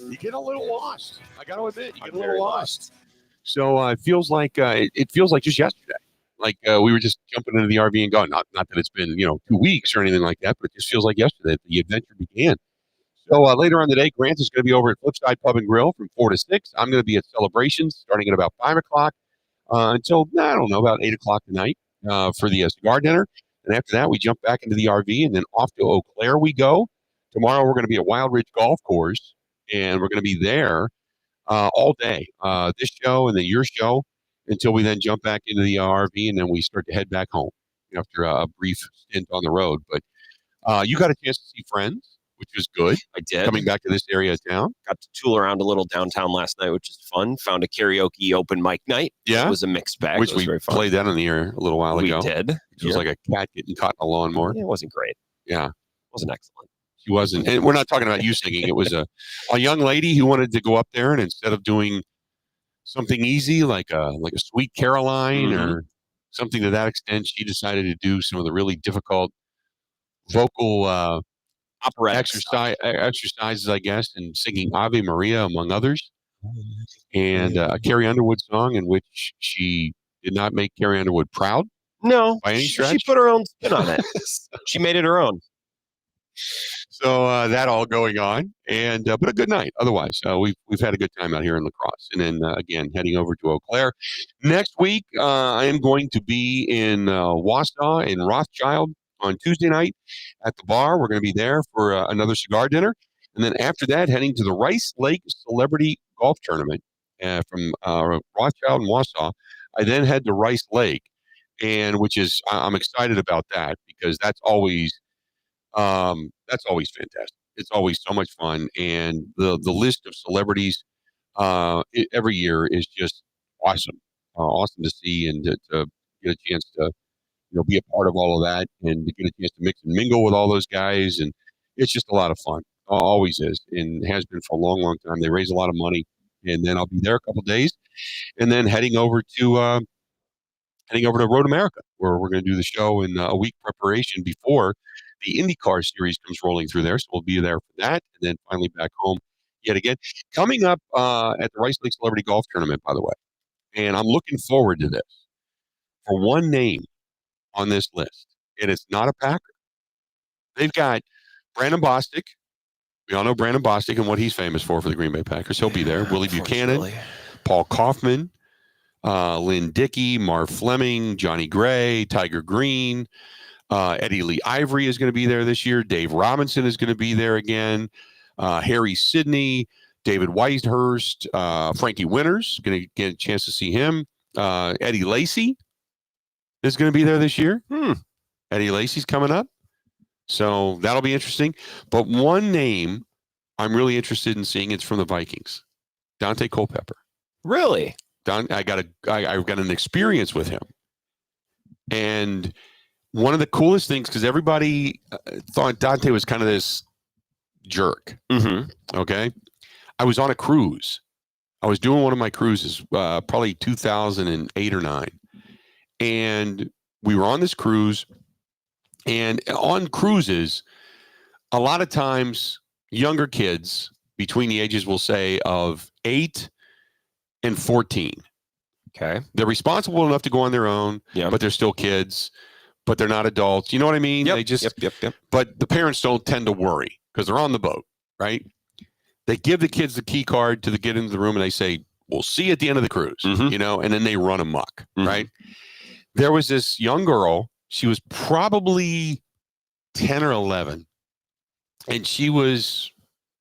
You get a little lost. I got to admit, you get a little lost. So it feels like just yesterday. Like we were just jumping into the RV and going. Not that it's been 2 weeks or anything like that, but it just feels like yesterday that the adventure began. So later on today, Grant is going to be over at Flipside Pub and Grill from 4 to 6. I'm going to be at Celebrations starting at about 5 o'clock until, I don't know, about 8 o'clock tonight for the cigar dinner. And after that, we jump back into the RV and then off to Eau Claire we go. Tomorrow, we're going to be at Wild Ridge Golf Course, and we're going to be there all day. This show and then your show until we then jump back into the RV, and then we start to head back home after a brief stint on the road. But you got a chance to see friends, which was good. I did. Coming back to this area of town. Got to tool around a little downtown last night, which is fun. Found a karaoke open mic night. Yeah. It was a mixed bag. Which we played that on the air a little while ago. We did. It was like a cat getting caught in a lawnmower. It wasn't great. Yeah. It wasn't excellent. She wasn't. And we're not talking about you singing. It was a young lady who wanted to go up there, and instead of doing something easy like a Sweet Caroline or something to that extent, she decided to do some of the really difficult vocal opera exercises, I guess, and singing Ave Maria, among others. And a Carrie Underwood song in which she did not make Carrie Underwood proud. No. By any stretch. She put her own spin on it. She made it her own. So that all going on, and but a good night. Otherwise, we've had a good time out here in La Crosse, and then again heading over to Eau Claire next week. I am going to be in Wausau in Rothschild on Tuesday night at the bar. We're going to be there for another cigar dinner, and then after that, heading to the Rice Lake Celebrity Golf Tournament from Rothschild and Wausau. I then head to Rice Lake, and which is I'm excited about that because that's always fantastic. It's always so much fun, and the list of celebrities every year is just awesome. Awesome to see and to get a chance to be a part of all of that and to get a chance to mix and mingle with all those guys, and it's just a lot of fun. Always is, and has been for a long, long time. They raise a lot of money, and then I'll be there a couple days, and then heading over to Road America, where we're going to do the show in a week preparation before the IndyCar series comes rolling through there. So we'll be there for that, and then finally back home yet again. Coming up at the Rice Lake Celebrity Golf Tournament, by the way, and I'm looking forward to this. For one name on this list, and it's not a Packer. They've got Brandon Bostic. We all know Brandon Bostic and what he's famous for the Green Bay Packers. He'll be there. Willie Buchanan, Paul Kaufman, Lynn Dickey, Marv Fleming, Johnny Gray, Tiger Green, Eddie Lee Ivory is going to be there this year. Dave Robinson is going to be there again. Harry Sidney, David Whitehurst, Frankie Winters, going to get a chance to see him. Eddie Lacy is going to be there this year. Eddie Lacy's coming up. So that'll be interesting. But one name I'm really interested in seeing, it's from the Vikings, Dante Culpepper. Really? I've got an experience with him. And one of the coolest things, because everybody thought Dante was kind of this jerk. Okay. I was on a cruise. I was doing one of my cruises, probably 2008 or 9. And we were on this cruise. And on cruises, a lot of times younger kids between the ages, will say, of 8 and 14. Okay. They're responsible enough to go on their own, but they're still kids, but they're not adults. You know what I mean? Yep, They just, yep. But the parents don't tend to worry because they're on the boat, right? They give the kids the key card to get into the room and they say, we'll see you at the end of the cruise, you know, and then they run amok, right? There was this young girl. She was probably 10 or 11, and she was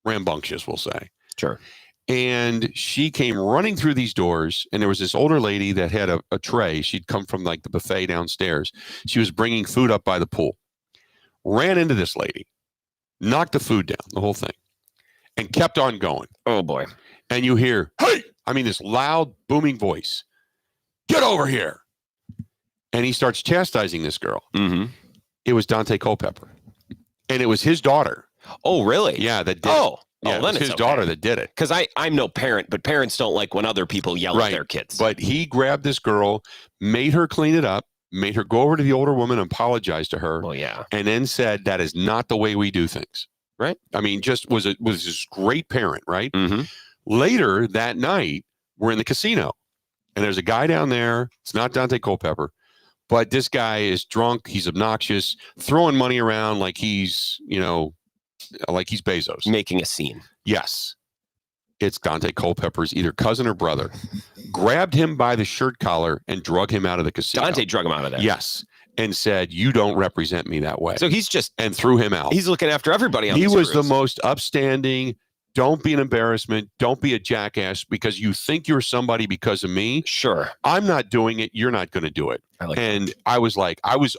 rambunctious, we'll say. Sure. And she came running through these doors, and there was this older lady that had a tray. She'd come from like the buffet downstairs. She was bringing food up by the pool. Ran into this lady, knocked the food down, the whole thing, and kept on going. Oh, boy. And you hear, hey, I mean, this loud, booming voice, get over here. And he starts chastising this girl. Mm-hmm. It was Dante Culpepper. And it was his daughter. Oh, really? Yeah, that did Oh. it. Yeah, then it was it's his okay. daughter that did it. Because I'm no parent, but parents don't like when other people yell at their kids. But he grabbed this girl, made her clean it up, made her go over to the older woman and apologize to her. Well, yeah. And then said, that is not the way we do things. Right. I mean, just was this great parent, right? Mm-hmm. Later that night, we're in the casino. And there's a guy down there. It's not Dante Culpepper. But this guy is drunk. He's obnoxious, throwing money around like he's, like he's Bezos. Making a scene. Yes. It's Dante Culpepper's either cousin or brother. Grabbed him by the shirt collar and drug him out of the casino. Dante drug him out of there. Yes. And said, you don't represent me that way. So he's just... And threw him out. He's looking after everybody on He this was cruise. the most upstanding... Don't be an embarrassment. Don't be a jackass because you think you're somebody because of me. Sure. I'm not doing it. You're not going to do it. And that. I was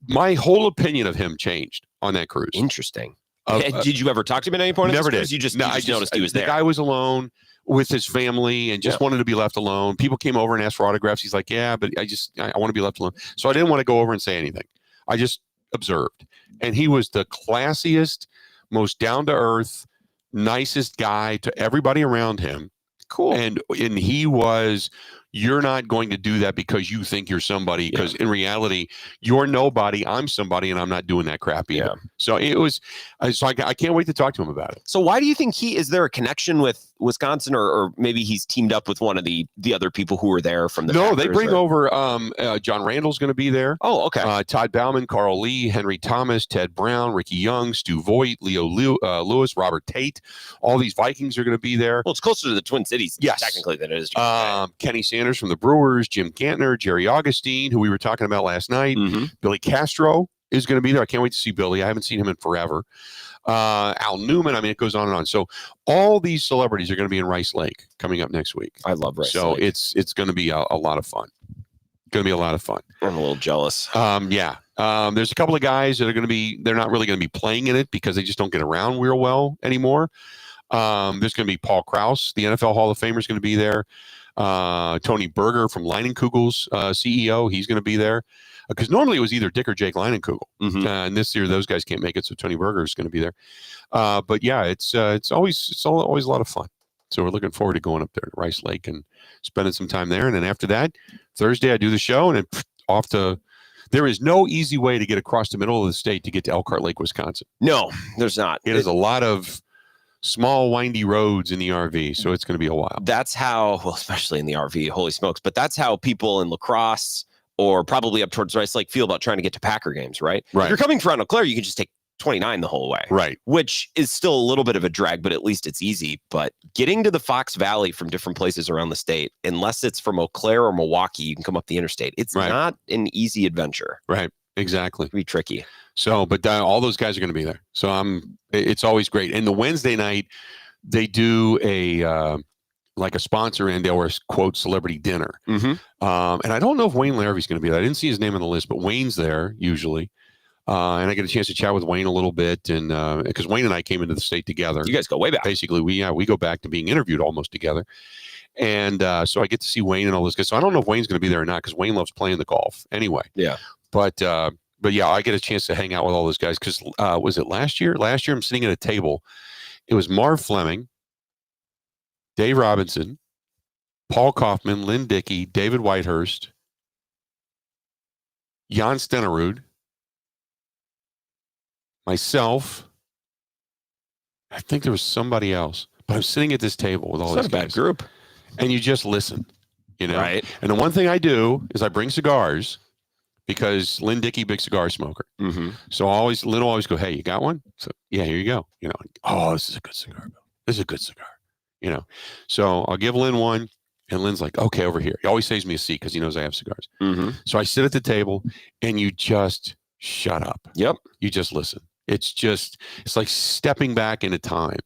my whole opinion of him changed on that cruise. Interesting. Did you ever talk to him at any point? Never did. did. You just I noticed he was there. The guy was alone with his family and just wanted to be left alone. People came over and asked for autographs. He's like, yeah, but I want to be left alone. So I didn't want to go over and say anything. I just observed. And he was the classiest, most down-to-earth, nicest guy to everybody around him. Cool. And he was, you're not going to do that because you think you're somebody, because in reality, you're nobody. I'm somebody, and I'm not doing that crap either. Yeah. So it was, I can't wait to talk to him about it. So why do you think is there a connection with Wisconsin, or maybe he's teamed up with one of the other people who were there from the No, they Packers, bring over John Randall's going to be there. Oh, okay. Todd Bauman, Carl Lee, Henry Thomas, Ted Brown, Ricky Young, Stu Voigt, Leo Lewis, Robert Tate. All these Vikings are going to be there. Well, it's closer to the Twin Cities, technically, than it is to Kenny Sanders from the Brewers, Jim Gantner, Jerry Augustine, who we were talking about last night. Billy Castro is going to be there. I can't wait to see Billy. I haven't seen him in forever. Al Newman. I mean, it goes on and on. So all these celebrities are going to be in Rice Lake coming up next week. I love Rice So Lake. it's going to be a lot of fun. Going to be a lot of fun. I'm a little jealous. There's a couple of guys that are going to be, they're not really going to be playing in it because they just don't get around real well anymore. There's going to be Paul Crosse, the NFL Hall of Famer, is going to be there. Tony Berger from Leinenkugel's CEO, he's going to be there. Because normally it was either Dick or Jake Leinenkugel. And this year those guys can't make it, so Tony Berger is going to be there. But yeah, it's always a lot of fun. So we're looking forward to going up there to Rice Lake and spending some time there. And then after that, Thursday I do the show, and then off to. There is no easy way to get across the middle of the state to get to Elkhart Lake, Wisconsin. No, there's not. It is a lot of small, windy roads in the RV, so it's going to be a while. That's how, well, especially in the RV, holy smokes, but that's how people in La Crosse or probably up towards Rice Lake feel about trying to get to Packer games, right? Right. If you're coming from Eau Claire, you can just take 29 the whole way. Right. Which is still a little bit of a drag, but at least it's easy. But getting to the Fox Valley from different places around the state, unless it's from Eau Claire or Milwaukee, you can come up the interstate. It's not an easy adventure. Right. Exactly. It'd be tricky. So, but all those guys are going to be there. So it's always great. And the Wednesday night, they do a sponsor and or quote celebrity dinner. And I don't know if Wayne Larravee's going to be there. I didn't see his name on the list, but Wayne's there usually. And I get a chance to chat with Wayne a little bit, and because Wayne and I came into the state together. You guys go way back. Basically, we go back to being interviewed almost together. And so I get to see Wayne and all this guys. So I don't know if Wayne's going to be there or not, because Wayne loves playing the golf anyway. Yeah. But yeah, I get a chance to hang out with all those guys because was it last year? Last year, I'm sitting at a table. It was Marv Fleming, Dave Robinson, Paul Kaufman, Lynn Dickey, David Whitehurst, Jan Stenerud, myself. I think there was somebody else, but I'm sitting at this table with all these guys. Not a bad group. And you just listen, Right. And the one thing I do is I bring cigars because Lynn Dickey, big cigar smoker. So Lynn will always go, hey, you got one? So yeah, here you go. Oh, this is a good cigar, Bill. This is a good cigar. So I'll give Lynn one, and Lynn's like, okay, over here. He always saves me a seat because he knows I have cigars. So I sit at the table, and you just shut up. Yep. You just listen. It's like stepping back into time.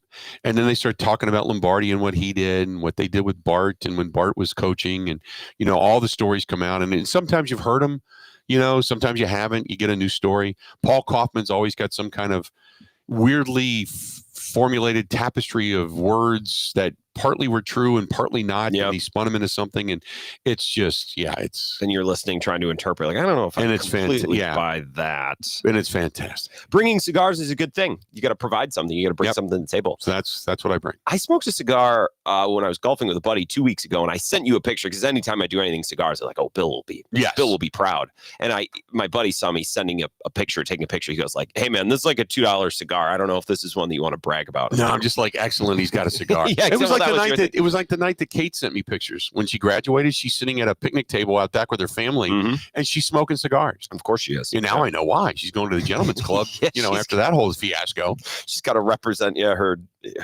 And then they start talking about Lombardi and what he did and what they did with Bart and when Bart was coaching, and, all the stories come out. And sometimes you've heard them, sometimes you haven't. You get a new story. Paul Kaufman's always got some kind of weirdly formulated tapestry of words that partly were true and partly not. And he spun them into something, and it's just, and you're listening, trying to interpret, like, I don't know if I completely buy that. And it's fantastic. Bringing cigars is a good thing. You got to provide something. You got to bring something to the table. So that's what I bring. I smoked a cigar when I was golfing with a buddy 2 weeks ago, and I sent you a picture because anytime I do anything cigars, they're like, oh, Bill will be proud. And my buddy saw me sending a picture, taking a picture. He goes like, hey man, this is like a $2 cigar. I don't know if this is one that you want to brag about. No, I'm just like, excellent. He's got a cigar. It was like the night that Kate sent me pictures when she graduated. She's sitting at a picnic table out back with her family, and she's smoking cigars. Of course she is. And now I know why. She's going to the gentleman's club. After that whole fiasco, she's got to represent. Her.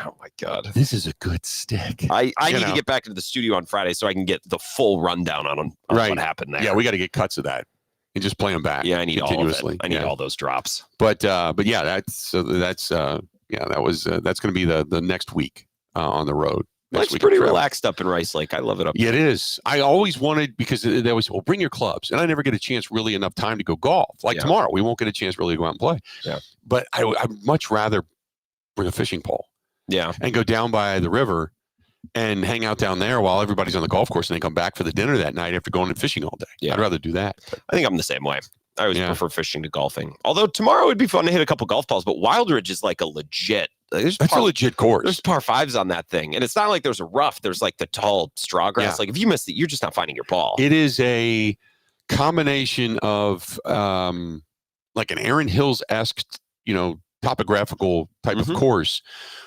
Oh my God, this is a good stick. I need to get back into the studio on Friday so I can get the full rundown on what happened there. Yeah, we got to get cuts of that and just play them back. Yeah, I need continuously. All of it. I need all those drops. But yeah, that's going to be the next week on the road. It's pretty relaxed up in Rice Lake. I love it up there. It is. I always wanted, because they always say, well, bring your clubs. And I never get a chance really enough time to go golf. Like tomorrow, we won't get a chance really to go out and play. Yeah. But I'd much rather bring a fishing pole. Yeah. And go down by the river and hang out down there while everybody's on the golf course, and then come back for the dinner that night after going and fishing all day. Yeah. I'd rather do that. I think I'm the same way. I always prefer fishing to golfing. Although tomorrow would be fun to hit a couple golf balls, but Wild Ridge is like a legit. That's a legit course. There's par fives on that thing, and it's not like there's a rough. There's like the tall straw grass. Yeah. Like if you miss it, you're just not finding your ball. It is a combination of like an Aaron Hills-esque, topographical type of course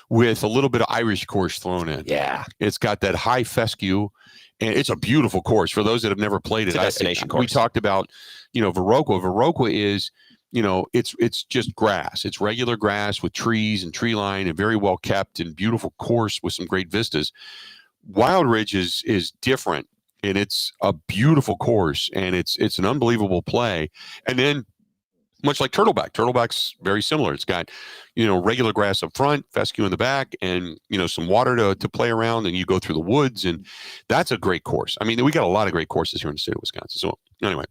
with a little bit of Irish course thrown in. Yeah, it's got that high fescue, and it's a beautiful course for those that have never played it. It's a destination course. We talked about, Viroqua. Viroqua is. It's just grass. It's regular grass with trees and tree line, and very well kept and beautiful course with some great vistas. Wild Ridge is different, and it's a beautiful course, and it's an unbelievable play. And then much like Turtleback's very similar. It's got, regular grass up front, fescue in the back, and, some water to play around, and you go through the woods, and that's a great course. I mean, we got a lot of great courses here in the state of Wisconsin. So anyway.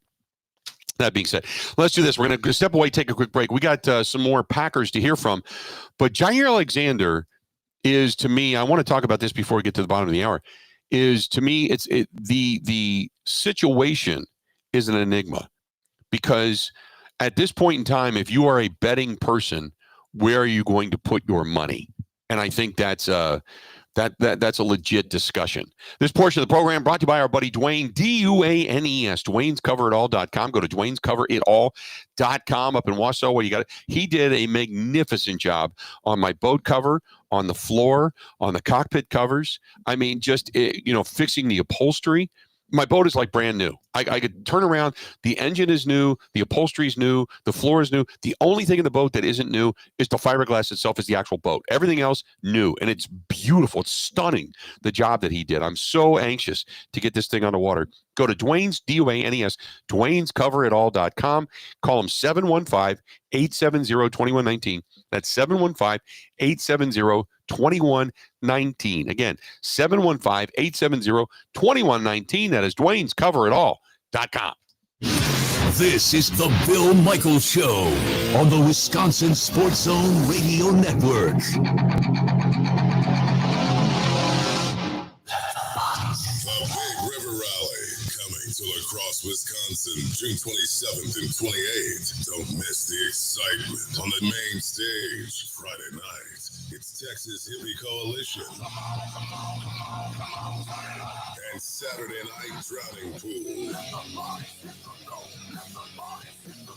That being said, let's do this. We're going to step away, take a quick break. We got some more Packers to hear from. But Jaire Alexander is, to me, I want to talk about this before we get to the bottom of the hour, is, to me, the situation is an enigma. Because at this point in time, if you are a betting person, where are you going to put your money? And I think that's that's a legit discussion. This portion of the program brought to you by our buddy Dwayne, D-U-A-N-E-S, Dwayne'sCoverItAll.com. Go to Dwayne'sCoverItAll.com up in Wausau where you got it. He did a magnificent job on my boat cover, on the floor, on the cockpit covers. I mean, just, fixing the upholstery. My boat is like brand new. I could turn around. The engine is new. The upholstery is new. The floor is new. The only thing in the boat that isn't new is the fiberglass itself, is the actual boat. Everything else new. And it's beautiful. It's stunning, the job that he did. I'm so anxious to get this thing on the water. Go to Dwayne's, D-U-A-N-E-S, Dwayne'sCoverItAll.com. Call him 715-870-2119. That's 715-870-2119. Again, 715-870-2119. That is Dwayne'sCoverItAll.com. This is the Bill Michaels Show on the Wisconsin Sports Zone Radio Network. To Crosse, Wisconsin, June 27th and 28th. Don't miss the excitement on the main stage Friday night. It's Texas Hippie Coalition. And Saturday night, Drowning Pool.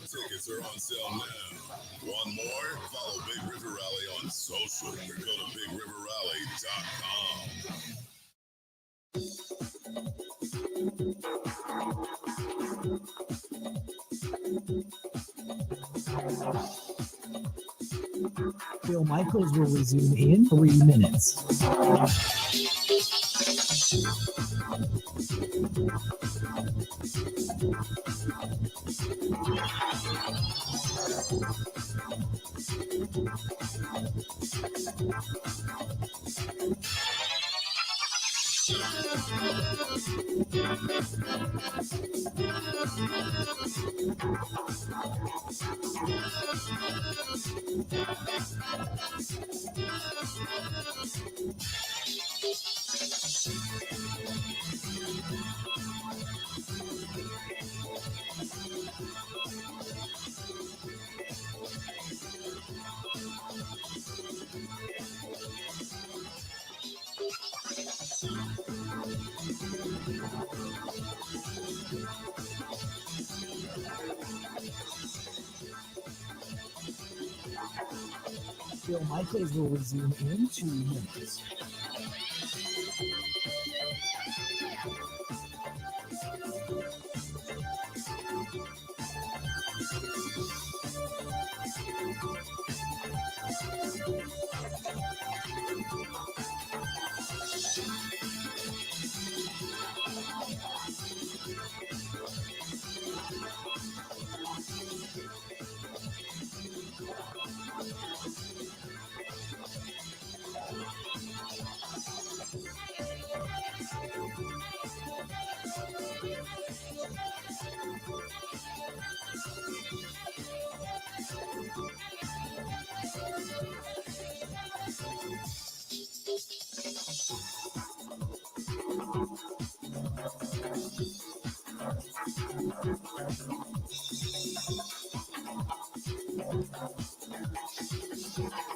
Tickets are on sale now. Want more? Follow Big River Rally on social or go to BigRiverRally.com. Bill Michaels will resume in 3 minutes. Bill Michaels will resume in 2 minutes.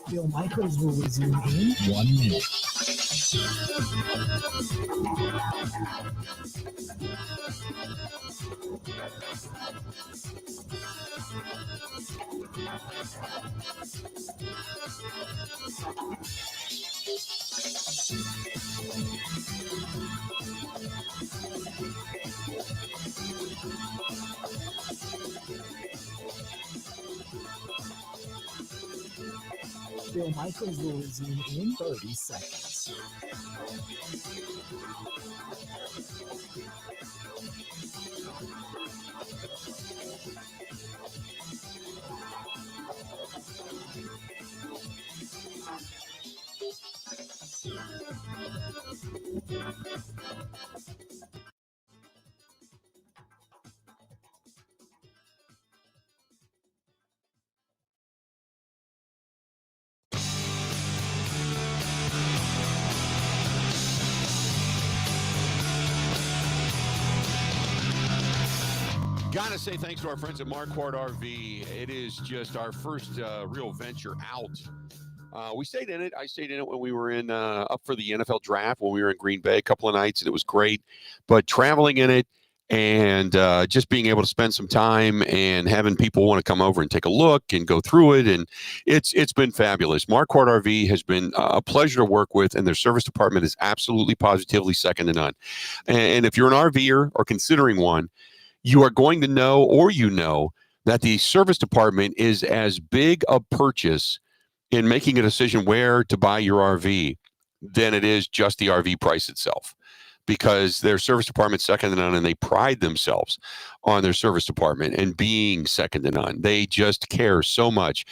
Bill Michaels will resume in 1 minute. Bill Michaels will resume in 30 seconds. Gotta say thanks to our friends at Marquardt RV. It is just our first real venture out. We stayed in it. I stayed in it when we were in up for the NFL draft when we were in Green Bay a couple of nights, and it was great. But traveling in it and just being able to spend some time and having people want to come over and take a look and go through it, and it's been fabulous. Marquardt RV has been a pleasure to work with, and their service department is absolutely positively second to none. And if you're an RVer or considering one, you are going to know, or you know, that the service department is as big a purchase in making a decision where to buy your RV than it is just the RV price itself, because their service department's second to none, and they pride themselves on their service department and being second to none. They just care so much.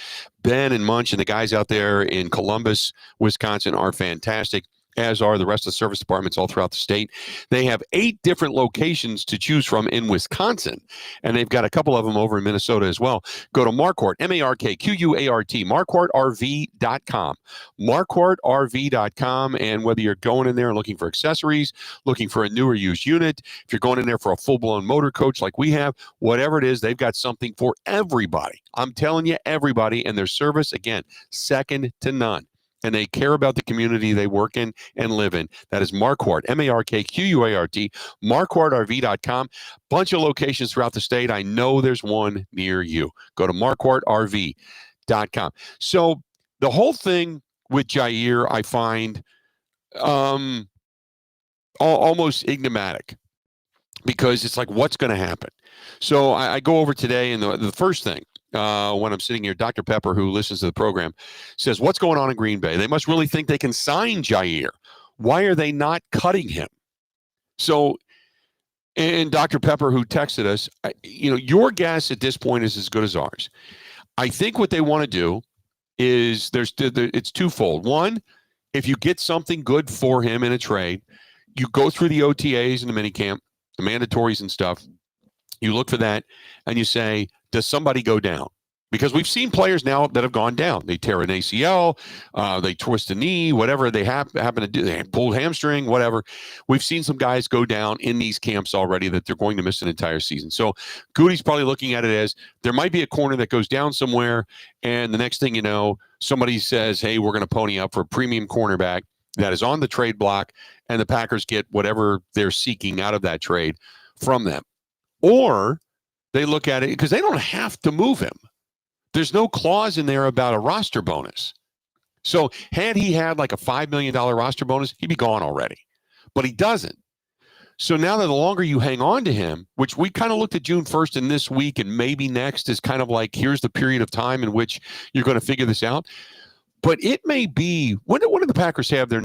Ben and Munch and the guys out there in Columbus, Wisconsin are fantastic, as are the rest of the service departments all throughout the state. They have 8 different locations to choose from in Wisconsin, and they've got a couple of them over in Minnesota as well. Go to Marquardt, MARKQUART, MarquardtRV.com, MarquardtRV.com, and whether you're going in there and looking for accessories, looking for a new or used unit, if you're going in there for a full-blown motor coach like we have, whatever it is, they've got something for everybody. I'm telling you, everybody, and their service, again, second to none. And they care about the community they work in and live in. That is Marquardt, MARKQUART, MarquardtRV.com. Bunch of locations throughout the state. I know there's one near you. Go to MarquardtRV.com. So the whole thing with Jaire, I find almost enigmatic, because it's like, what's going to happen? So I go over today, and the first thing, when I'm sitting here, Dr. Pepper, who listens to the program, says, what's going on in Green Bay? They must really think they can sign Jaire. Why are they not cutting him? So And Dr. Pepper, who texted us, your guess at this point is as good as ours. I think what they want to do is it's twofold. One, if you get something good for him in a trade, you go through the OTAs and the minicamp, the mandatories and stuff. You look for that and you say, does somebody go down? Because we've seen players now that have gone down. They tear an ACL, they twist a knee, whatever they happen to do, they pulled hamstring, whatever. We've seen some guys go down in these camps already that they're going to miss an entire season. So Goody's probably looking at it as there might be a corner that goes down somewhere, and the next thing you know, somebody says, hey, we're going to pony up for a premium cornerback that is on the trade block, and the Packers get whatever they're seeking out of that trade from them. Or they look at it because they don't have to move him. There's no clause in there about a roster bonus. So had he had like a $5 million roster bonus, he'd be gone already. But he doesn't. So now that the longer you hang on to him, which we kind of looked at June 1st and this week and maybe next is kind of like, here's the period of time in which you're going to figure this out. But it may be, when do the Packers have their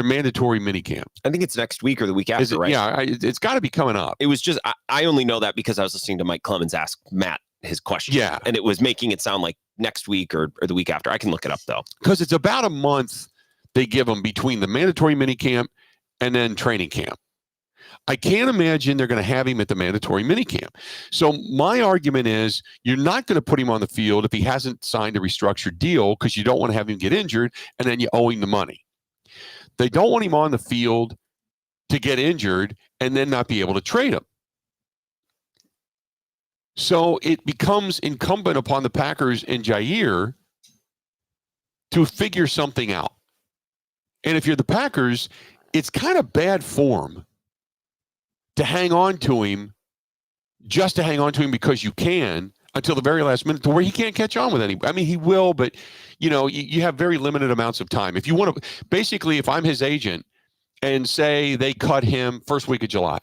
mandatory minicamp? I think it's next week or the week after, right? Yeah, it's got to be coming up. It was just, I only know that because I was listening to Mike Clemens ask Matt his question. Yeah. And it was making it sound like next week or the week after. I can look it up, though. Because it's about a month they give them between the mandatory minicamp and then training camp. I can't imagine they're going to have him at the mandatory minicamp. So my argument is you're not going to put him on the field if he hasn't signed a restructured deal because you don't want to have him get injured and then you owe him the money. They don't want him on the field to get injured and then not be able to trade him. So it becomes incumbent upon the Packers and Jaire to figure something out. And if you're the Packers, it's kind of bad form to hang on to him, just to hang on to him because you can until the very last minute to where he can't catch on with anybody. I mean, he will, but you have very limited amounts of time. If you want to, basically, if I'm his agent and say they cut him first week of July,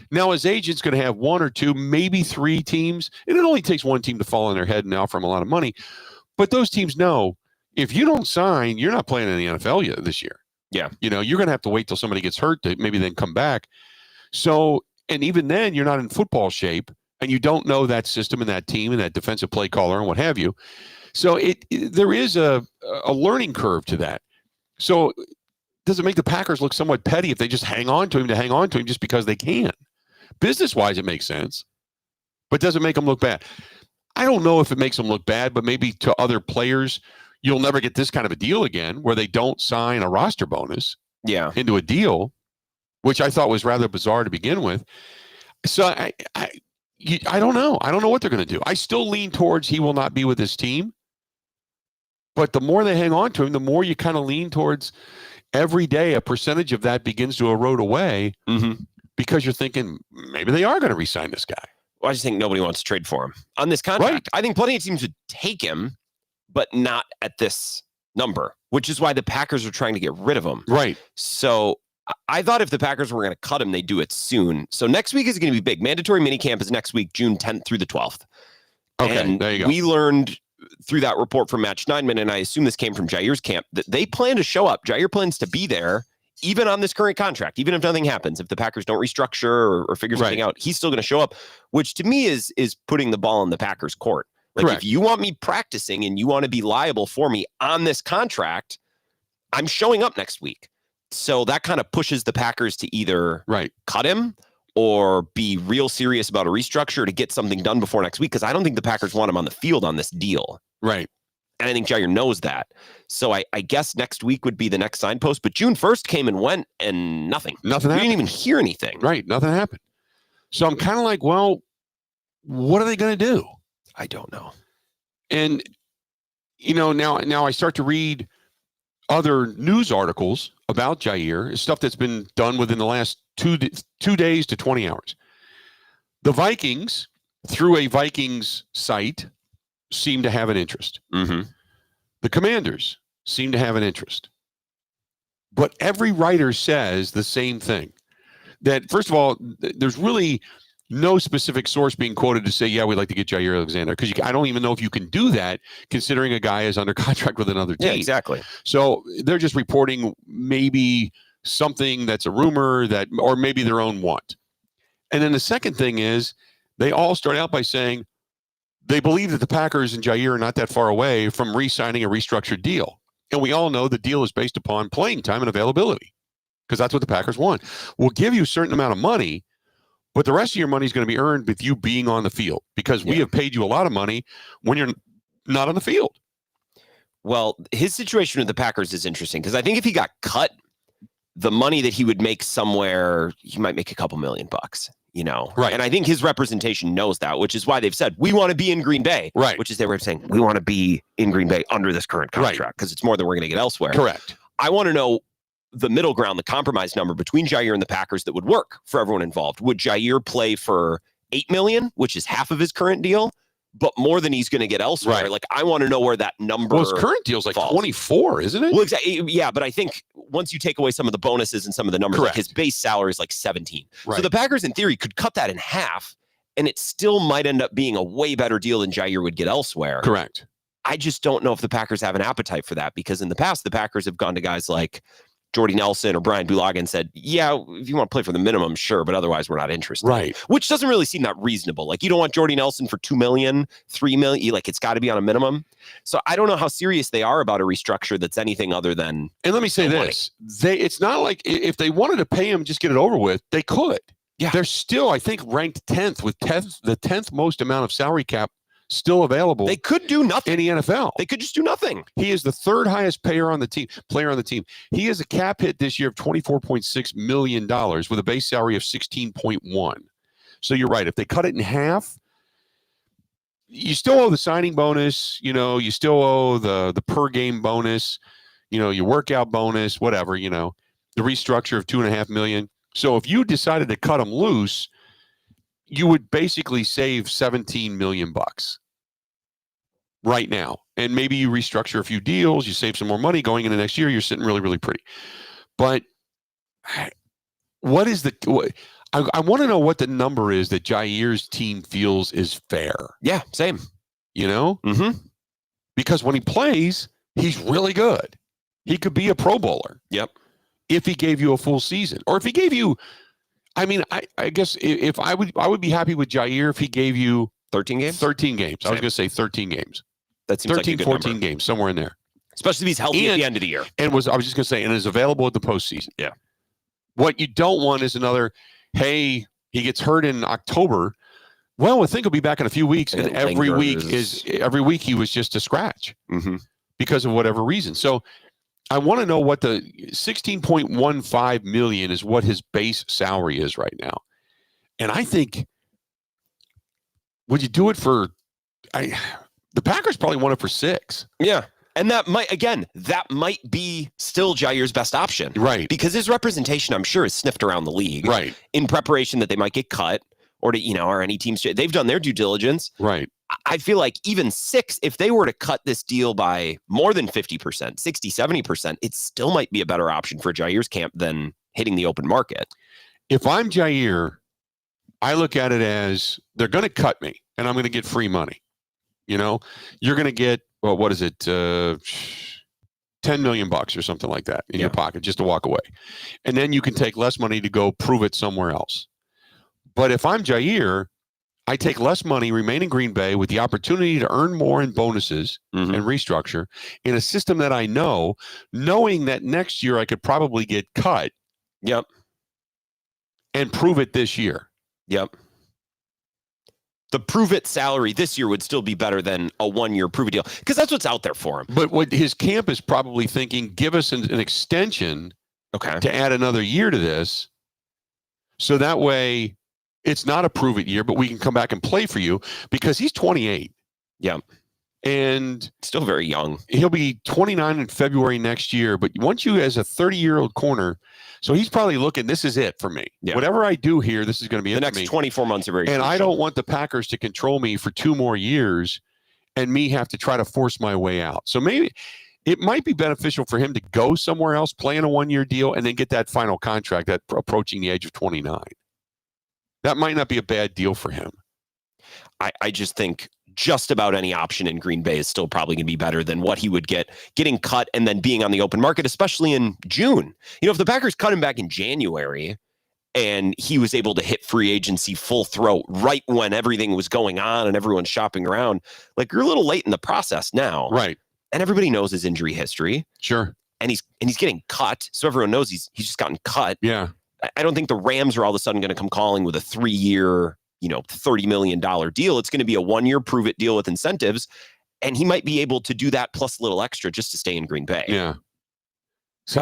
now his agent's going to have one or two, maybe three teams, and it only takes one team to fall on their head and offer him a lot of money. But those teams know if you don't sign, you're not playing in the NFL this year. Yeah. You're going to have to wait till somebody gets hurt to maybe then come back. So, and even then you're not in football shape and you don't know that system and that team and that defensive play caller and what have you. So there is a learning curve to that. So does it make the Packers look somewhat petty if they just hang on to him just because they can? Business-wise, it makes sense. But does it make them look bad? I don't know if it makes them look bad, but maybe to other players, you'll never get this kind of a deal again where they don't sign a roster bonus into a deal, which I thought was rather bizarre to begin with. So I don't know. I don't know what they're going to do. I still lean towards he will not be with his team. But the more they hang on to him, the more you kind of lean towards every day a percentage of that begins to erode away because you're thinking maybe they are going to re-sign this guy. Well, I just think nobody wants to trade for him on this contract. Right. I think plenty of teams would take him, but not at this number, which is why the Packers are trying to get rid of him. Right. So I thought if the Packers were going to cut him, they'd do it soon. So next week is going to be big. Mandatory minicamp is next week, June 10th through the 12th. Okay, and there you go. We learned through that report from Matt Schneidman, and I assume this came from Jaire's camp, that they plan to show up. Jaire plans to be there, even on this current contract, even if nothing happens. If the Packers don't restructure or figure something out, he's still going to show up, which to me is putting the ball in the Packers' court. Like, if you want me practicing and you want to be liable for me on this contract, I'm showing up next week. So that kind of pushes the Packers to either cut him or be real serious about a restructure to get something done before next week, because I don't think the Packers want him on the field on this deal. Right. And I think Jaire knows that. So I guess next week would be the next signpost. But June 1st came and went and nothing. Nothing happened. We didn't even hear anything. Right. Nothing happened. So I'm kind of like, well, what are they going to do? I don't know. And, now I start to read other news articles about Jaire, stuff that's been done within the last 2 days to 20 hours. The Vikings, through a Vikings site, seem to have an interest. The Commanders seem to have an interest. But every writer says the same thing. That, first of all, there's really no specific source being quoted to say, yeah, we'd like to get Jaire Alexander. Because I don't even know if you can do that, considering a guy is under contract with another team. Yeah, exactly. So they're just reporting maybe something that's a rumor, or maybe their own want. And then the second thing is they all start out by saying they believe that the Packers and Jaire are not that far away from re-signing a restructured deal. And we all know the deal is based upon playing time and availability because that's what the Packers want. We'll give you a certain amount of money, but the rest of your money is going to be earned with you being on the field because we have paid you a lot of money when you're not on the field. Well, his situation with the Packers is interesting because I think if he got cut, the money that he would make somewhere, he might make a couple $1 million, you know? Right. And I think his representation knows that, which is why they've said, we want to be in Green Bay. Right. Which is they were saying, we want to be in Green Bay under this current contract because it's more than we're going to get elsewhere. Correct. I want to know the middle ground, the compromise number between Jaire and the Packers that would work for everyone involved. Would Jaire play for $8 million, which is half of his current deal, but more than he's going to get elsewhere? Right. Like, I want to know where that number. Well, his current deal is like falls. 24, isn't it? Well, exactly. Yeah, but I think once you take away some of the bonuses and some of the numbers, like his base salary is like 17. Right. So the Packers, in theory, could cut that in half, and it still might end up being a way better deal than Jaire would get elsewhere. Correct. I just don't know if the Packers have an appetite for that because in the past, the Packers have gone to guys like Jordy Nelson or Brian Bulaga and said, yeah, if you want to play for the minimum, sure, but otherwise we're not interested. Right. Which doesn't really seem that reasonable. Like, you don't want Jordy Nelson for $2 million, $3 million. Like, it's got to be on a minimum. So I don't know how serious they are about a restructure that's anything other than. And let me say this. It's not like if they wanted to pay him, just get it over with, they could. Yeah. They're still, I think, ranked 10th with the 10th most amount of salary cap still available. They could do nothing in the NFL. They could just do nothing. He is the third highest player on the team. He has a cap hit this year of $24.6 million with a base salary of 16.1. So you're right. If they cut it in half, you still owe the signing bonus. You know, you still owe the per game bonus. You know, your workout bonus, whatever. You know, the restructure of $2.5 million. So if you decided to cut him loose, you would basically save $17 million right now. And maybe you restructure a few deals, you save some more money going into next year, you're sitting really, really pretty. But what is I want to know what the number is that Jaire's team feels is fair. Yeah, same. You know? Mm-hmm. Because when he plays, he's really good. He could be a Pro Bowler. Yep. If he gave you a full season. Or if he gave you, I mean, I guess if I would be happy with Jaire if he gave you 13 games. 13 games. Same. I was going to say 13 games. That seems 13, like a good 14 number. games, somewhere in there. Especially if he's healthy at the end of the year. And I was just going to say, and is available at the postseason. Yeah. What you don't want is another, hey, he gets hurt in October. Well, I think he'll be back in a few weeks, and every week he was just a scratch because of whatever reason. So I want to know what the $16.15 million is, what his base salary is right now. And I think, would you do it for, the Packers probably want it for $6 million. Yeah. And that might be still Jaire's best option. Right. Because his representation, I'm sure, is sniffed around the league. Right. In preparation that they might get cut or or any teams. They've done their due diligence. Right. I feel like even 6, if they were to cut this deal by more than 50%, 60, 70%, it still might be a better option for Jaire's camp than hitting the open market. If I'm Jaire, I look at it as they're going to cut me and I'm going to get free money. You know, you're going to get, well, what is it? $10 million or something like that in your pocket just to walk away. And then you can take less money to go prove it somewhere else. But if I'm Jaire, I take less money, remain in Green Bay with the opportunity to earn more in bonuses and restructure in a system that I know, knowing that next year I could probably get cut. Yep. And prove it this year. Yep. The prove it salary this year would still be better than a 1-year prove it deal because that's what's out there for him. But what his camp is probably thinking, give us an extension to add another year to this. So that way it's not a prove it year, but we can come back and play for you because he's 28. Yeah. And still very young. He'll be 29 in February next year. But once you as a 30-year-old corner, so he's probably looking, this is it for me. Yeah. Whatever I do here, this is going to be the next 24 months are very And crucial. I don't want the Packers to control me for 2 more years and me have to try to force my way out. So maybe it might be beneficial for him to go somewhere else, play in a 1-year deal, and then get that final contract that approaching the age of 29. That might not be a bad deal for him. I just think just about any option in Green Bay is still probably going to be better than what he would get getting cut and then being on the open market, especially in June. You know, if the Packers cut him back in January and he was able to hit free agency full throat right when everything was going on and everyone's shopping around. Like, you're a little late in the process now. Right. And everybody knows his injury history. Sure. And he's getting cut. So everyone knows he's just gotten cut. Yeah. I don't think the Rams are all of a sudden going to come calling with a 3-year, $30 million deal. It's going to be a 1-year prove it deal with incentives. And he might be able to do that plus a little extra just to stay in Green Bay. Yeah. So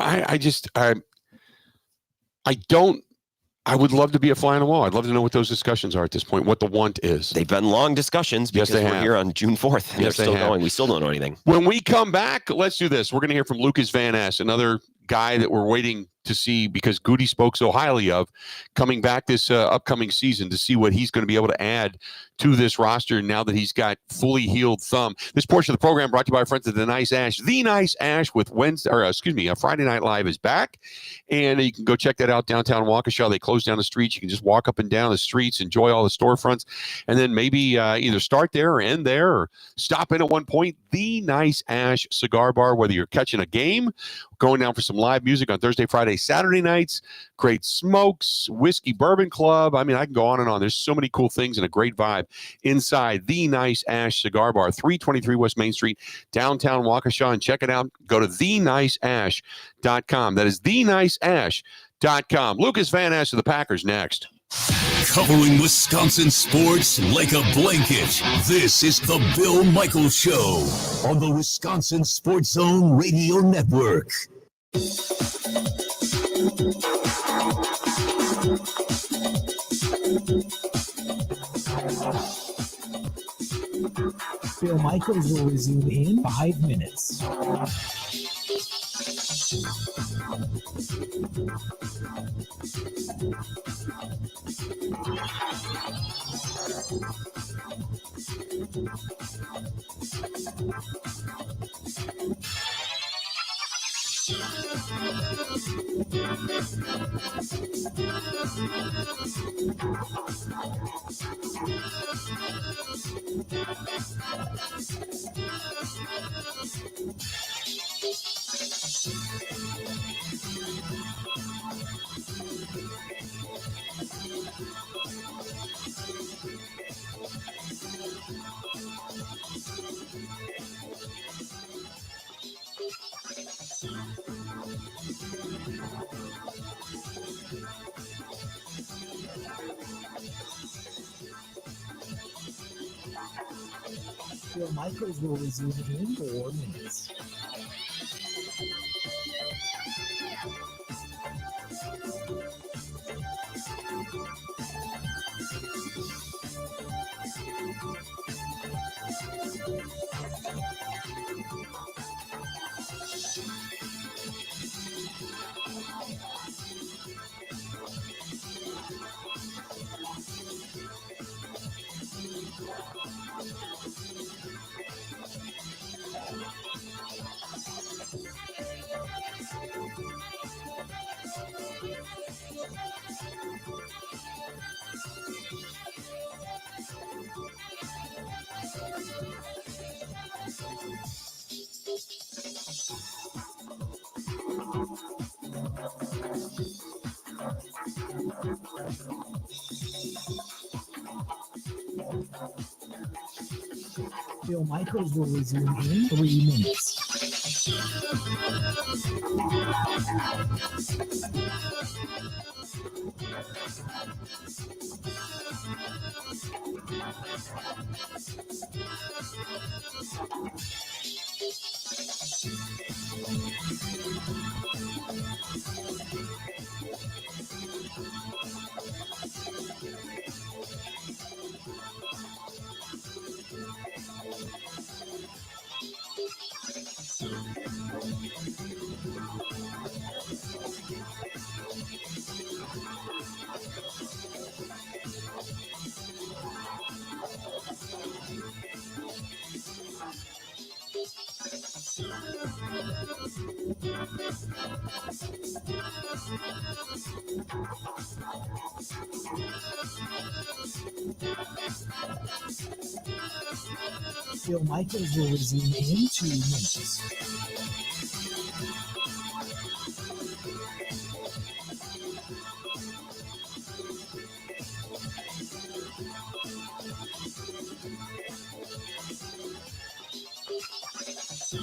I would love to be a fly on the wall. I'd love to know what those discussions are at this point, what the want is. They've been long discussions because we're here on June 4th. And they're still going. We still don't know anything. When we come back, let's do this. We're going to hear from Lucas Van Ness, another guy that we're waiting to see because Goody spoke so highly of, coming back this upcoming season to see what he's going to be able to add to this roster now that he's got fully healed thumb. This portion of the program brought to you by our friends at The Nice Ash. The Nice Ash with Friday Night Live is back, and you can go check that out downtown Waukesha. They closed down the streets. You can just walk up and down the streets, enjoy all the storefronts, and then maybe either start there or end there or stop in at one point. The Nice Ash Cigar Bar, whether you're catching a game, going down for some live music on Thursday, Friday, Saturday nights, great smokes, whiskey bourbon club. I mean, I can go on and on. There's so many cool things and a great vibe inside The Nice Ash Cigar Bar, 323 West Main Street, downtown Waukesha. And check it out. Go to theniceash.com. That is theniceash.com. Lucas Van Ness of the Packers next. Covering Wisconsin sports like a blanket. This is the Bill Michaels Show on the Wisconsin Sports Zone Radio Network. Bill Michaels will resume in 5 minutes. Bill Michaels will resume in 4 minutes. Bill Michaels will resume in 3 minutes. Bill Michaels will resume in 2 minutes. Bill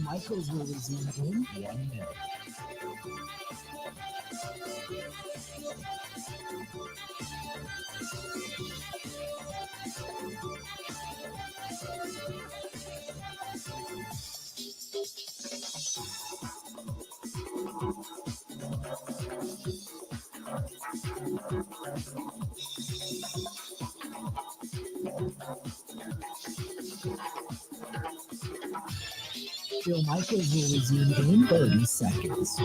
Michaels will resume in 1 minute. Bill Michaels will resume in 30 seconds.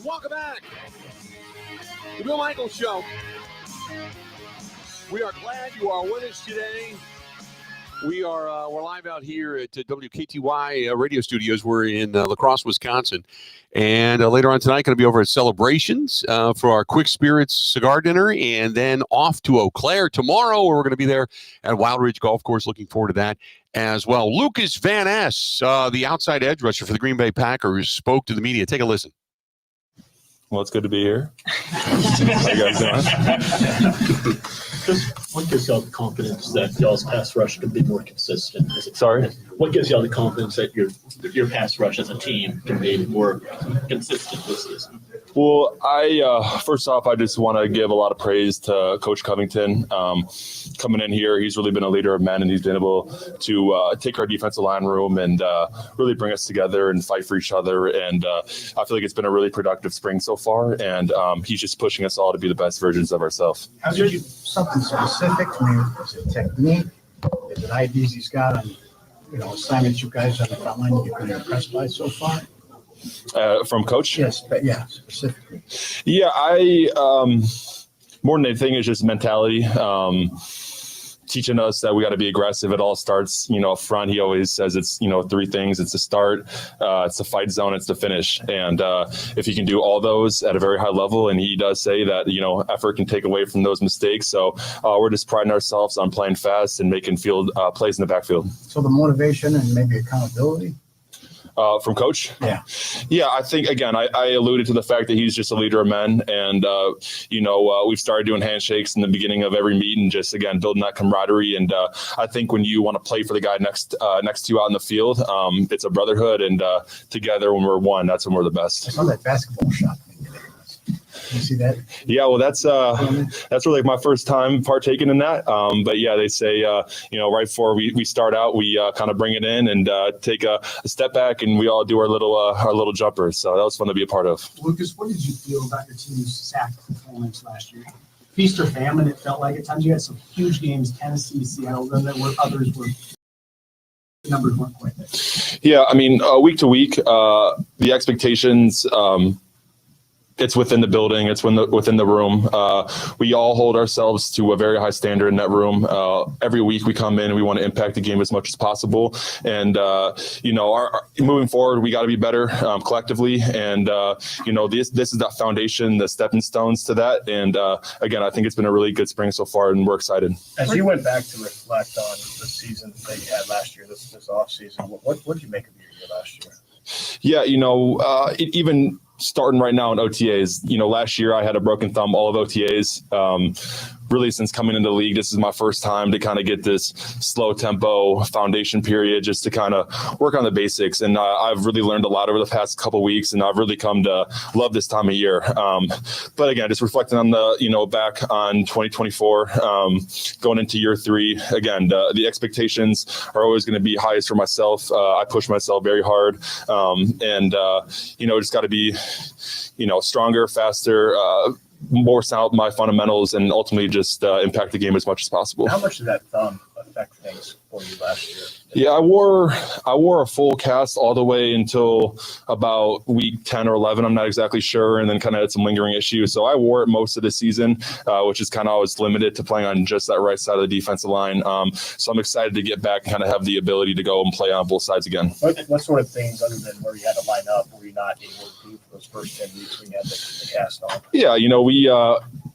Welcome back. The Bill Michaels Show. We are glad you are with us today. We're live out here at WKTY radio studios. We're in La Crosse, Wisconsin. And later on tonight, going to be over at Celebrations for our Quick Spirits cigar dinner. And then off to Eau Claire tomorrow, where we're going to be there at Wild Ridge Golf Course. Looking forward to that as well. Lucas Van Ness, the outside edge rusher for the Green Bay Packers, spoke to the media. Take a listen. Well, it's good to be here. How you guys doing? Just what gives y'all the confidence that y'all's pass rush can be more consistent? Sorry? What gives y'all the confidence that your pass rush as a team can be more consistent this season? Well, first off, I just want to give a lot of praise to Coach Covington. Coming in here, he's really been a leader of men, and he's been able to take our defensive line room and really bring us together and fight for each other. And I feel like it's been a really productive spring so far, and he's just pushing us all to be the best versions of ourselves. How did you something specific? I mean, is it technique? Is it ideas he's got on, assignments you guys on the front line you've been impressed by so far? From Coach? Yes, but yeah, specifically. Yeah, more than anything is just mentality. Teaching us that we got to be aggressive. It all starts, up front. He always says it's, three things. It's the start, it's the fight zone, it's the finish. And if you can do all those at a very high level, and he does say that, effort can take away from those mistakes. So we're just priding ourselves on playing fast and making field plays in the backfield. So the motivation and maybe accountability? From Coach? Yeah. Yeah, I think, again, I alluded to the fact that he's just a leader of men. And, we've started doing handshakes in the beginning of every meeting, just, again, building that camaraderie. And I think when you want to play for the guy next to you out in the field, it's a brotherhood. And together, when we're one, that's when we're the best. I saw that basketball shot. You see that? Yeah, well, that's really my first time partaking in that. But yeah, they say, right before we start out, we kind of bring it in and take a step back, and we all do our little jumpers. So that was fun to be a part of. Lucas, what did you feel about your team's sack performance last year? Feast or famine, it felt like at times. You had some huge games, Tennessee, Seattle, then there were others where the numbers weren't quite there. Yeah, I mean, week to week, the expectations it's within the building. It's within the room. We all hold ourselves to a very high standard in that room. Every week we come in and we want to impact the game as much as possible. And, moving forward, we got to be better collectively. And, this is that foundation, the stepping stones to that. And, again, I think it's been a really good spring so far, and we're excited. As you went back to reflect on the season that you had last year, this offseason, what did you make of your year last year? Yeah, even starting right now in OTAs, last year I had a broken thumb all of OTAs. Really, since coming into the league, this is my first time to kind of get this slow tempo foundation period just to kind of work on the basics. And I've really learned a lot over the past couple of weeks, and I've really come to love this time of year. But again, just reflecting on back on 2024, going into year 3, again, the expectations are always going to be highest for myself. I push myself very hard, just got to be, stronger, faster, more sound my fundamentals, and ultimately just impact the game as much as possible. How much did that thumb affect things for you last year? Yeah, I wore a full cast all the way until about week 10 or 11. I'm not exactly sure, and then kind of had some lingering issues. So I wore it most of the season, which is kind of always limited to playing on just that right side of the defensive line. So I'm excited to get back and kind of have the ability to go and play on both sides again. What sort of things, other than where you had to line up, were you not able to do for those first 10 weeks when you had the cast on? Yeah, we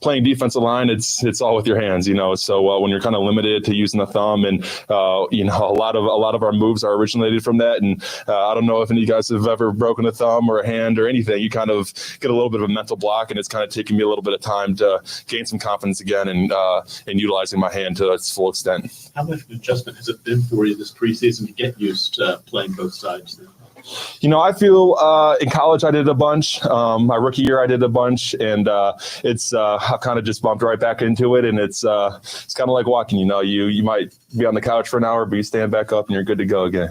playing defensive line, it's all with your hands, So when you're kind of limited to using the thumb, and a lot of our moves are originated from that. And I don't know if any of you guys have ever broken a thumb or a hand or anything. You kind of get a little bit of a mental block, and it's kind of taking me a little bit of time to gain some confidence again and utilizing my hand to its full extent. How much of an adjustment has it been for you this preseason to get used to playing both sides there? I feel in college I did a bunch. My rookie year I did a bunch, and I kind of just bumped right back into it. And it's kind of like walking. You might be on the couch for an hour, but you stand back up and you're good to go again.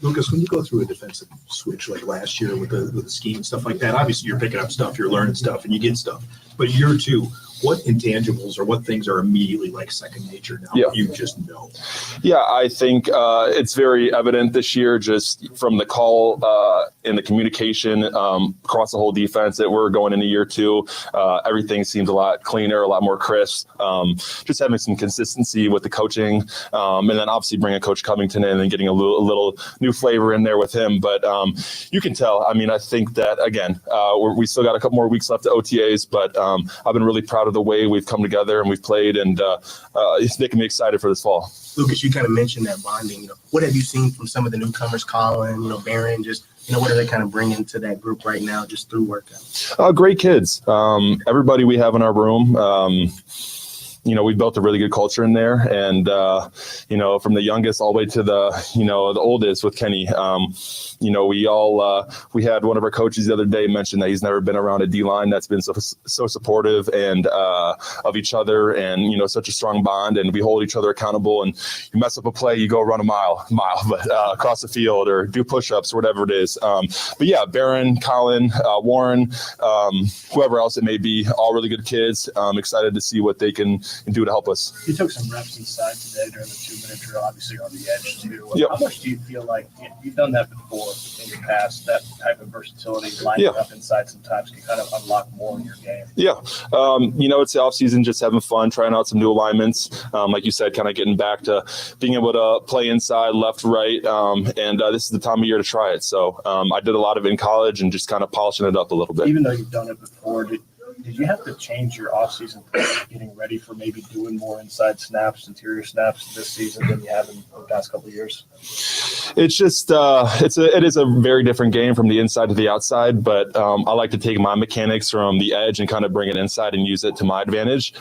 Lucas, when you go through a defensive switch like last year with the scheme and stuff like that, obviously you're picking up stuff, you're learning stuff, and you get stuff. But year 2, what intangibles or what things are immediately like second nature now? Yeah. You just know. Yeah, I think it's very evident this year, just from the call and the communication across the whole defense, that we're going into year 2. Everything seems a lot cleaner, a lot more crisp. Just having some consistency with the coaching, and then obviously bringing Coach Covington in and getting a little new flavor in there with him. But you can tell. I mean, I think that again, we still got a couple more weeks left to OTAs, but I've been really proud of the way we've come together and we've played, and it's making me excited for this fall. Lucas, you kind of mentioned that bonding. What have you seen from some of the newcomers, Colin, Barron, just what are they kind of bringing to that group right now just through workouts? Great kids. Everybody we have in our room, we built a really good culture in there, and from the youngest all the way to the oldest with Kenny, we had one of our coaches the other day mention that he's never been around a D-line that's been so supportive and of each other, and such a strong bond, and we hold each other accountable. And you mess up a play, you go run a mile, but across the field or do push-ups or whatever it is. But yeah, Barron, Colin, Warren, whoever else it may be, all really good kids. I'm excited to see what they can do to help us. You took some reps inside today during the 2-minute drill, obviously on the edge too. Yep. How much do you feel like you've done that before in your past? That type of versatility, lining up inside sometimes can kind of unlock more in your game. Yeah, it's the offseason, just having fun, trying out some new alignments. Like you said, kind of getting back to being able to play inside, left, right, and this is the time of year to try it. So I did a lot of it in college and just kind of polishing it up a little bit. Even though you've done it before, did you have to change your offseason getting ready for maybe doing more inside snaps, interior snaps this season than you have in the past couple of years? It's just it is a very different game from the inside to the outside, but I like to take my mechanics from the edge and kind of bring it inside and use it to my advantage.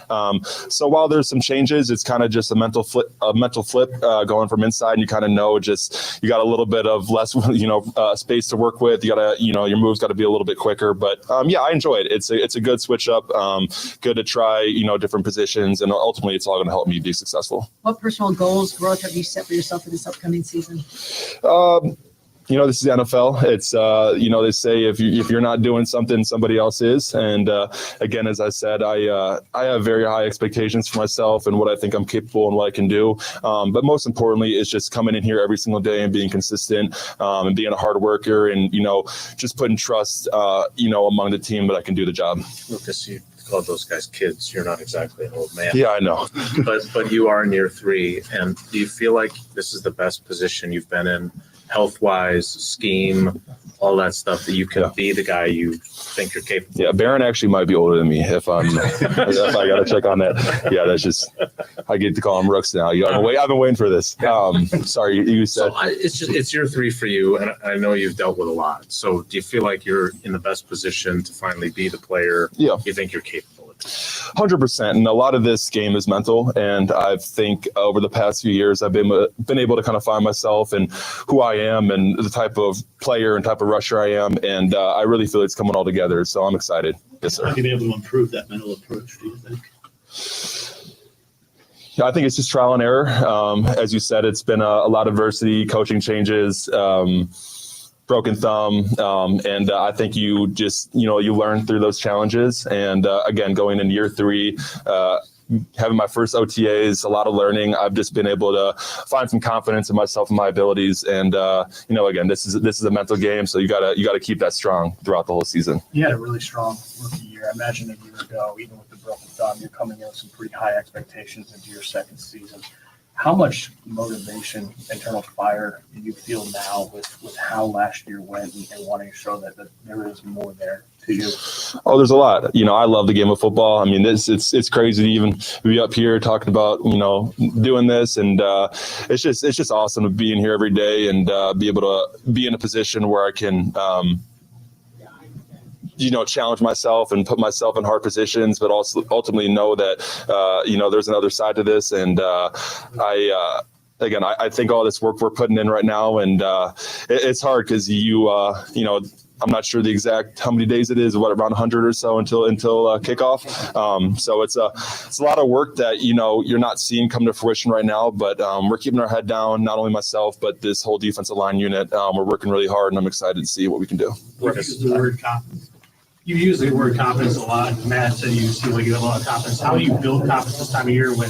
So while there's some changes, it's kind of just a mental flip going from inside, and you kind of know just you got a little bit of less space to work with. You gotta your moves got to be a little bit quicker, but I enjoy it. It's a good switch up. Good to try different positions, and ultimately it's all going to help me be successful. What personal goals, growth have you set for yourself for this upcoming season? This is the NFL. It's, they say if you're not doing something, somebody else is. And again, as I said, I have very high expectations for myself and what I think I'm capable and what I can do. But most importantly, it's just coming in here every single day and being consistent and being a hard worker and, just putting trust, among the team that I can do the job. Lucas, you called those guys kids. You're not exactly an old man. Yeah, I know. but you are in year 3. And do you feel like this is the best position you've been in? Health-wise, scheme, all that stuff, that you can be the guy you think you're capable. Yeah, Barron actually might be older than me if I got to check on that. Yeah, that's just, I get to call him Rooks now. I've been waiting for this. Sorry, you said. So it's year 3 for you, and I know you've dealt with a lot. So do you feel like you're in the best position to finally be the player you think you're capable of? 100%. And a lot of this game is mental. And I think over the past few years, I've been able to kind of find myself and who I am and the type of player and type of rusher I am. And I really feel it's coming all together. So I'm excited. Yes, sir. How have you been able to improve that mental approach, do you think? Yeah, I think it's just trial and error. As you said, it's been a lot of adversity, coaching changes, broken thumb. And I think you just, you learn through those challenges. And again, going into year 3, having my first OTAs, a lot of learning. I've just been able to find some confidence in myself and my abilities. And, again, this is a mental game. So you gotta keep that strong throughout the whole season. You had a really strong rookie year. I imagine a year ago, even with the broken thumb, you're coming in with some pretty high expectations into your second season. How much motivation, internal fire do you feel now with how last year went and wanting to show that there is more there to you? Oh, there's a lot. I love the game of football. I mean, it's crazy to even be up here talking about, doing this. And it's just awesome to be in here every day and be able to be in a position where I can challenge myself and put myself in hard positions, but also ultimately know that, there's another side to this. And I think all this work we're putting in right now, and it's hard because I'm not sure the exact how many days it is, around 100 or so until kickoff. So it's a lot of work that, you're not seeing come to fruition right now, but we're keeping our head down, not only myself, but this whole defensive line unit. We're working really hard, and I'm excited to see what we can do. You use the word confidence a lot. Matt said you seem like you have a lot of confidence. How do you build confidence this time of year when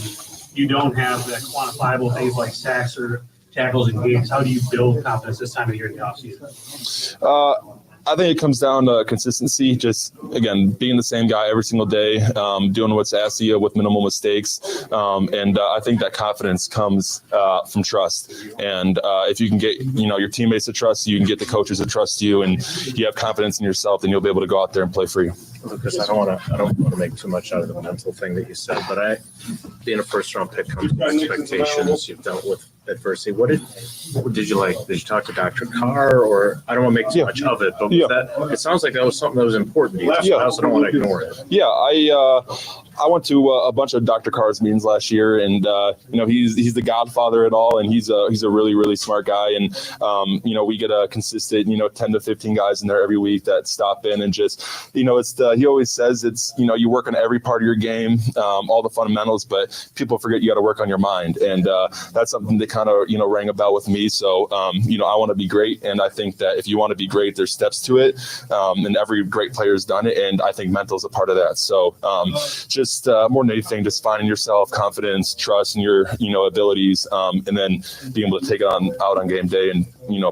you don't have that quantifiable things like sacks or tackles and games? How do you build confidence this time of year in the offseason? I think it comes down to consistency. Just, again, being the same guy every single day, doing what's asked of you with minimal mistakes. And I think that confidence comes from trust. And if you can get, your teammates to trust you, you can get the coaches to trust you, and you have confidence in yourself, then you'll be able to go out there and play free. Lucas, I don't want to make too much out of the mental thing that you said, but being a first-round pick comes with expectations. You've dealt with adversity. What did you like? Did you talk to Dr. Carr, or I don't want to make too much of it, but that, it sounds like that was something that was important to you. So I also don't want to ignore it. Yeah, I went to a bunch of Dr. Carr's meetings last year, and he's the godfather at all, and he's a really, really smart guy. And we get a consistent 10 to 15 guys in there every week that stop in and just he always says it's you work on every part of your game, all the fundamentals, but people forget you got to work on your mind, and that's something that kind of rang a bell with me. So I want to be great, and I think that if you want to be great, there's steps to it, and every great player's done it, and I think mental is a part of that. So just more than anything, just finding yourself, confidence, trust in your abilities, and then being able to take it out on game day and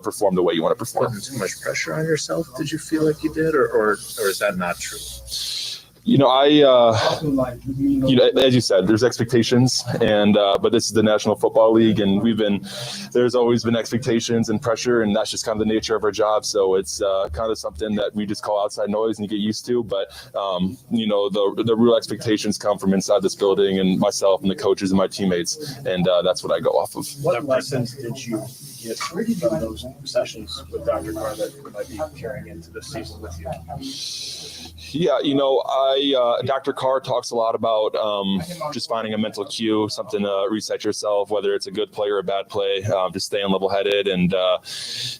perform the way you want to perform. Putting too much pressure on yourself? Did you feel like you did, or is that not true? As you said, there's expectations, and but this is the National Football League, and there's always been expectations and pressure, and that's just kind of the nature of our job. So it's kind of something that we just call outside noise and you get used to. But the real expectations come from inside this building, and myself and the coaches and my teammates, and that's what I go off of. What lessons did you get from those sessions with Dr. Carr that you might be carrying into this season with you? Yeah, Dr. Carr talks a lot about just finding a mental cue, something to reset yourself, whether it's a good play or a bad play, just staying level-headed and,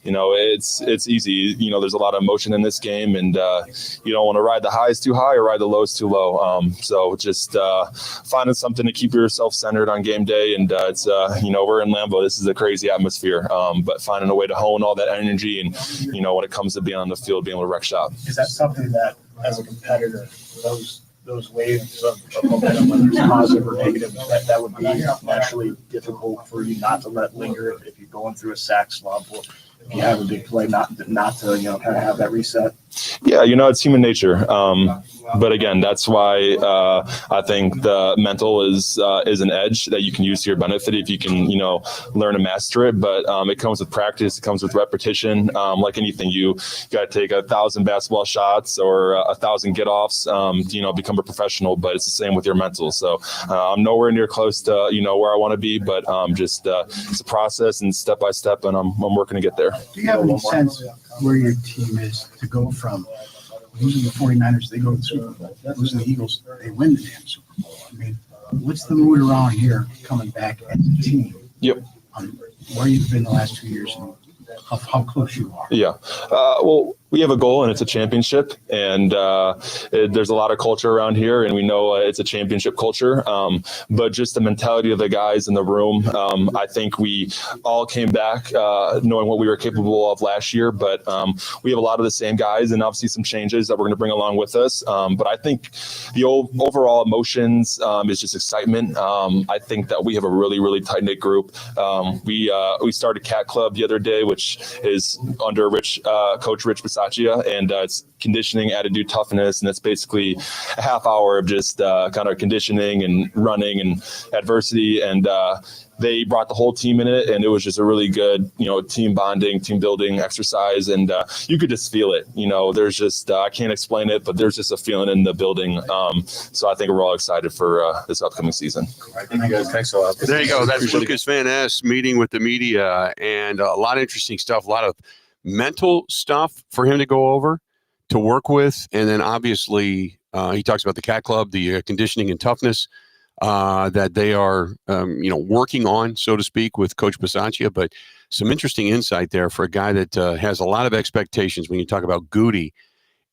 it's easy. There's a lot of emotion in this game, and you don't want to ride the highs too high or ride the lows too low. So just finding something to keep yourself centered on game day, and it's we're in Lambeau. This is a crazy atmosphere, but finding a way to hone all that energy, and when it comes to being on the field, being able to wreck shop. Is that something that, as a competitor, those waves of momentum, whether it's positive or negative, that would be naturally difficult for you not to let linger if you're going through a sack slump, or if you have a big play, not to kind of have that reset? Yeah, it's human nature. But again, that's why I think the mental is an edge that you can use to your benefit if you can, learn to master it. But it comes with practice. It comes with repetition. Like anything, you got to take 1,000 basketball shots or 1,000 get-offs, to become a professional. But it's the same with your mental. So I'm nowhere near close to, where I want to be. But it's a process and step by step, and I'm working to get there. Do you have any sense where your team is to go from losing the 49ers, they go to the Super Bowl, losing the Eagles, they win the damn Super Bowl? I mean, what's the mood around here coming back as a team? Yep. Where you've been the last 2 years and how close you are? Yeah. Well, we have a goal, and it's a championship, and there's a lot of culture around here, and we know it's a championship culture, but just the mentality of the guys in the room, I think we all came back knowing what we were capable of last year, but we have a lot of the same guys and obviously some changes that we're going to bring along with us, but I think the overall emotions is just excitement. I think that we have a really, really tight-knit group. We started Cat Club the other day, which is under Coach Rich Bisaccia, and it's conditioning, attitude, toughness, and it's basically a half hour of just kind of conditioning and running and adversity, and they brought the whole team in it, and it was just a really good, team bonding, team building exercise, and you could just feel it. There's just I can't explain it, but there's just a feeling in the building. So I think we're all excited for this upcoming season. Thank you guys. Thanks a lot. There you go. That's Lucas Van Ness meeting with the media, and a lot of interesting stuff, a lot of mental stuff for him to go over, to work with, and then obviously he talks about the Cat Club, the conditioning and toughness that they are, working on, so to speak, with Coach Bisaccia. But some interesting insight there for a guy that has a lot of expectations when you talk about Goody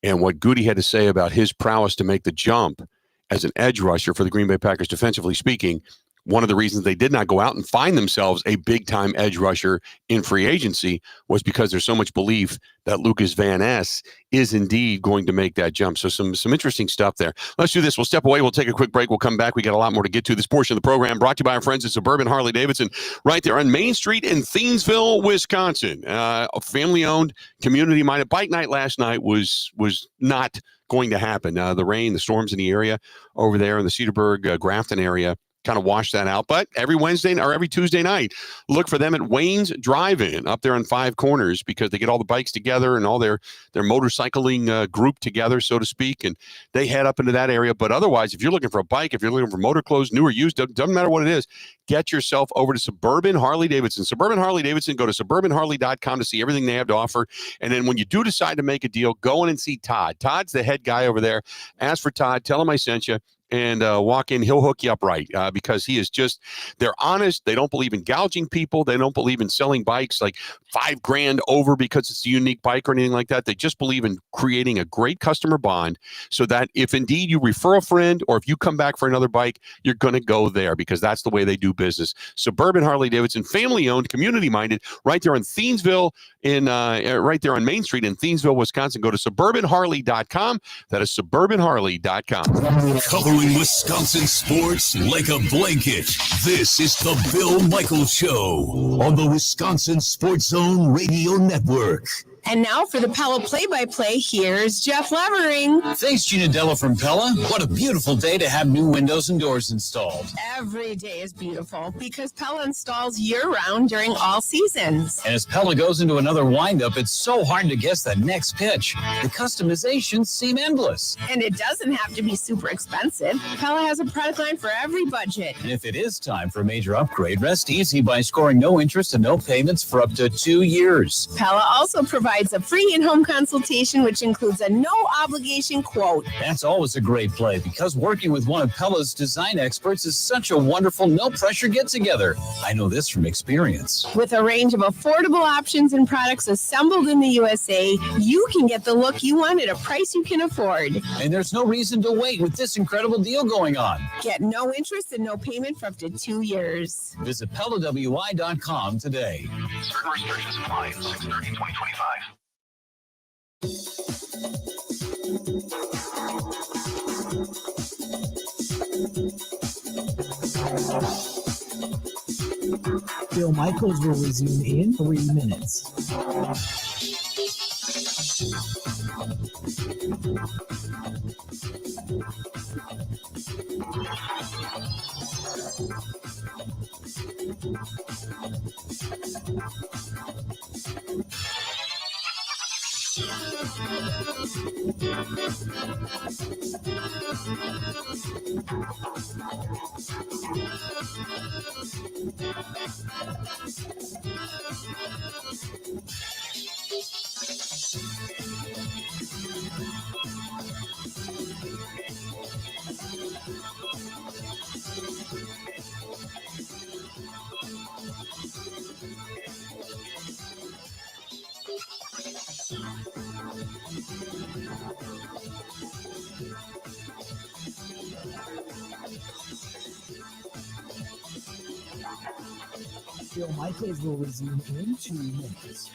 and what Goody had to say about his prowess to make the jump as an edge rusher for the Green Bay Packers, defensively speaking. One of the reasons they did not go out and find themselves a big-time edge rusher in free agency was because there's so much belief that Lucas Van Ness is indeed going to make that jump. So some interesting stuff there. Let's do this. We'll step away. We'll take a quick break. We'll come back. We got a lot more to get to. This portion of the program brought to you by our friends at Suburban Harley-Davidson right there on Main Street in Thiensville, Wisconsin. A family-owned, community-minded bike night last night was not going to happen. The rain, the storms in the area over there in the Cedarburg, Grafton area kind of wash that out. But every Wednesday or every Tuesday night, look for them at Wayne's Drive-In up there on Five Corners, because they get all the bikes together and all their motorcycling group together, so to speak, and they head up into that area. But otherwise, if you're looking for a bike, if you're looking for motor clothes, new or used, doesn't matter what it is, get yourself over to Suburban Harley-Davidson. Suburban Harley-Davidson, go to suburbanharley.com to see everything they have to offer. And then when you do decide to make a deal, go in and see Todd. Todd's the head guy over there. Ask for Todd. Tell him I sent you. And walk in, he'll hook you up right, because he is just, they're honest. They don't believe in gouging people. They don't believe in selling bikes like $5,000 over because it's a unique bike or anything like that. They just believe in creating a great customer bond so that if indeed you refer a friend or if you come back for another bike, you're going to go there, because that's the way they do business. Suburban Harley-Davidson, family-owned, community-minded, right there in Thiensville, right there on Main Street in Thiensville, Wisconsin. Go to suburbanharley.com. That is suburbanharley.com. Covering Wisconsin sports like a blanket. This is the Bill Michaels Show on the Wisconsin Sports Zone Radio Network. And now for the Pella play-by-play, here's Jeff Levering. Thanks, Gina Della from Pella. What a beautiful day to have new windows and doors installed. Every day is beautiful because Pella installs year-round during all seasons. And as Pella goes into another windup, it's so hard to guess the next pitch. The customizations seem endless. And it doesn't have to be super expensive. Pella has a product line for every budget. And if it is time for a major upgrade, rest easy by scoring no interest and no payments for up to 2 years. Pella also provides provides a free in-home consultation, which includes a no-obligation quote. That's always a great play because working with one of Pella's design experts is such a wonderful, no-pressure get-together. I know this from experience. With a range of affordable options and products assembled in the USA, you can get the look you want at a price you can afford. And there's no reason to wait with this incredible deal going on. Get no interest and no payment for up to 2 years. Visit PellaWI.com today. Certain restrictions apply. 6/30/2025. Bill Michaels will resume in 3 minutes. Bill Michaels will resume in 2 minutes.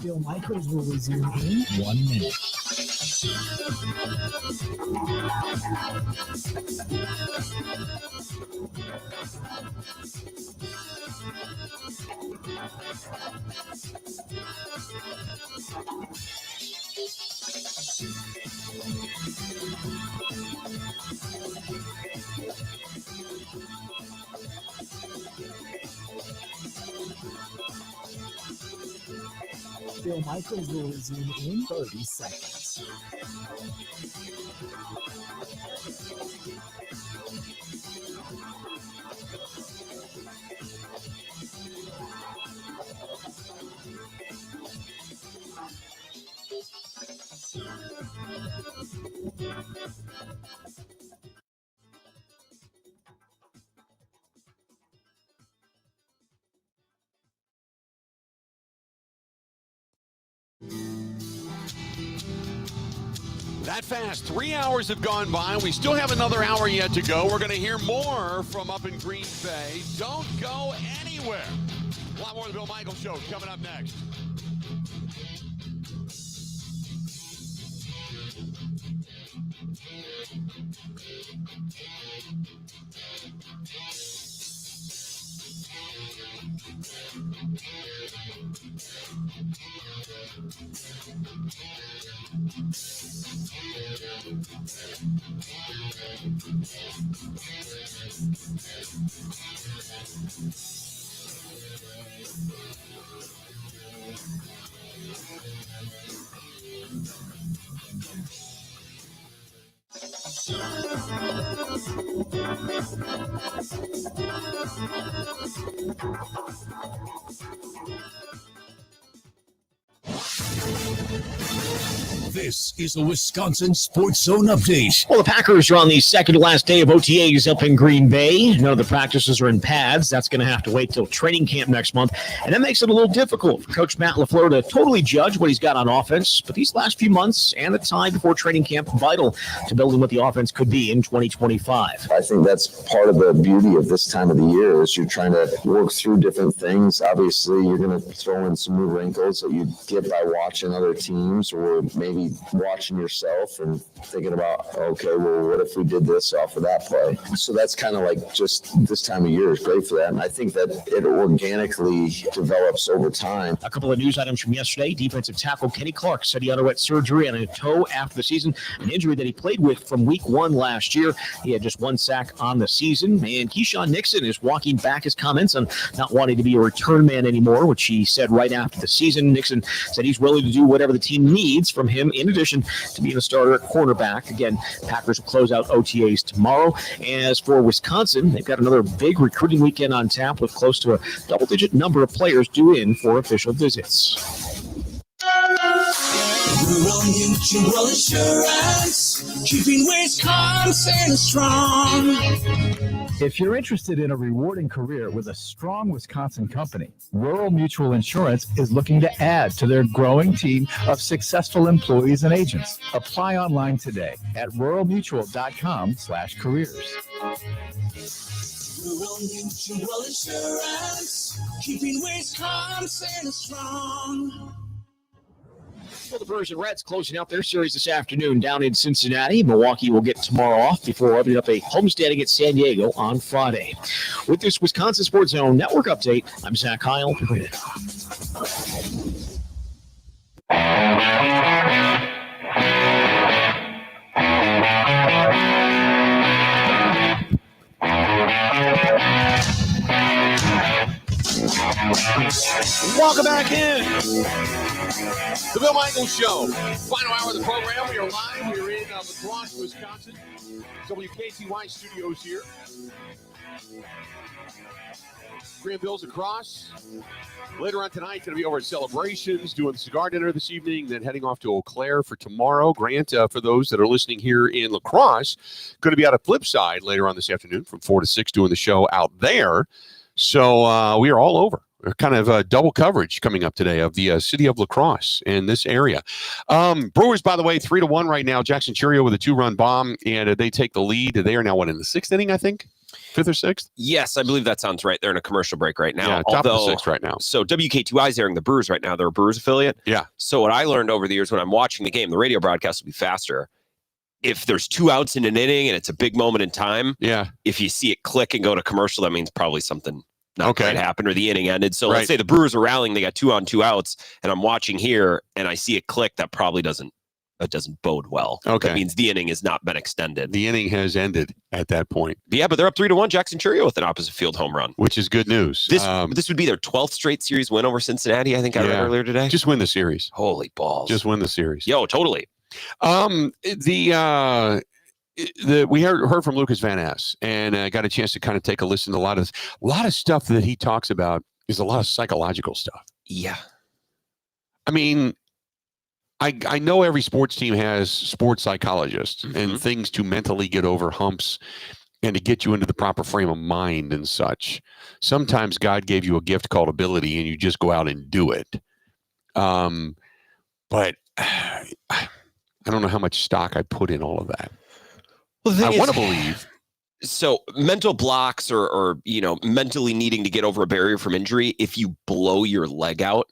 Bill Michaels will resume in 1 minute. Bill Michaels will resume in 30 seconds. That fast. 3 hours have gone by. We still have another hour yet to go. We're going to hear more from up in Green Bay. Don't go anywhere. A lot more of the Bill Michaels Show coming up next. This is a Wisconsin Sports Zone update. Well, the Packers are on the second to last day of OTAs up in Green Bay. None of the practices are in pads. That's going to have to wait till training camp next month. And that makes it a little difficult for Coach Matt LaFleur to totally judge what he's got on offense. But these last few months and the time before training camp vital to building what the offense could be in 2025. I think that's part of the beauty of this time of the year is you're trying to work through different things. Obviously, you're going to throw in some new wrinkles that you get by watching other teams or maybe watching yourself and thinking about, okay, well, what if we did this off of that play? So that's kind of like just this time of year is great for that. And I think that it organically develops over time. A couple of news items from yesterday. Defensive tackle Kenny Clark said he underwent surgery on a toe after the season, an injury that he played with from week 1 last year. He had just 1 sack on the season. And Keyshawn Nixon is walking back his comments on not wanting to be a return man anymore, which he said right after the season. Nixon said he's willing to do whatever the team needs from him in addition to being a starter at cornerback. Again, Packers will close out OTAs tomorrow. As for Wisconsin, they've got another big recruiting weekend on tap with close to a double-digit number of players due in for official visits. Rural Mutual Insurance, keeping Wisconsin strong. If you're interested in a rewarding career with a strong Wisconsin company, Rural Mutual Insurance is looking to add to their growing team of successful employees and agents. Apply online today at ruralmutual.com/careers. Rural Mutual Insurance, keeping Wisconsin strong. Well, the Brewers and Reds closing out their series this afternoon down in Cincinnati. Milwaukee will get tomorrow off before opening up a homestanding at San Diego on Friday. With this Wisconsin Sports Zone Network update, I'm Zach Heil. Welcome back in. The Bill Michaels Show. Final hour of the program. We are live. We are in Crosse, Wisconsin. WKTY studios here. Grand Bill's across. Later on tonight, going to be over at Celebrations, doing the cigar dinner this evening, then heading off to Eau Claire for tomorrow. Grant, for those that are listening here in La Crosse, going to be out at Flipside later on this afternoon from 4 to 6 doing the show out there. So we are all over. Kind of double coverage coming up today of the city of La Crosse in this area. Brewers, by the way, 3-1 right now. Jackson Churio with a 2-run bomb, and they take the lead. They are now, in the 6th inning, I think? 5th or 6th? Yes, I believe that sounds right. They're in a commercial break right now. Yeah, top of the 6th right now. So WK2I is airing the Brewers right now. They're a Brewers affiliate. Yeah. So what I learned over the years when I'm watching the game, the radio broadcast will be faster. If there's 2 outs in an inning and it's a big moment in time, if you see it click and go to commercial, that means probably something not quite happened or the inning ended. So let's say the Brewers are rallying, they got 2 on 2 outs, and I'm watching here and I see it click, that probably doesn't bode well. Okay. That means the inning has not been extended. The inning has ended at that point. Yeah, but they're up 3-1. Jackson Churio with an opposite field home run, which is good news. This would be their 12th straight series win over Cincinnati. I think I read earlier today. Just win the series. Holy balls! Just win the series. Yo, totally. We heard from Lucas Van Ness and got a chance to kind of take a listen to a lot of stuff that he talks about is a lot of psychological stuff. Yeah. I mean, I know every sports team has sports psychologists and things to mentally get over humps and to get you into the proper frame of mind and such. Sometimes God gave you a gift called ability and you just go out and do it. But I don't know how much stock I put in all of that. Well, I want to believe. So mental blocks or mentally needing to get over a barrier from injury, if you blow your leg out,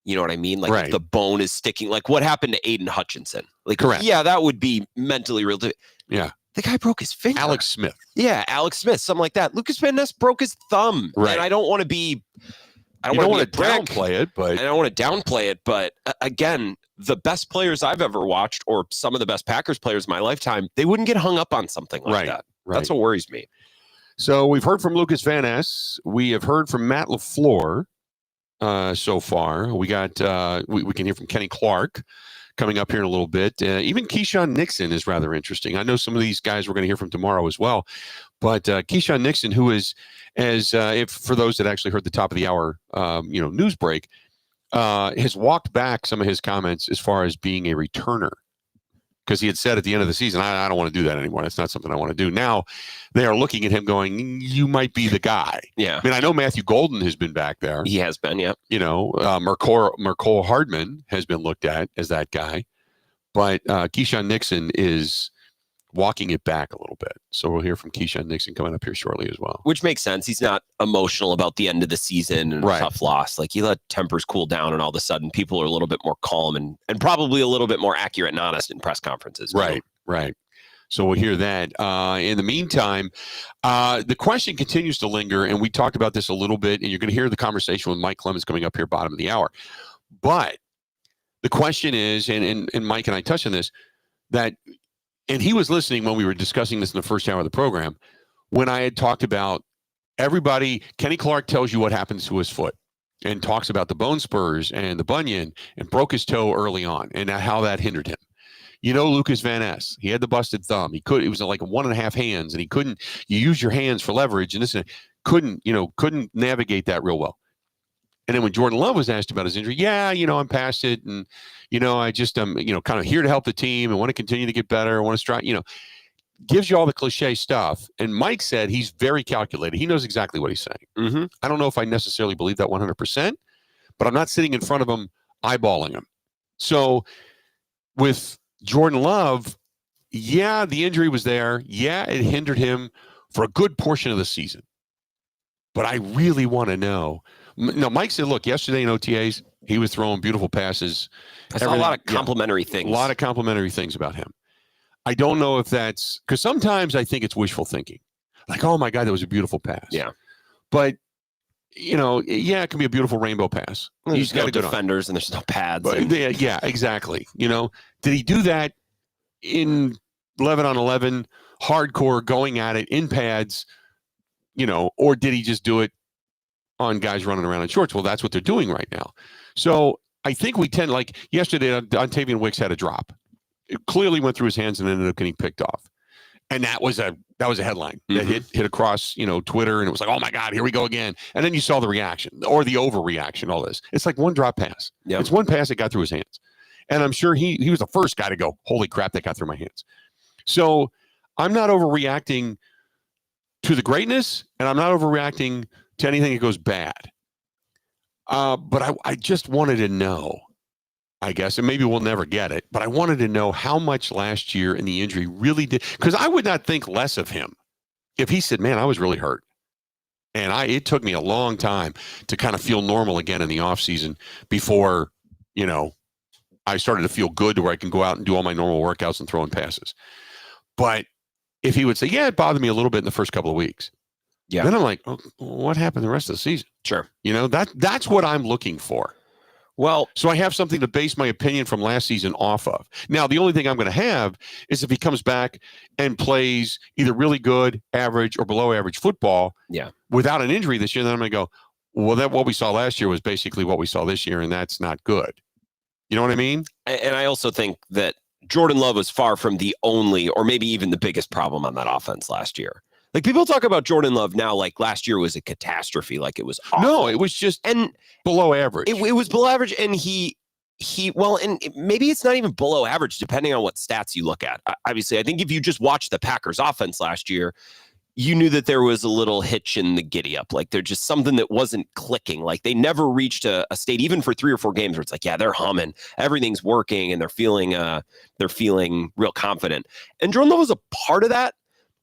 you know what I mean? Like if the bone is sticking, like what happened to Aiden Hutchinson? Like, yeah, that would be mentally real. Yeah. The guy broke his finger. Alex Smith. Yeah, Alex Smith, something like that. Lucas Van Ness broke his thumb. Right. And I don't want to be... I don't want to downplay it, but... I don't want to downplay it, but again, the best players I've ever watched, or some of the best Packers players in my lifetime, they wouldn't get hung up on something like that. That's what worries me. So we've heard from Lucas Van Ness. We have heard from Matt LaFleur so far. We got we can hear from Kenny Clark coming up here in a little bit. Even Keyshawn Nixon is rather interesting. I know some of these guys we're going to hear from tomorrow as well. But Keyshawn Nixon, who is, if for those that actually heard the top of the hour, news break, has walked back some of his comments as far as being a returner. Because he had said at the end of the season, I don't want to do that anymore. That's not something I want to do. Now they are looking at him going, you might be the guy. Yeah. I mean, I know Matthew Golden has been back there. He has been, yeah. Mercole Hardman has been looked at as that guy. But Keyshawn Nixon is walking it back a little bit. So we'll hear from Keyshawn Nixon coming up here shortly as well. Which makes sense. He's not emotional about the end of the season and a tough loss. Like, he let tempers cool down, and all of a sudden people are a little bit more calm and probably a little bit more accurate and honest in press conferences. Right. So we'll hear that. In the meantime, the question continues to linger, and we talked about this a little bit, and you're going to hear the conversation with Mike Clemens coming up here bottom of the hour. But the question is, and Mike and I touched on this, and he was listening when we were discussing this in the first hour of the program, when I had talked about everybody, Kenny Clark tells you what happens to his foot and talks about the bone spurs and the bunion and broke his toe early on and how that hindered him. Lucas Van Ness, he had the busted thumb. It was like 1.5 hands, and you use your hands for leverage, and couldn't navigate that real well. And then when Jordan Love was asked about his injury, I'm past it. And, I just, kind of here to help the team and want to continue to get better. I want to strive, gives you all the cliche stuff. And Mike said he's very calculated. He knows exactly what he's saying. Mm-hmm. I don't know if I necessarily believe that 100%, but I'm not sitting in front of him eyeballing him. So with Jordan Love, the injury was there. Yeah, it hindered him for a good portion of the season. But I really want to know. No, Mike said, look, yesterday in OTAs, he was throwing beautiful passes. I saw a lot of complimentary things. A lot of complimentary things about him. I don't know if that's because sometimes I think it's wishful thinking. Like, oh my God, that was a beautiful pass. Yeah. But, it can be a beautiful rainbow pass. He's got defenders and there's no pads. But, yeah, exactly. Did he do that in 11-on-11, hardcore, going at it in pads, or did he just do it on guys running around in shorts? Well, that's what they're doing right now. So I think we tend, like yesterday, Ontavian Wicks had a drop. It clearly went through his hands and ended up getting picked off. And that was a headline that hit across, Twitter, and it was like, oh my God, here we go again. And then you saw the reaction or the overreaction, all this. It's like one drop pass. Yep. It's one pass that got through his hands. And I'm sure he was the first guy to go, holy crap, that got through my hands. So I'm not overreacting to the greatness, and I'm not overreacting to anything that goes bad. But I just wanted to know, I guess, and maybe we'll never get it, but I wanted to know how much last year in the injury really did, because I would not think less of him if he said, man, I was really hurt. And it took me a long time to kind of feel normal again in the offseason before, I started to feel good to where I can go out and do all my normal workouts and throwing passes. But if he would say, it bothered me a little bit in the first couple of weeks. Yeah. Then I'm like, oh, what happened the rest of the season? Sure. That's what I'm looking for. Well, so I have something to base my opinion from last season off of. Now, the only thing I'm going to have is if he comes back and plays either really good, average, or below average football without an injury this year, then I'm going to go, well, what we saw last year was basically what we saw this year, and that's not good. You know what I mean? And I also think that Jordan Love was far from the only, or maybe even the biggest problem on that offense last year. Like, people talk about Jordan Love now, like last year was a catastrophe. Like, it was awful. No, it was just below average. It was below average, and maybe it's not even below average, depending on what stats you look at. Obviously, I think if you just watched the Packers offense last year, you knew that there was a little hitch in the giddy up. Like, there's just something that wasn't clicking. Like, they never reached a state, even for 3 or 4 games, where it's like, they're humming, everything's working, and they're feeling real confident. And Jordan Love was a part of that.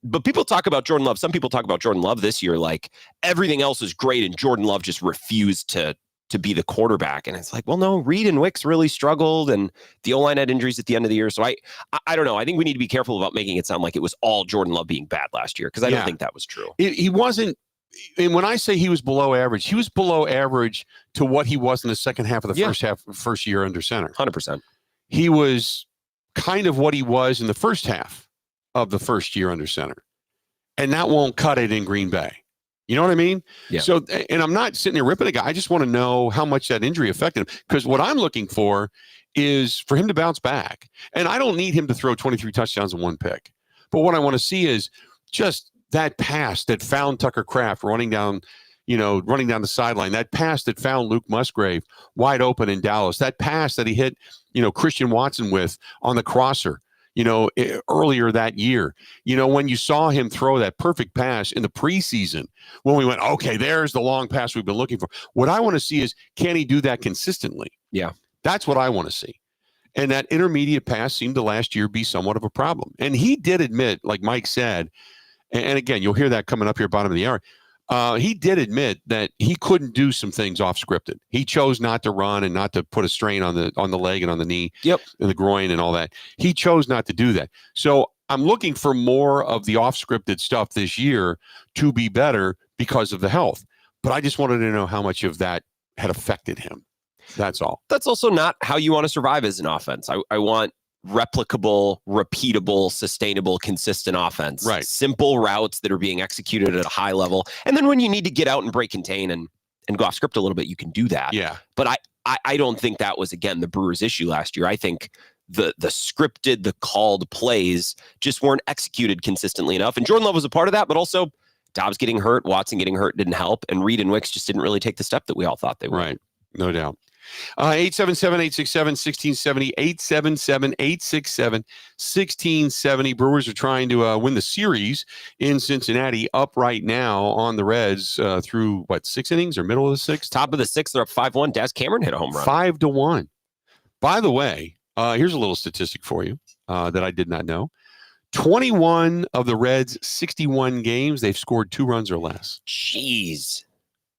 But people talk about Jordan Love. Some people talk about Jordan Love this year like everything else is great, and Jordan Love just refused to be the quarterback. And it's like, well, no, Reed and Wicks really struggled, and the O-line had injuries at the end of the year. So I don't know. I think we need to be careful about making it sound like it was all Jordan Love being bad last year, because I don't think that was true. He wasn't. And when I say he was below average to what he was in the second half of the first year under center. 100%. He was kind of what he was in the first half of the first year under center. And that won't cut it in Green Bay. You know what I mean? Yeah. So, and I'm not sitting there ripping a guy. I just want to know how much that injury affected him. Because what I'm looking for is for him to bounce back. And I don't need him to throw 23 touchdowns and 1 pick. But what I want to see is just that pass that found Tucker Kraft running down, running down the sideline, that pass that found Luke Musgrave wide open in Dallas, that pass that he hit, Christian Watson with on the crosser, earlier that year, when you saw him throw that perfect pass in the preseason, when we went, okay, there's the long pass we've been looking for. What I want to see is, can he do that consistently? Yeah. That's what I want to see. And that intermediate pass seemed to last year be somewhat of a problem. And he did admit, like Mike said, and again, you'll hear that coming up here bottom of the hour. He did admit that he couldn't do some things off scripted. He chose not to run and not to put a strain on the leg and on the knee, and the groin and all that. He chose not to do that. So I'm looking for more of the off scripted stuff this year to be better because of the health. But I just wanted to know how much of that had affected him. That's all. That's also not how you want to survive as an offense. I want replicable, repeatable, sustainable, consistent offense. Right. Simple routes that are being executed at a high level. And then when you need to get out and break contain and go off script a little bit, you can do that. Yeah. But I don't think that was, again, the Brewers' issue last year. I think the scripted, the called plays just weren't executed consistently enough. And Jordan Love was a part of that, but also Dobbs getting hurt, Watson getting hurt didn't help. And Reed and Wicks just didn't really take the step that we all thought they would. Right. No doubt. 877-867-1670, 877-867-1670. Brewers are trying to win the series in Cincinnati, up right now on the Reds through, 6 innings or middle of the 6th? Top of the 6th, they're up 5-1. Daz Cameron hit a home run. 5-1. By the way, here's a little statistic for you that I did not know. 21 of the Reds' 61 games, they've scored 2 runs or less. Jeez.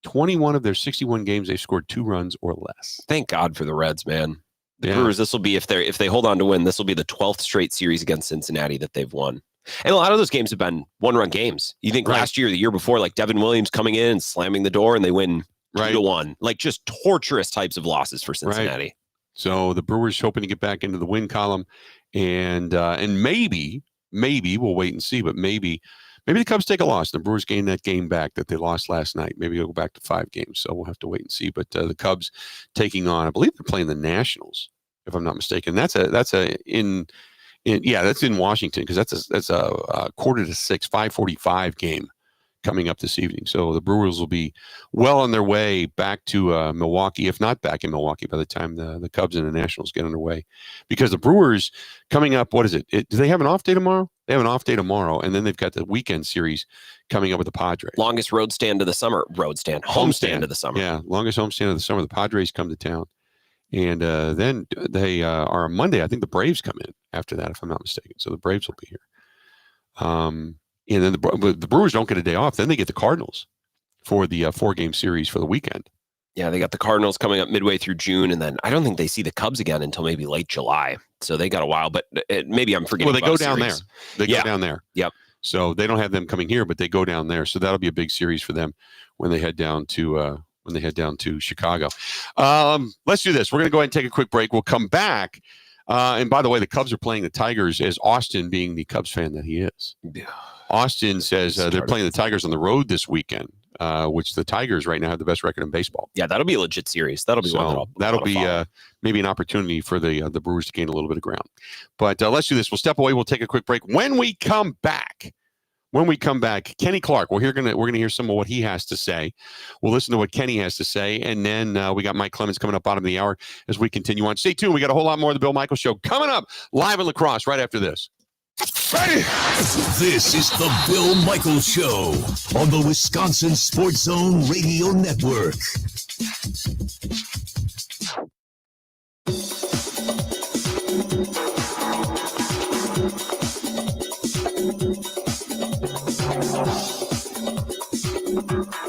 21 of their 61 games, they've scored 2 runs or less. Thank God for the Reds, man. The Brewers, this will be, if they hold on to win, this will be the 12th straight series against Cincinnati that they've won. And a lot of those games have been 1-run games. You think last year, the year before, like Devin Williams coming in and slamming the door and they win 2-1. Like just torturous types of losses for Cincinnati. Right. So the Brewers hoping to get back into the win column, and maybe we'll wait and see, but maybe the Cubs take a loss. The Brewers gain that game back that they lost last night. Maybe they'll go back to 5 games. So we'll have to wait and see. But the Cubs taking on, I believe they're playing the Nationals, if I'm not mistaken. That's in Washington, because that's a 5:45, 5:45 game coming up this evening. So the Brewers will be well on their way back to Milwaukee, if not back in Milwaukee by the time the Cubs and the Nationals get underway. Because the Brewers coming up, what is it? Do they have an off day tomorrow? They have an off day tomorrow, and then they've got the weekend series coming up with the Padres. Longest homestand of the summer. Homestand of the summer. Yeah, longest homestand of the summer. The Padres come to town. And then they are Monday. I think the Braves come in after that, if I'm not mistaken. So the Braves will be here. And then the Brewers don't get a day off. Then they get the Cardinals for the 4-game series for the weekend. Yeah, they got the Cardinals coming up midway through June, and then I don't think they see the Cubs again until maybe late July. So they got a while, but maybe I'm forgetting. Well, they go down there. They go down there. Yep. So they don't have them coming here, but they go down there. So that'll be a big series for them when they head down to Chicago. Let's do this. We're going to go ahead and take a quick break. We'll come back. And by the way, the Cubs are playing the Tigers, as Austin, being the Cubs fan that he is. Austin says they're playing the Tigers on the road this weekend, which the Tigers right now have the best record in baseball. Yeah, that'll be a legit series. That'll be one that'll be maybe an opportunity for the Brewers to gain a little bit of ground. But let's do this. We'll step away. We'll take a quick break. When we come back, Kenny Clark, we're gonna hear some of what he has to say. We'll listen to what Kenny has to say, and then we got Mike Clemens coming up bottom of the hour as we continue on. Stay tuned. We got a whole lot more of the Bill Michaels Show coming up live in La Crosse right after this. This is the Bill Michaels Show on the Wisconsin Sports Zone Radio Network.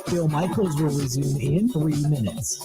Bill Michaels will resume in 3 minutes.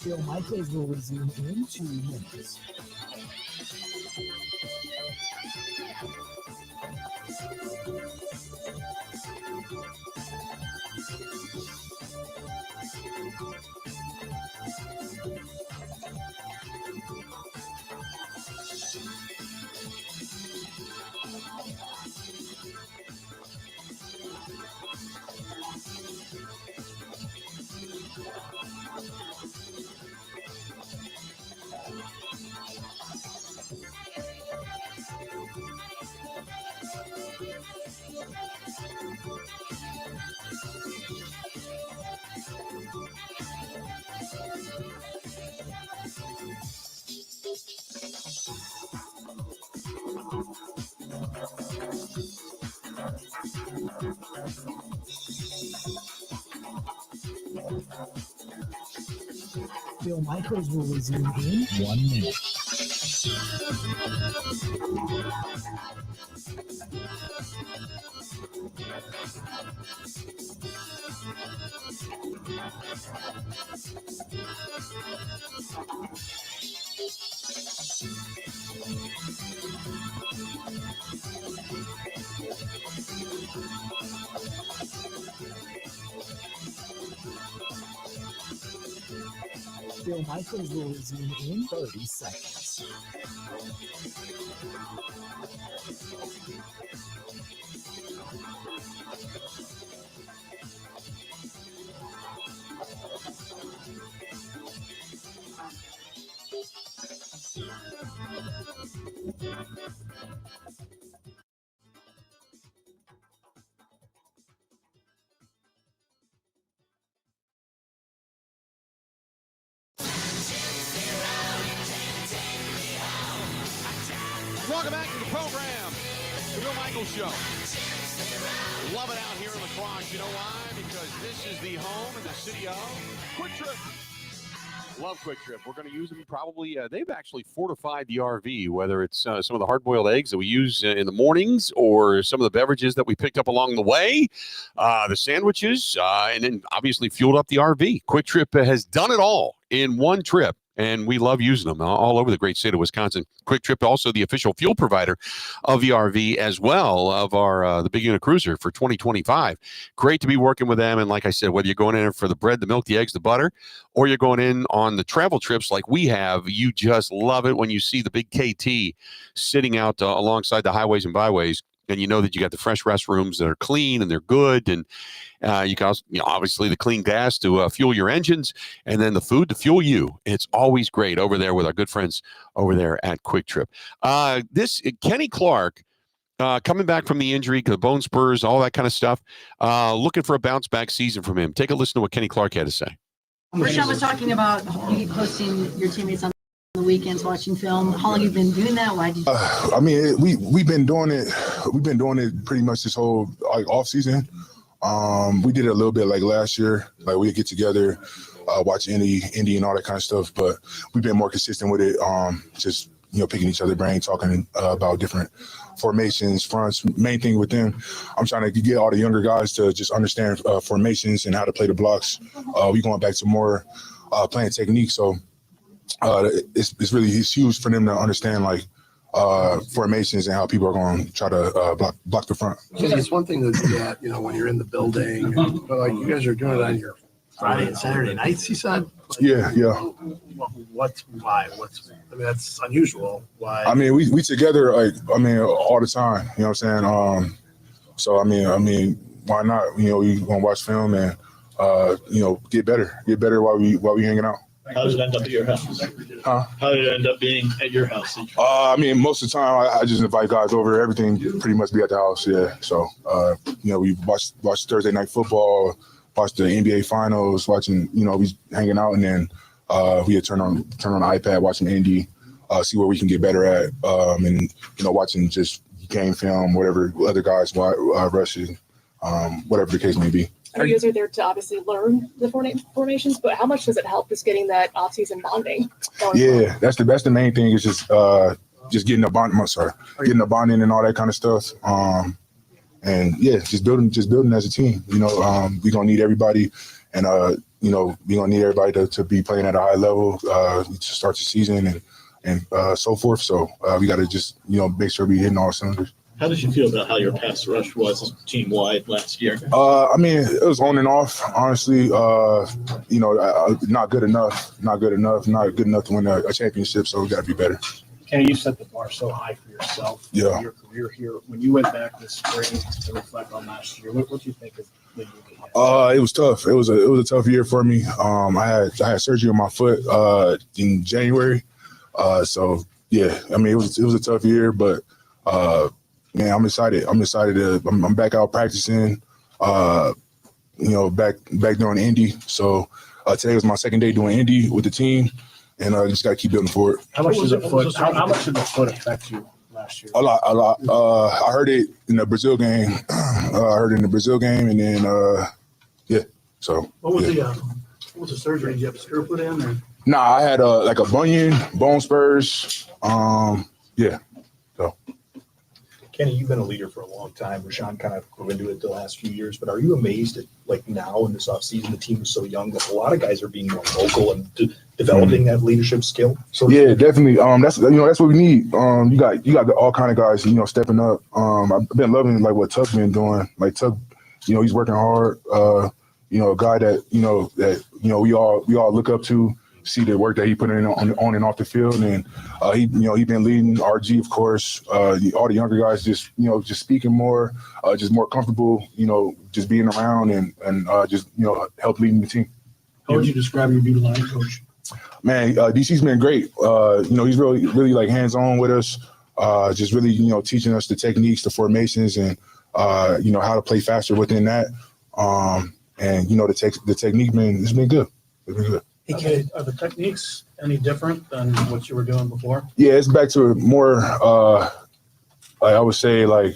Bill Michaels will resume in 2 minutes. Bill Michaels will resume in 1 minute. Bill Michaels will resume in 30 seconds. Welcome back to the program, the Bill Michaels Show. Love it out here in LaCrosse. You know why? Because this is the home in the city of Quick Trip. Love Quick Trip. We're going to use them probably. They've actually fortified the RV, whether it's some of the hard-boiled eggs that we use in the mornings or some of the beverages that we picked up along the way, the sandwiches, and then obviously fueled up the RV. Quick Trip has done it all in one trip. And we love using them all over the great state of Wisconsin. Quick Trip, also the official fuel provider of the RV as well, of our the big unit cruiser for 2025. Great to be working with them. And like I said, whether you're going in for the bread, the milk, the eggs, the butter, or you're going in on the travel trips like we have, you just love it when you see the big KT sitting out alongside the highways and byways. And you know that you got the fresh restrooms that are clean and they're good. And you can also, obviously the clean gas to fuel your engines, and then the food to fuel you. It's always great over there with our good friends over there at Quick Trip. This Kenny Clark, coming back from the injury, the bone spurs, all that kind of stuff, looking for a bounce back season from him. Take a listen to what Kenny Clark had to say. Rashawn was talking about you hosting your teammates on the weekends, watching film. How long have you been doing that? Why did you? We've been doing it. We've been doing it pretty much this whole off season. We did it a little bit like last year. Like we'd get together, watch Indy and all that kind of stuff. But we've been more consistent with it. Just picking each other's brain, talking about different formations, fronts. Main thing with them, I'm trying to get all the younger guys to just understand formations and how to play the blocks. We going back to more playing technique. So it's huge for them to understand formations and how people are going to try to block the front. It's one thing to do that, when you're in the building, but like you guys are doing it on your Friday and Saturday nights, he said. Yeah. Why? That's unusual. Why? I mean, we together all the time. You know what I'm saying? So I mean, why not? We gonna watch film and get better while we hanging out. How did it end up at your house? Huh? How did it end up being at your house? Most of the time I just invite guys over. Everything pretty much be at the house. Yeah. So we watch Thursday night football, watch the NBA finals, watching. We hanging out, and then we turn on the iPad, watching Indy, see where we can get better at, and watching just game film, whatever other guys rushing, whatever the case may be. You guys are there to obviously learn the formations, but how much does it help just getting that off-season bonding going? Yeah, that's the main thing is just getting a bond. Getting a bonding and all that kind of stuff. And yeah, just building as a team. We're gonna need everybody, and we're gonna need everybody to be playing at a high level to start the season and so forth. So we got to just make sure we hitting all cylinders. How did you feel about how your pass rush was team wide last year? I mean, it was on and off, honestly. Not good enough to win a championship. So we got to be better. Kenny, you set the bar so high for yourself in your career here. When you went back this spring to reflect on last year, what do you think of the year? It was tough. It was a tough year for me. I had surgery on my foot in January. So yeah, I mean, it was a tough year, but man, I'm excited. I'm back out practicing. Back doing Indy. So today was my second day doing Indy with the team, and I just got to keep building for it. How much did the foot affect you last year? A lot. I heard it in the Brazil game. And then yeah. So What was the surgery? Did you have a screw put in? Or? Nah, I had like a bunion, bone spurs. Yeah. So. Kenny, you've been a leader for a long time. Rashawn kind of grew into it the last few years, but are you amazed at like now in this offseason, the team is so young that a lot of guys are being more vocal and developing that leadership skill? So yeah, definitely. That's what we need. You got all kind of guys, stepping up. I've been loving like what Tuck's been doing. Like Tuck, he's working hard. A guy that we all look up to. See the work that he put in on and off the field, and he been leading RG, of course. All the younger guys just speaking more, just more comfortable, just being around and just help leading the team. How would you describe your new line coach? Man, DC's been great. He's really like hands on with us, just really teaching us the techniques, the formations, and how to play faster within that. And the technique it's been good. It's been good. Hey, are the techniques any different than what you were doing before? Yeah, it's back to more, I would say, like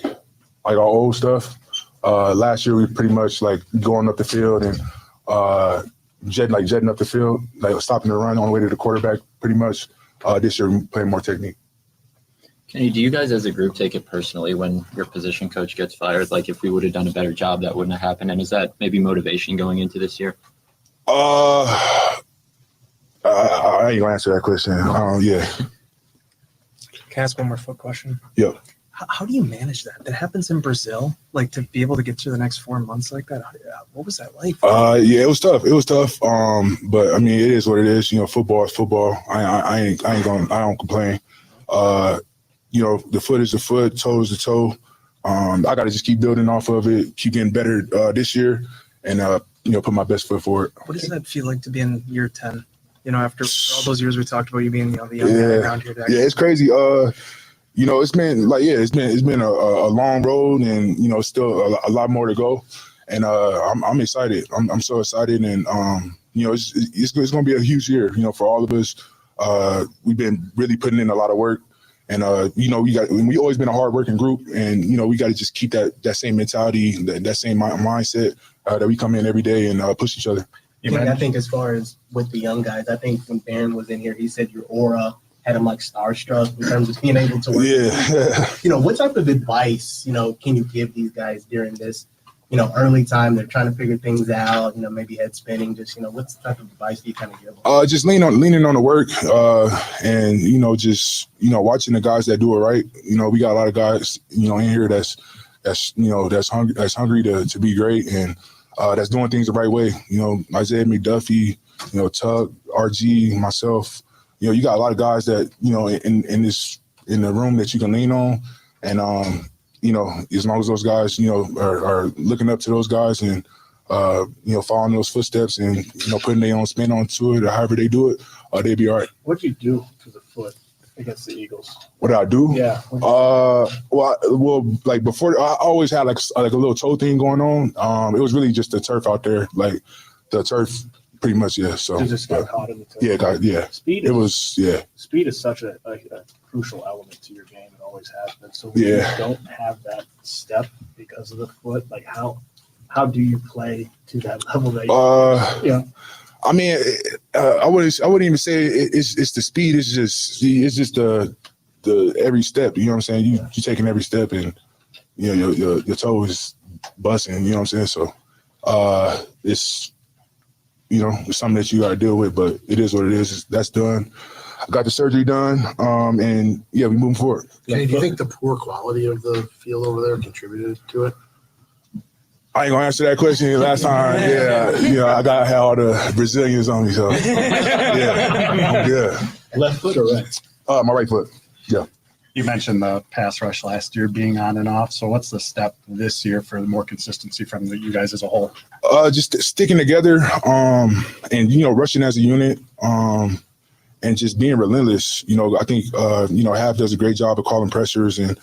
our old stuff. Last year, we pretty much like going up the field and jetting up the field, like stopping the run on the way to the quarterback. Pretty much this year, we playing more technique. Kenny, do you guys as a group take it personally when your position coach gets fired? Like if we would have done a better job, that wouldn't have happened. And is that maybe motivation going into this year? I ain't gonna answer that question. Yeah. Can I ask one more foot question? Yeah. How do you manage that? That happens in Brazil, like to be able to get through the next 4 months like that. What was that like? Yeah, it was tough. But I mean, it is what it is. Football is football. I don't complain. The foot is the foot, toe is the toe. I got to just keep building off of it, keep getting better this year, and put my best foot forward. What does that feel like to be in year 10? After all those years we talked about you being the young guy around here. Yeah, it's crazy. It's been it's been a long road, and still a lot more to go. And I'm excited. I'm so excited, and it's going to be a huge year. For all of us, we've been really putting in a lot of work, and we always been a hard-working group, and we got to just keep that same mentality, that same mindset that we come in every day and push each other. I think as far as with the young guys, I think when Barron was in here, he said your aura had him like starstruck in terms of being able to work. Yeah. What type of advice, can you give these guys during this, early time? They're trying to figure things out, maybe head spinning. Just, what's the type of advice do you kind of give them? Just leaning on the work, and just watching the guys that do it right. We got a lot of guys, in here that's hungry to be great, and that's doing things the right way. Isaiah McDuffie, Tug, RG, myself. You got a lot of guys that in the room that you can lean on, and as long as those guys are looking up to those guys and following those footsteps and putting their own spin onto it or however they do it, they'll be all right. What'd you do to the foot against the Eagles? What did I do? Yeah. Like before, I always had like a little toe thing going on. It was really just the turf out there, like the turf, pretty much. Yeah. So you just got caught in the turf. Yeah. Speed. Speed is such a crucial element to your game. It always has been. So when you don't have that step because of the foot, like how do you play to that level that you? I mean, I wouldn't even say it's the speed. It's just the every step. You know what I'm saying? You taking every step, and your toe is busting. You know what I'm saying? So it's it's something that you got to deal with, but it is what it is. That's done. I got the surgery done, and we moving forward. Kenny, do you think the poor quality of the field over there contributed to it? I ain't gonna answer that question. Last time, I had all the Brazilians on me, so I'm good. Left foot or right? My right foot. Yeah. You mentioned the pass rush last year being on and off. So what's the step this year for more consistency from you guys as a whole? Just sticking together, and rushing as a unit, and just being relentless. I think Half does a great job of calling pressures and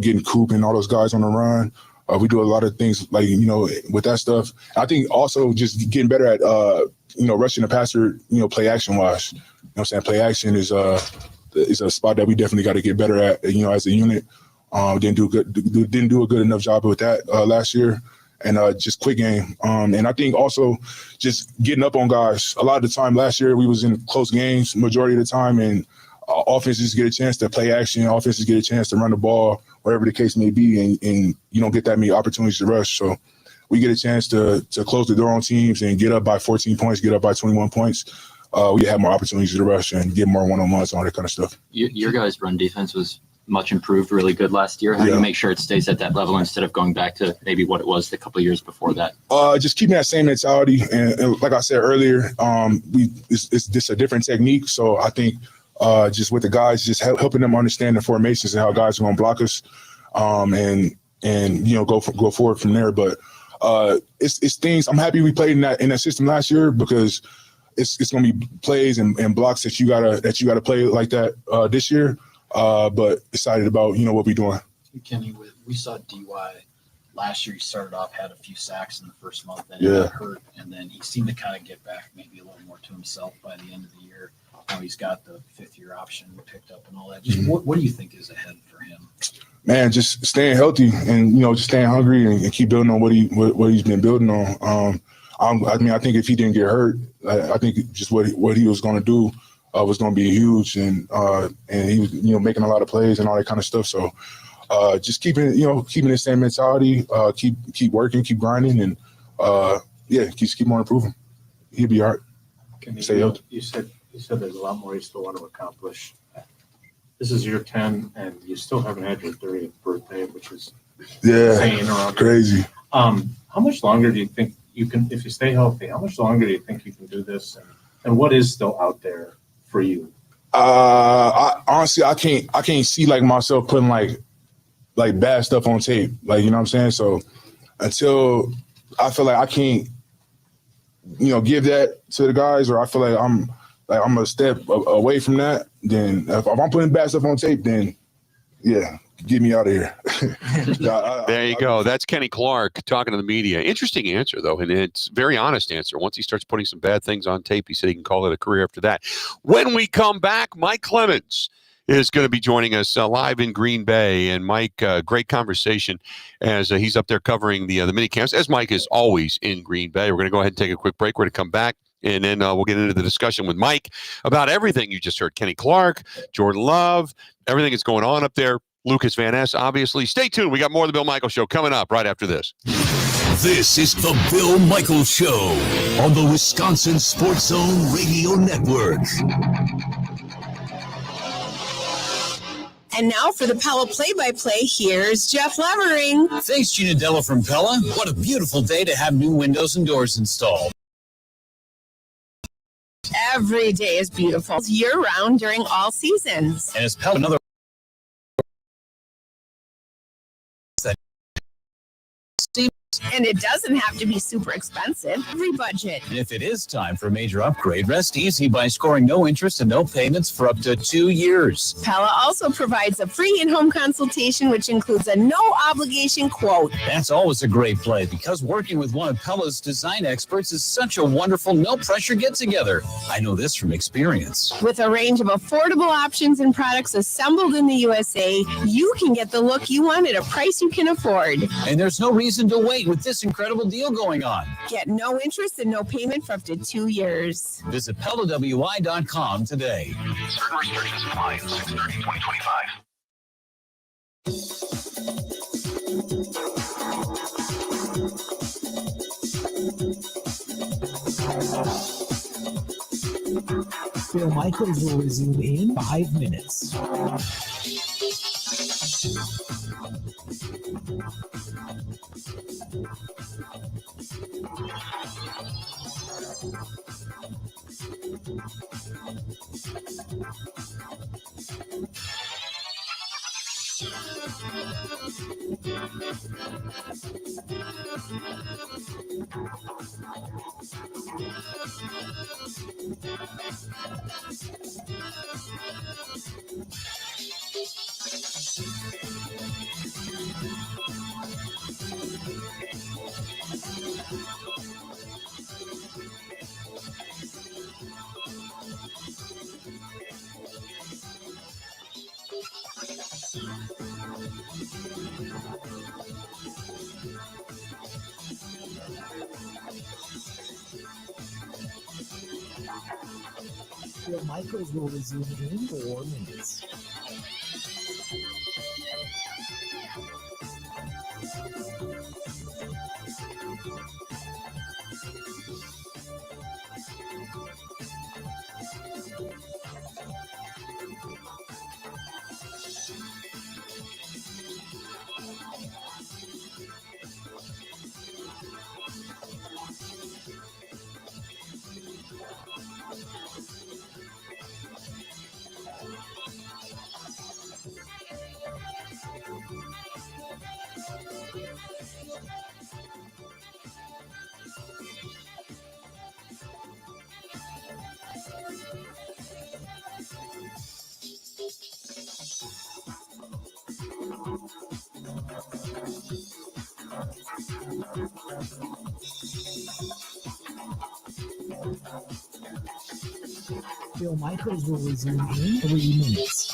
getting Coop and all those guys on the run. We do a lot of things like with that stuff. I think also just getting better at rushing the passer, play action wise. I'm saying? Play action is a spot that we definitely got to get better at, as a unit. Didn't do a good enough job with that last year. And just quick game. And I think also just getting up on guys. A lot of the time last year we was in close games majority of the time, and offenses get a chance to play action. Offenses get a chance to run the ball, wherever the case may be, and you don't get that many opportunities to rush. So we get a chance to close the door on teams and get up by 14 points, get up by 21 points. We have more opportunities to rush and get more one-on-ones and all that kind of stuff. Your guys' run defense was much improved, really good last year. How do you make sure it stays at that level instead of going back to maybe what it was the couple of years before that? Just keeping that same mentality. And like I said earlier, it's just a different technique. So I think just with the guys, just helping them understand the formations and how guys are going to block us, and go forward from there. But it's things. I'm happy we played in that system last year, because it's going to be plays and blocks that you gotta play like that this year. But excited about what we're doing. Kenny, we saw DY last year. He started off, had a few sacks in the first month, then he got hurt, and then he seemed to kind of get back maybe a little more to himself by the end of the year. Now he's got the 5th-year option picked up and all that. Just what do you think is ahead for him? Man, just staying healthy and just staying hungry and keep building on what he's been building on. I think if he didn't get hurt, I think just what he was going to do was going to be huge, and he was making a lot of plays and all that kind of stuff. So just keeping the same mentality, keep working, keep grinding, and keep on improving. He'll be all right. Stay healthy. You said there's a lot more you still want to accomplish. This is year 10, and you still haven't had your 30th birthday, which is insane around crazy. Here. How much longer do you think you can, if you stay healthy, how much longer do you think you can do this? And what is still out there for you? Honestly, I can't see myself putting like bad stuff on tape. You know what I'm saying? So until I feel like I can't, give that to the guys, or I feel like I'm a step away from that, then if I'm putting bad stuff on tape, then get me out of here. There you go. That's Kenny Clark talking to the media. Interesting answer, though, and it's a very honest answer. Once he starts putting some bad things on tape, he said he can call it a career after that. When we come back, Mike Clemens is going to be joining us live in Green Bay. And Mike, great conversation as he's up there covering the mini camps, as Mike is always in Green Bay. We're going to go ahead and take a quick break. We're going to come back, and then we'll get into the discussion with Mike about everything you just heard. Kenny Clark, Jordan Love, everything that's going on up there. Lucas Van Ness, obviously. Stay tuned. We got more of the Bill Michaels Show coming up right after this. This is the Bill Michaels Show on the Wisconsin Sports Zone Radio Network. And now for the Pella play-by-play, here's Jeff Levering. Thanks, Gina Della from Pella. What a beautiful day to have new windows and doors installed. Every day is beautiful, year-round during all seasons. And it's Pella another and it doesn't have to be super expensive. Every budget. And if it is time for a major upgrade, rest easy by scoring no interest and no payments for up to 2 years. Pella also provides a free in-home consultation, which includes a no-obligation quote. That's always a great play, because working with one of Pella's design experts is such a wonderful, no-pressure get-together. I know this from experience. With a range of affordable options and products assembled in the USA, you can get the look you want at a price you can afford. And there's no reason to wait with this incredible deal going on. Get no interest and no payment for up to 2 years. Visit PellaWI.com today. Certain restrictions apply. 6/30/2025. Bill Michaels will resume in 5 minutes. Bill Michaels will resume in 4 minutes. Bill Michaels will resume in 3 minutes.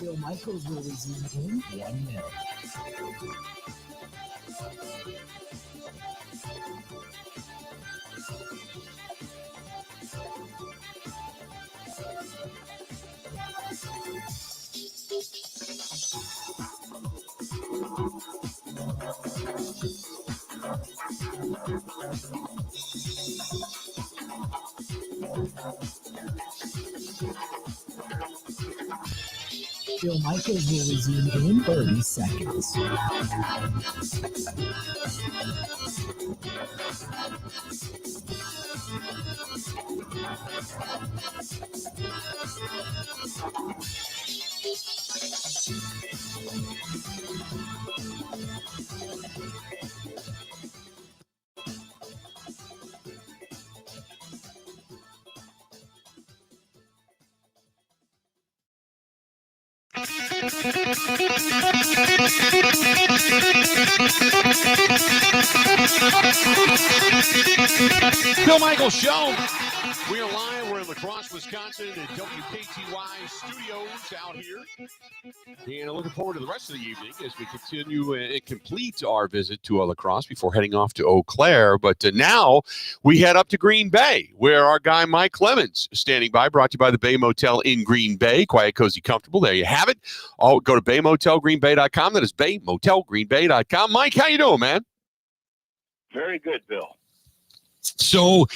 Bill Michaels will resume in 1 minute. Bill Michaels will resume in 30 seconds. Bill Michaels Show. We are live. We're in LaCrosse, Wisconsin, at WKTY Studios out here. And looking forward to the rest of the evening as we continue and complete our visit to LaCrosse before heading off to Eau Claire. But now we head up to Green Bay, where our guy Mike Clemens is standing by, brought to you by the Bay Motel in Green Bay. Quiet, cozy, comfortable. There you have it. Go to baymotelgreenbay.com. That is baymotelgreenbay.com. Mike, how you doing, man? Very good, Bill. So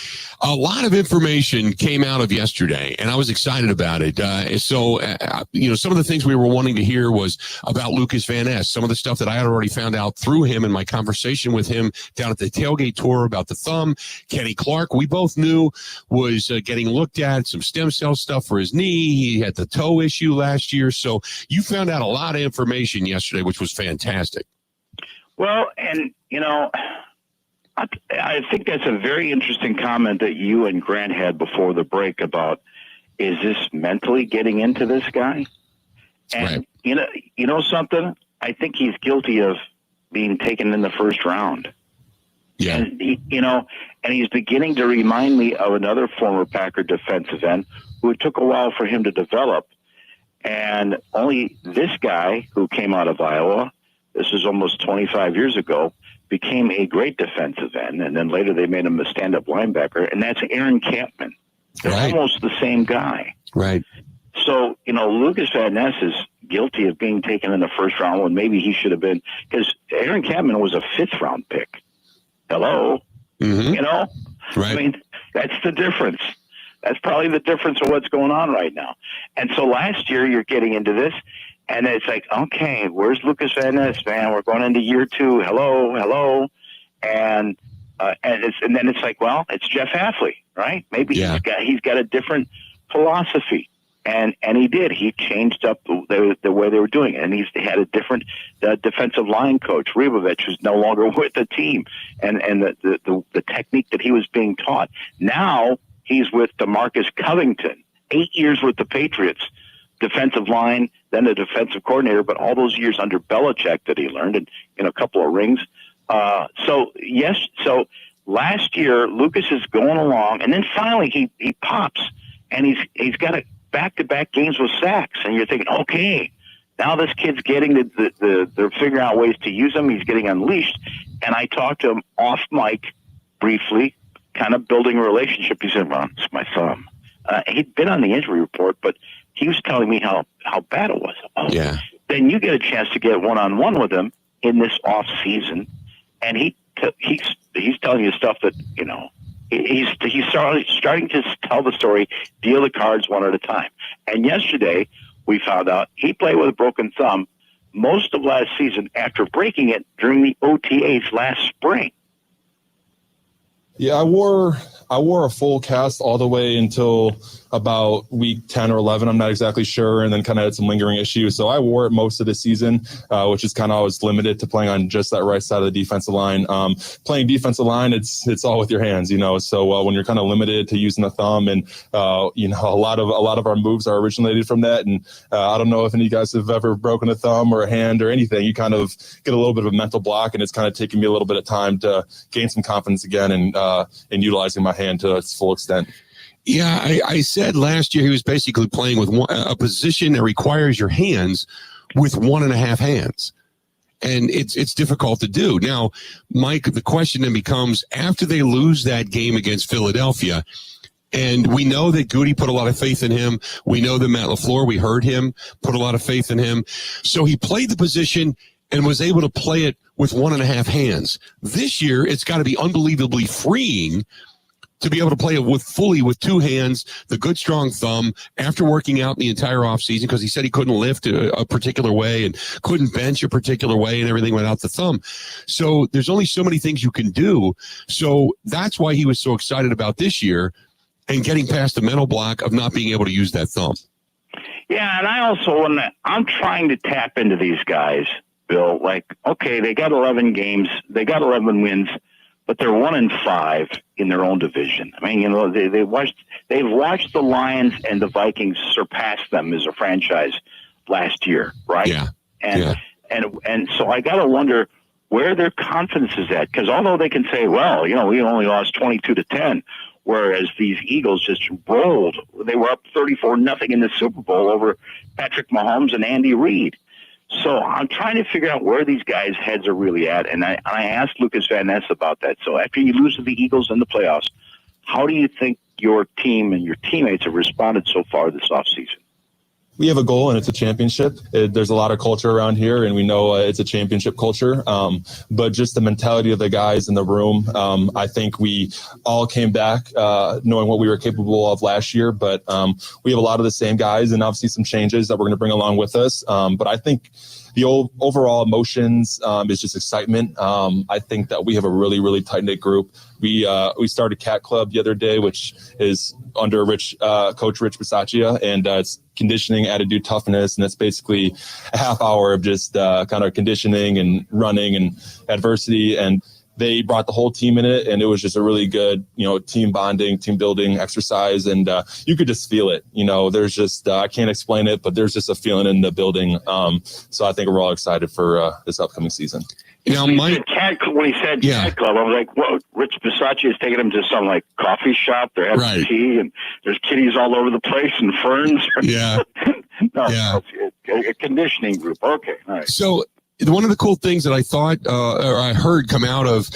a lot of information came out of yesterday, and I was excited about it. Some of the things we were wanting to hear was about Lucas Van Ness, some of the stuff that I had already found out through him in my conversation with him down at the tailgate tour about the thumb. Kenny Clark, we both knew, was getting looked at, some stem cell stuff for his knee. He had the toe issue last year. So you found out a lot of information yesterday, which was fantastic. Well, and, I think that's a very interesting comment that you and Grant had before the break about, is this mentally getting into this guy? And right. you know something? I think he's guilty of being taken in the first round. Yeah. And and he's beginning to remind me of another former Packer defensive end who it took a while for him to develop. And only this guy who came out of Iowa, this is almost 25 years ago, became a great defensive end, and then later they made him a stand-up linebacker, and that's Aaron Campman. They're almost the same guy. Right. So, Lucas Van Ness is guilty of being taken in the first round when maybe he should have been, because Aaron Campman was a fifth-round pick. Hello? Mm-hmm. Right. I mean, that's the difference. That's probably the difference of what's going on right now. And so last year you're getting into this, and it's like, okay, where's Lucas Van Ness, man? We're going into year 2. Hello. And then it's like, well, it's Jeff Hafley, right? Maybe he's got a different philosophy. And he did. He changed up the way they were doing it. And he's had a different defensive line coach, Rebovich, who's no longer with the team. And the technique that he was being taught. Now he's with DeMarcus Covington, 8 years with the Patriots. Defensive line, then the defensive coordinator, but all those years under Belichick that he learned and a couple of rings. So last year Lucas is going along, and then finally he pops, and he's got a back-to-back games with sacks, and you're thinking, okay, now this kid's getting they're figuring out ways to use him. He's getting unleashed, and I talked to him off mic briefly, kind of building a relationship. He said, "Well, it's my thumb." He'd been on the injury report, but he was telling me how bad it was. Yeah. Then you get a chance to get one-on-one with him in this off season, and he's telling you stuff that he's starting to tell the story, deal the cards one at a time. And yesterday we found out he played with a broken thumb most of last season after breaking it during the OTAs last spring. Yeah, I wore a full cast all the way until about week 10 or 11. I'm not exactly sure, and then kind of had some lingering issues. So I wore it most of the season, which is kind of always limited to playing on just that right side of the defensive line. Playing defensive line, it's all with your hands, So when you're kind of limited to using the thumb, and a lot of our moves are originated from that. And I don't know if any of you guys have ever broken a thumb or a hand or anything. You kind of get a little bit of a mental block, and it's kind of taking me a little bit of time to gain some confidence again and utilizing my hand to its full extent. Yeah, I said last year he was basically playing with a position that requires your hands with 1.5 hands. And it's difficult to do. Now, Mike, the question then becomes, after they lose that game against Philadelphia, and we know that Goody put a lot of faith in him. We know that Matt LaFleur, we heard him, put a lot of faith in him. So he played the position and was able to play it with 1.5 hands. This year, it's got to be unbelievably freeing to be able to play it with 2 hands, the good strong thumb, after working out the entire offseason, because he said he couldn't lift a particular way and couldn't bench a particular way and everything without the thumb. So there's only so many things you can do. So that's why he was so excited about this year and getting past the mental block of not being able to use that thumb. Yeah, and I also, I'm trying to tap into these guys, Bill, like, okay, they got 11 games, they got 11 wins, but they're 1-5 in their own division. I mean, they've watched the Lions and the Vikings surpass them as a franchise last year, right? Yeah. And so I got to wonder where their confidence is at, because although they can say, well, we only lost 22-10, whereas these Eagles just rolled. They were up 34-0 in the Super Bowl over Patrick Mahomes and Andy Reid. So I'm trying to figure out where these guys' heads are really at, and I asked Lucas Van Ness about that. So after you lose to the Eagles in the playoffs, how do you think your team and your teammates have responded so far this offseason? We have a goal, and it's a championship. There's a lot of culture around here, and we know it's a championship culture. But just the mentality of the guys in the room, I think we all came back knowing what we were capable of last year. But we have a lot of the same guys, and obviously some changes that we're going to bring along with us. But I think the overall emotions is just excitement. I think that we have a really, really tight-knit group. We started Cat Club the other day, which is under Coach Rich Bisaccia, and it's conditioning, attitude, toughness, and that's basically a half hour of just kind of conditioning and running and adversity. And they brought the whole team in it, and it was just a really good, team bonding, team building exercise, and you could just feel it. There's just I can't explain it, but there's just a feeling in the building. So I think we're all excited for this upcoming season. When he said Cat Club, I was like, "Whoa!" Rich Bisaccia is taking him to some coffee shop. They're having tea, and there's kitties all over the place and ferns. Yeah, a conditioning group. Okay, all right. So one of the cool things that I thought or I heard come out of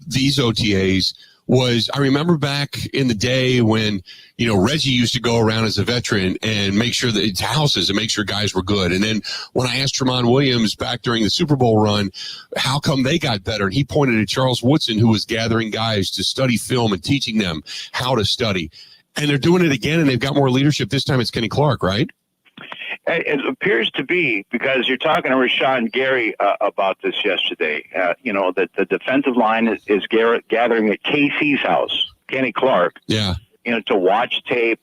these OTAs was, I remember back in the day when, Reggie used to go around as a veteran and make sure that it's houses and make sure guys were good. And then when I asked Tramon Williams back during the Super Bowl run, how come they got better? And he pointed at Charles Woodson, who was gathering guys to study film and teaching them how to study. And they're doing it again, and they've got more leadership. This time it's Kenny Clark, right? It appears to be, because you're talking to Rashawn Gary about this yesterday. That the defensive line is gathering at KC's house, Kenny Clark. Yeah. To watch tape,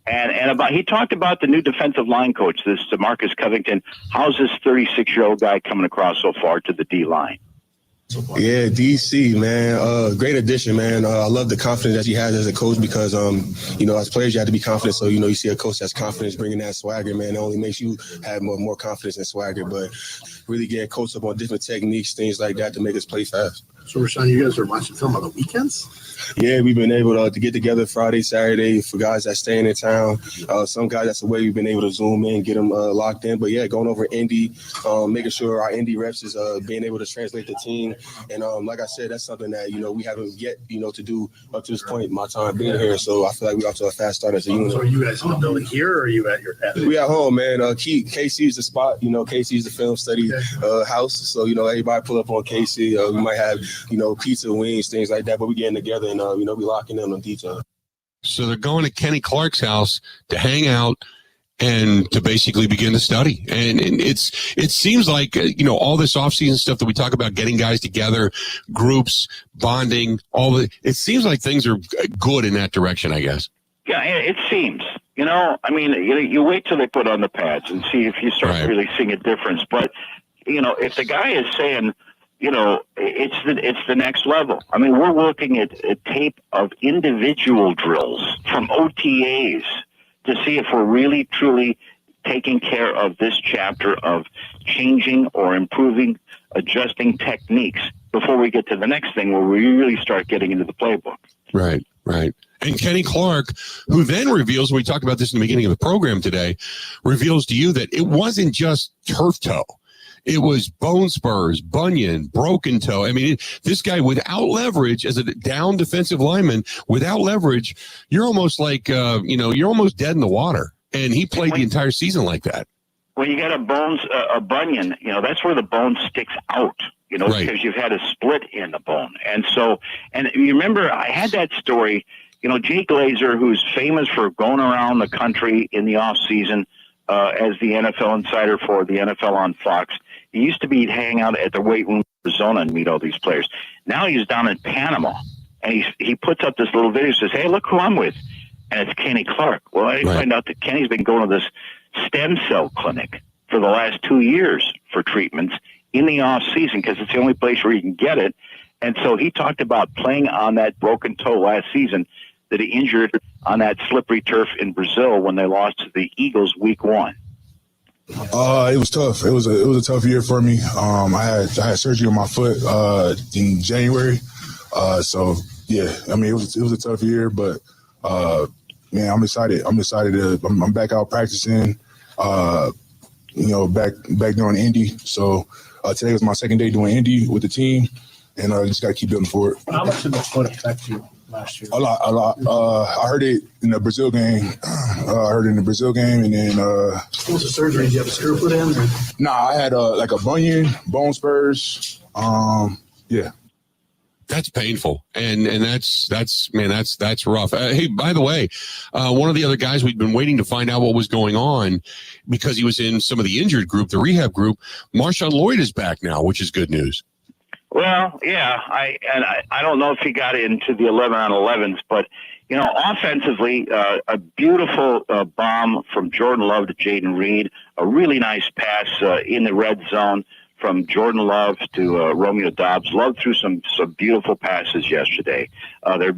and he talked about the new defensive line coach, this DeMarcus Covington. How's this 36-year-old guy coming across so far to the D line? Yeah, DC, man. Great addition, man. I love the confidence that he has as a coach because, as players, you have to be confident. So, you see a coach that's confident bringing that swagger, man. It only makes you have more confidence and swagger. But really getting coached up on different techniques, things like that to make us play fast. So, Rashawn, you guys are watching film on the weekends? Yeah, we've been able to get together Friday, Saturday for guys that staying in town. Some guys that's the way we've been able to zoom in, get them locked in. But, yeah, going over Indy, making sure our Indy reps is being able to translate the team. And like I said, that's something that, we haven't yet, to do up to this point, my time being here. So I feel like we're off to a fast start as a unit. So are you guys in the building here or are you at your pad? We at home, man. KC is the spot. KC is the film study house. So, everybody pull up on KC. We might have, pizza, wings, things like that. But we getting together and, we locking in on detail. So they're going to Kenny Clark's house to hang out and to basically begin to study. And it seems like, all this offseason stuff that we talk about, getting guys together, groups, bonding, it seems like things are good in that direction, I guess. Yeah, it seems. You wait till they put on the pads and see if you start really seeing a difference. But, if the guy is saying, it's the next level. We're looking at tape of individual drills from OTAs to see if we're really, truly taking care of this chapter of changing or improving, adjusting techniques before we get to the next thing where we really start getting into the playbook. Right. And Kenny Clark, who then reveals, we talked about this in the beginning of the program today, reveals to you that it wasn't just turf toe. It was bone spurs, bunion, broken toe. This guy without leverage, as a down defensive lineman, without leverage, you're almost like, you're almost dead in the water. And he played the entire season like that. When you got a bunion, that's where the bone sticks out, because you've had a split in the bone. And you remember, I had that story, Jay Glazer, who's famous for going around the country in the off season as the NFL insider for the NFL on Fox. He used to be hanging out at the weight room in Arizona and meet all these players. Now he's down in Panama, and he puts up this little video and says, "Hey, look who I'm with." And it's Kenny Clark. Well, I find out that Kenny's been going to this stem cell clinic for the last 2 years for treatments in the off season because it's the only place where you can get it. And so he talked about playing on that broken toe last season that he injured on that slippery turf in Brazil when they lost to the Eagles week 1. It was tough. It was a tough year for me. I had surgery on my foot in January. So yeah, I mean it was a tough year, but man, I'm excited. I'm back out practicing. Back doing Indy. So today was my second day doing Indy with the team, and I just got to keep building for it. How much did the foot affect you last year? A lot. I heard it in the Brazil game. And then What was the surgery? Did you have a screw put in? Or? Nah, I had like a bunion, bone spurs. Yeah. That's painful, and that's rough. Hey, by the way, one of the other guys we've been waiting to find out what was going on because he was in some of the injured group, the rehab group. Marshawn Lloyd is back now, which is good news. Well, yeah, I don't know if he got into the 11-on-11s, but offensively, a beautiful bomb from Jordan Love to Jaden Reed, a really nice pass in the red zone from Jordan Love to Romeo Doubs. Love threw some beautiful passes yesterday. They're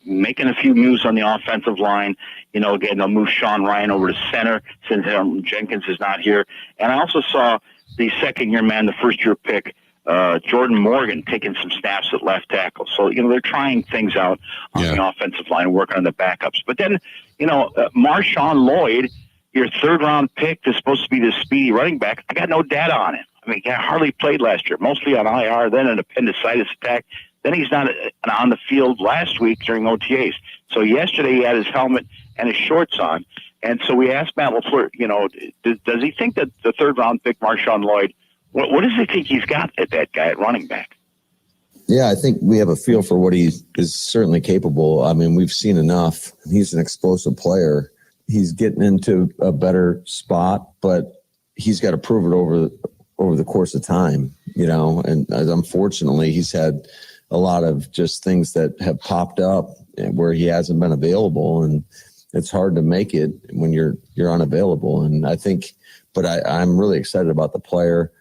making a few moves on the offensive line. Again, they'll move Sean Ryan over to center since Jenkins is not here. And I also saw the second-year man, the first-year pick, Jordan Morgan, taking some snaps at left tackle. So, they're trying things out on the offensive line, working on the backups. But then, Marshawn Lloyd, your third-round pick is supposed to be the speedy running back. I got no data on him. I mean, he hardly played last year, mostly on IR, then an appendicitis attack. Then he's not on the field last week during OTAs. So yesterday he had his helmet and his shorts on. And so we asked Matt LaFleur, does he think that the third-round pick, Marshawn Lloyd, what does he think he's got at that guy at running back? Yeah, I think we have a feel for what he is certainly capable. I mean, we've seen enough. He's an explosive player. He's getting into a better spot, but he's got to prove it over the course of time, and unfortunately he's had a lot of just things that have popped up where he hasn't been available, and it's hard to make it when you're unavailable. And I think, but I'm really excited about the player.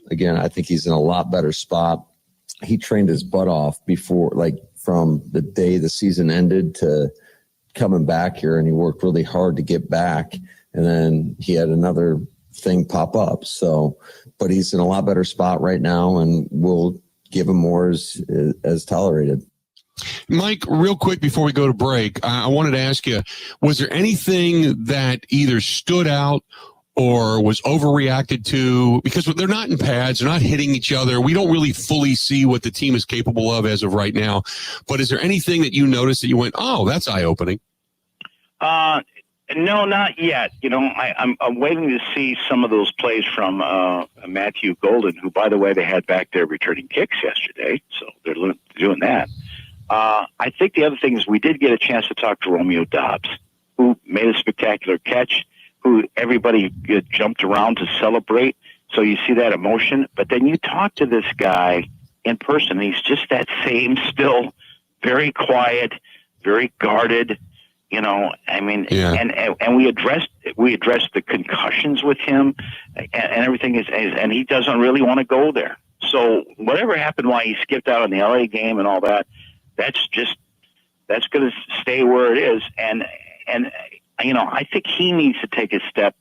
Again, I think he's in a lot better spot. He trained his butt off before, like from the day the season ended to coming back here, and he worked really hard to get back. And then he had another thing pop up. So, but he's in a lot better spot right now, and we'll give him more as tolerated. Mike, real quick before we go to break, I wanted to ask you, was there anything that either stood out or was overreacted to? Because they're not in pads, they're not hitting each other. We don't really fully see what the team is capable of as of right now. But is there anything that you noticed that you went, oh, that's eye-opening? No, not yet. I'm waiting to see some of those plays from Matthew Golden, who, by the way, they had back there returning kicks yesterday. So they're doing that. I think the other thing is we did get a chance to talk to Romeo Doubs, who made a spectacular catch, who everybody jumped around to celebrate. So you see that emotion. But then you talk to this guy in person, and he's just that same, still very quiet, very guarded. And we addressed the concussions with him and everything and he doesn't really want to go there. So whatever happened, why he skipped out on the LA game and all that, that's going to stay where it is. And I think he needs to take a step,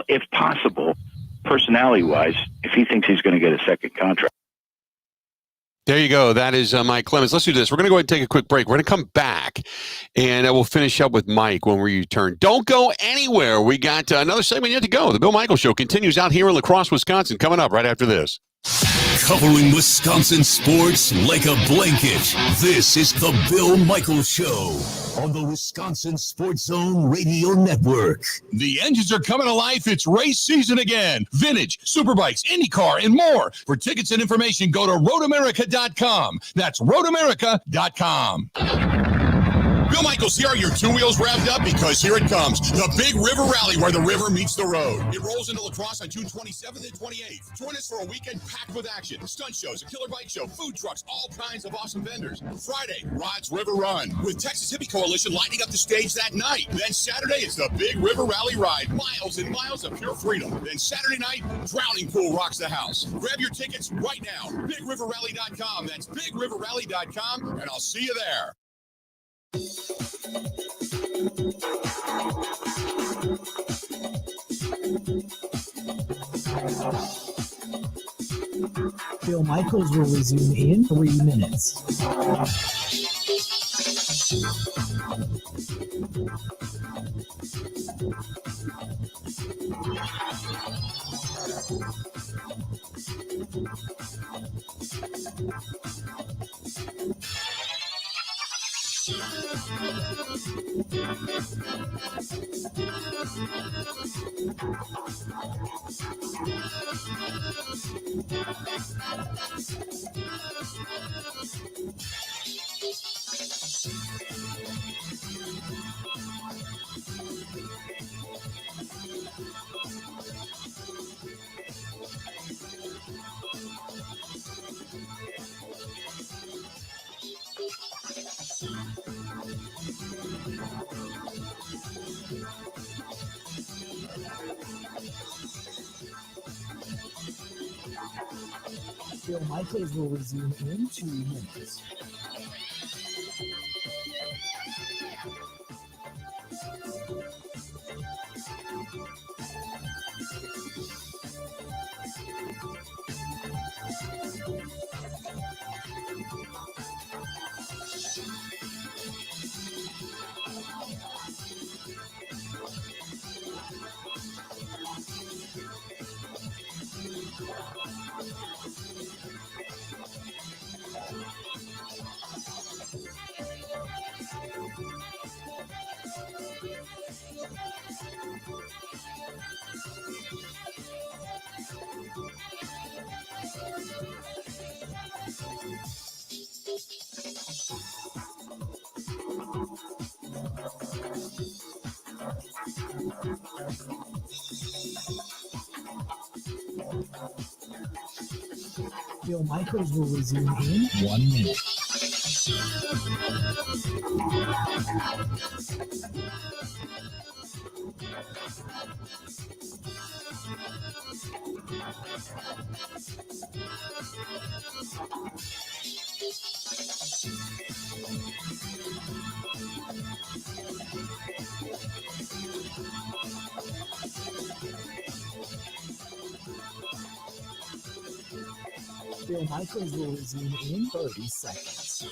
if possible, personality wise, if he thinks he's going to get a second contract. There you go. That is Mike Clemens. Let's do this. We're going to go ahead and take a quick break. We're going to come back, and we'll finish up with Mike when we return. Don't go anywhere. We got another segment yet to go. The Bill Michaels Show continues out here in La Crosse, Wisconsin, coming up right after this. Covering Wisconsin sports like a blanket, this is the Bill Michaels Show on the Wisconsin Sports Zone Radio Network. The engines are coming to life. It's race season again. Vintage, Superbikes, IndyCar, and more. For tickets and information, go to roadamerica.com. That's roadamerica.com. Bill Michaels here. Are your two wheels revved up? Because here it comes. The Big River Rally, where the river meets the road. It rolls into La Crosse on June 27th and 28th. Join us for a weekend packed with action. Stunt shows, a killer bike show, food trucks, all kinds of awesome vendors. Friday, Rod's River Run, with Texas Hippie Coalition lighting up the stage that night. Then Saturday is the Big River Rally Ride. Miles and miles of pure freedom. Then Saturday night, Drowning Pool rocks the house. Grab your tickets right now. BigRiverRally.com. That's BigRiverRally.com, and I'll see you there. Bill Michaels will resume in 3 minutes. Bill Michaels will resume in 2 minutes. Bill Michaels will resume in 1 minute. Bill Michaels will resume in 30 seconds.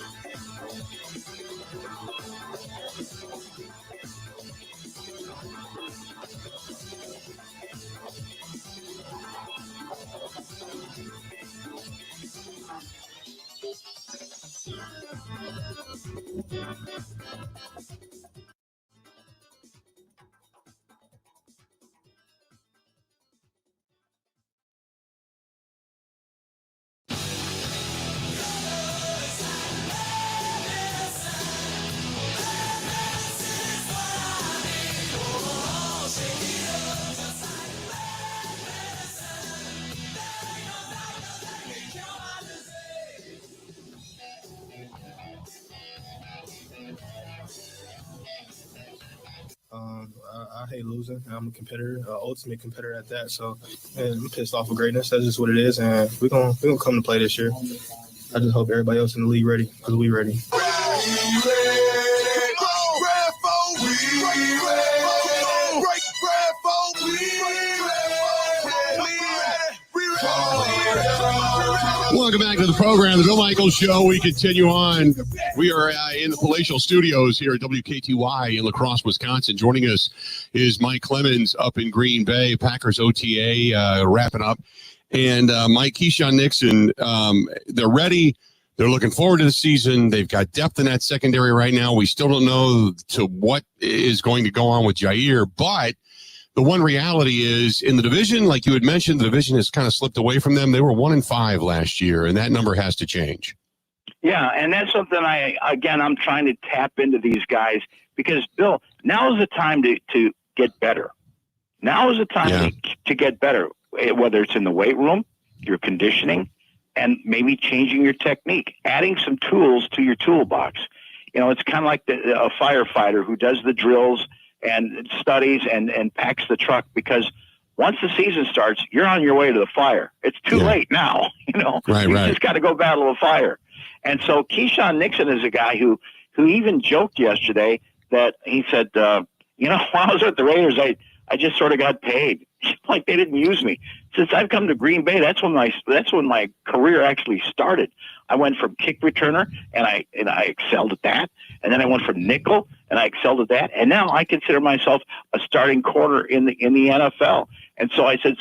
I hate losing. I'm a competitor, ultimate competitor at that. So I'm pissed off with greatness. That's just what it is. And we're gonna come to play this year. I just hope everybody else in the league ready because we ready. Welcome back to the program, the Bill Michaels Show. We continue on. We are in the palatial studios here at WKTY in La Crosse, Wisconsin. Joining us is Mike Clemens up in Green Bay, Packers OTA wrapping up. And Mike, Keyshawn Nixon, they're ready. They're looking forward to the season. They've got depth in that secondary right now. We still don't know to what is going to go on with Jaire, but the one reality is in the division, like you had mentioned, the division has kind of slipped away from them. They were 1-5 last year, and that number has to change. Yeah, and that's something I'm trying to tap into these guys because, Bill, now is the time to get better. Now is the time to get better, whether it's in the weight room, your conditioning, and maybe changing your technique, adding some tools to your toolbox. You know, it's kind of like a firefighter who does the drills and studies and packs the truck because once the season starts, you're on your way to the fire. It's too late now, you know. You just got to go battle a fire. And so Keyshawn Nixon is a guy who even joked yesterday that he said, when I was at the Raiders, I just sort of got paid. Like they didn't use me. Since I've come to Green Bay, that's when my career actually started. I went from kick returner and I excelled at that. And then I went from nickel and I excelled at that. And now I consider myself a starting corner in the NFL. And so I said,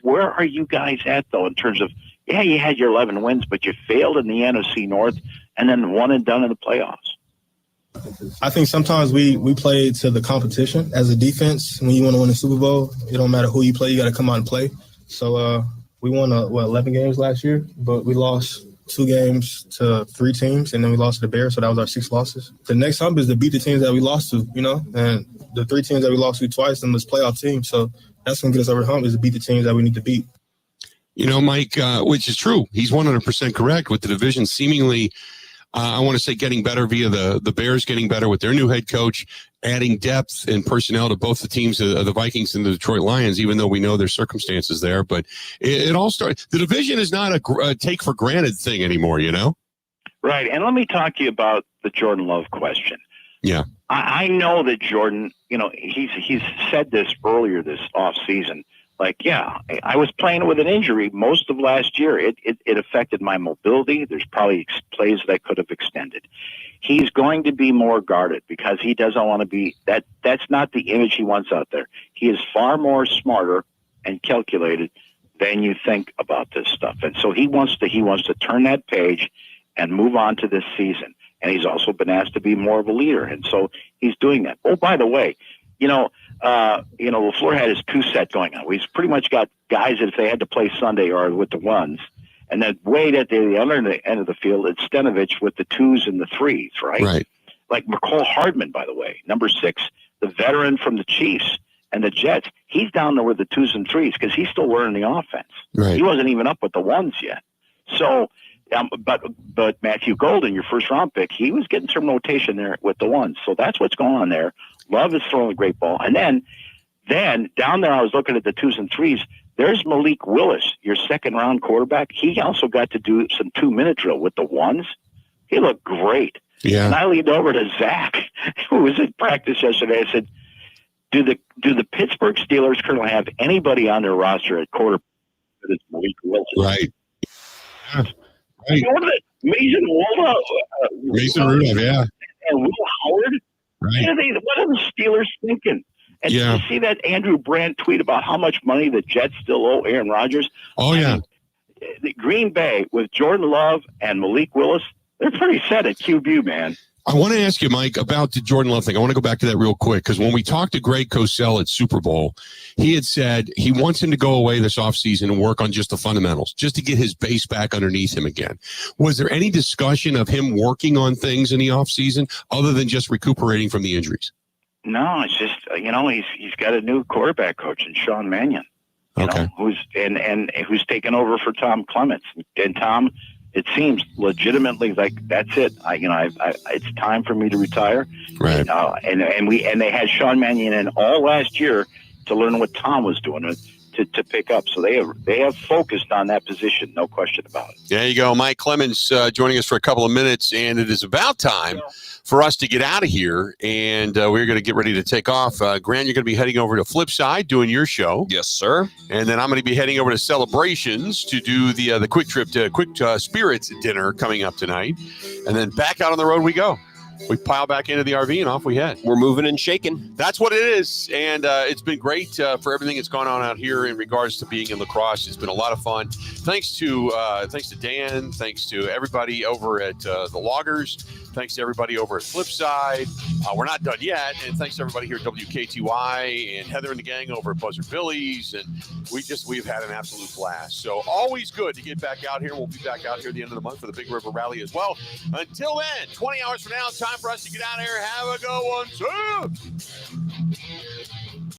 where are you guys at though in terms of, yeah, you had your 11 wins, but you failed in the NFC North and then one and done in the playoffs. I think sometimes we play to the competition as a defense. When you want to win a Super Bowl, it don't matter who you play, you got to come out and play. So we won 11 games last year, but we lost 2 games to 3 teams, and then we lost to the Bears, so that was our 6 losses. The next hump is to beat the teams that we lost to, and the 3 teams that we lost to twice in this playoff team. So that's going to get us over the hump, is to beat the teams that we need to beat. Mike, which is true. He's 100% correct with the division seemingly I want to say getting better via the Bears getting better with their new head coach, adding depth and personnel to both the teams, the Vikings and the Detroit Lions, even though we know there's circumstances there. But it all starts. The division is not a take for granted thing anymore, Right. And let me talk to you about the Jordan Love question. Yeah. I know that Jordan, he's said this earlier this offseason. Like, yeah, I was playing with an injury most of last year. It affected my mobility. There's probably plays that I could have extended. He's going to be more guarded because he doesn't want to be that. That's not the image he wants out there. He is far more smarter and calculated than you think about this stuff. And so he wants to turn that page and move on to this season. And he's also been asked to be more of a leader. And so he's doing that. Oh, by the way, LaFleur had his 2-set going on. He's pretty much got guys that if they had to play Sunday are with the 1s. And then way at the other end of the field, it's Stenovich with the 2s and the 3s, right? Right. Like McCole Hardman, by the way, number 6, the veteran from the Chiefs and the Jets. He's down there with the 2s and 3s because he's still learning the offense. Right. He wasn't even up with the 1s yet. So, but Matthew Golden, your first-round pick, he was getting some rotation there with the 1s. So that's what's going on there. Love is throwing a great ball. And then down there, I was looking at the 2s and 3s. There's Malik Willis, your second-round quarterback. He also got to do some 2-minute drill with the 1s. He looked great. Yeah. And I leaned over to Zach, who was at practice yesterday. I said, do the Pittsburgh Steelers currently have anybody on their roster at quarterback that is Malik Willis? Right. Yeah. Right. Mason Rudolph, yeah. And Will Howard. Right. What are the Steelers thinking? And did you see that Andrew Brandt tweet about how much money the Jets still owe Aaron Rodgers? Oh, yeah. The Green Bay with Jordan Love and Malik Willis, they're pretty set at QB, man. I want to ask you, Mike, about the Jordan Love thing. I want to go back to that real quick because when we talked to Greg Cosell at Super Bowl, he had said he wants him to go away this offseason and work on just the fundamentals, just to get his base back underneath him again. Was there any discussion of him working on things in the offseason other than just recuperating from the injuries? No, it's just, he's got a new quarterback coach in Sean Mannion, who's taken over for Tom Clemens. And Tom, it seems legitimately like that's it. It's time for me to retire. Right. And they had Sean Mannion in all last year to learn what Tom was doing to pick up. So they have focused on that position, no question about it. There you go, Mike Clemens joining us for a couple of minutes, and it is about time for us to get out of here, and we're going to get ready to take off. Grant, you're going to be heading over to Flipside doing your show. Yes, sir. And then I'm going to be heading over to Celebrations to do the Quick Trip to Quick Spirits dinner coming up tonight, and then back out on the road we go. We pile back into the RV and off we head. We're moving and shaking. That's what it is. And it's been great for everything that's gone on out here in regards to being in La Crosse. It's been a lot of fun. Thanks to Dan. Thanks to everybody over at the Loggers. Thanks to everybody over at Flipside. We're not done yet. And thanks to everybody here at WKTY and Heather and the gang over at Buzzard Billy's. And we've had an absolute blast. So always good to get back out here. We'll be back out here at the end of the month for the Big River Rally as well. Until then, 20 hours from now, time for us to get out of here. Have a good one, too.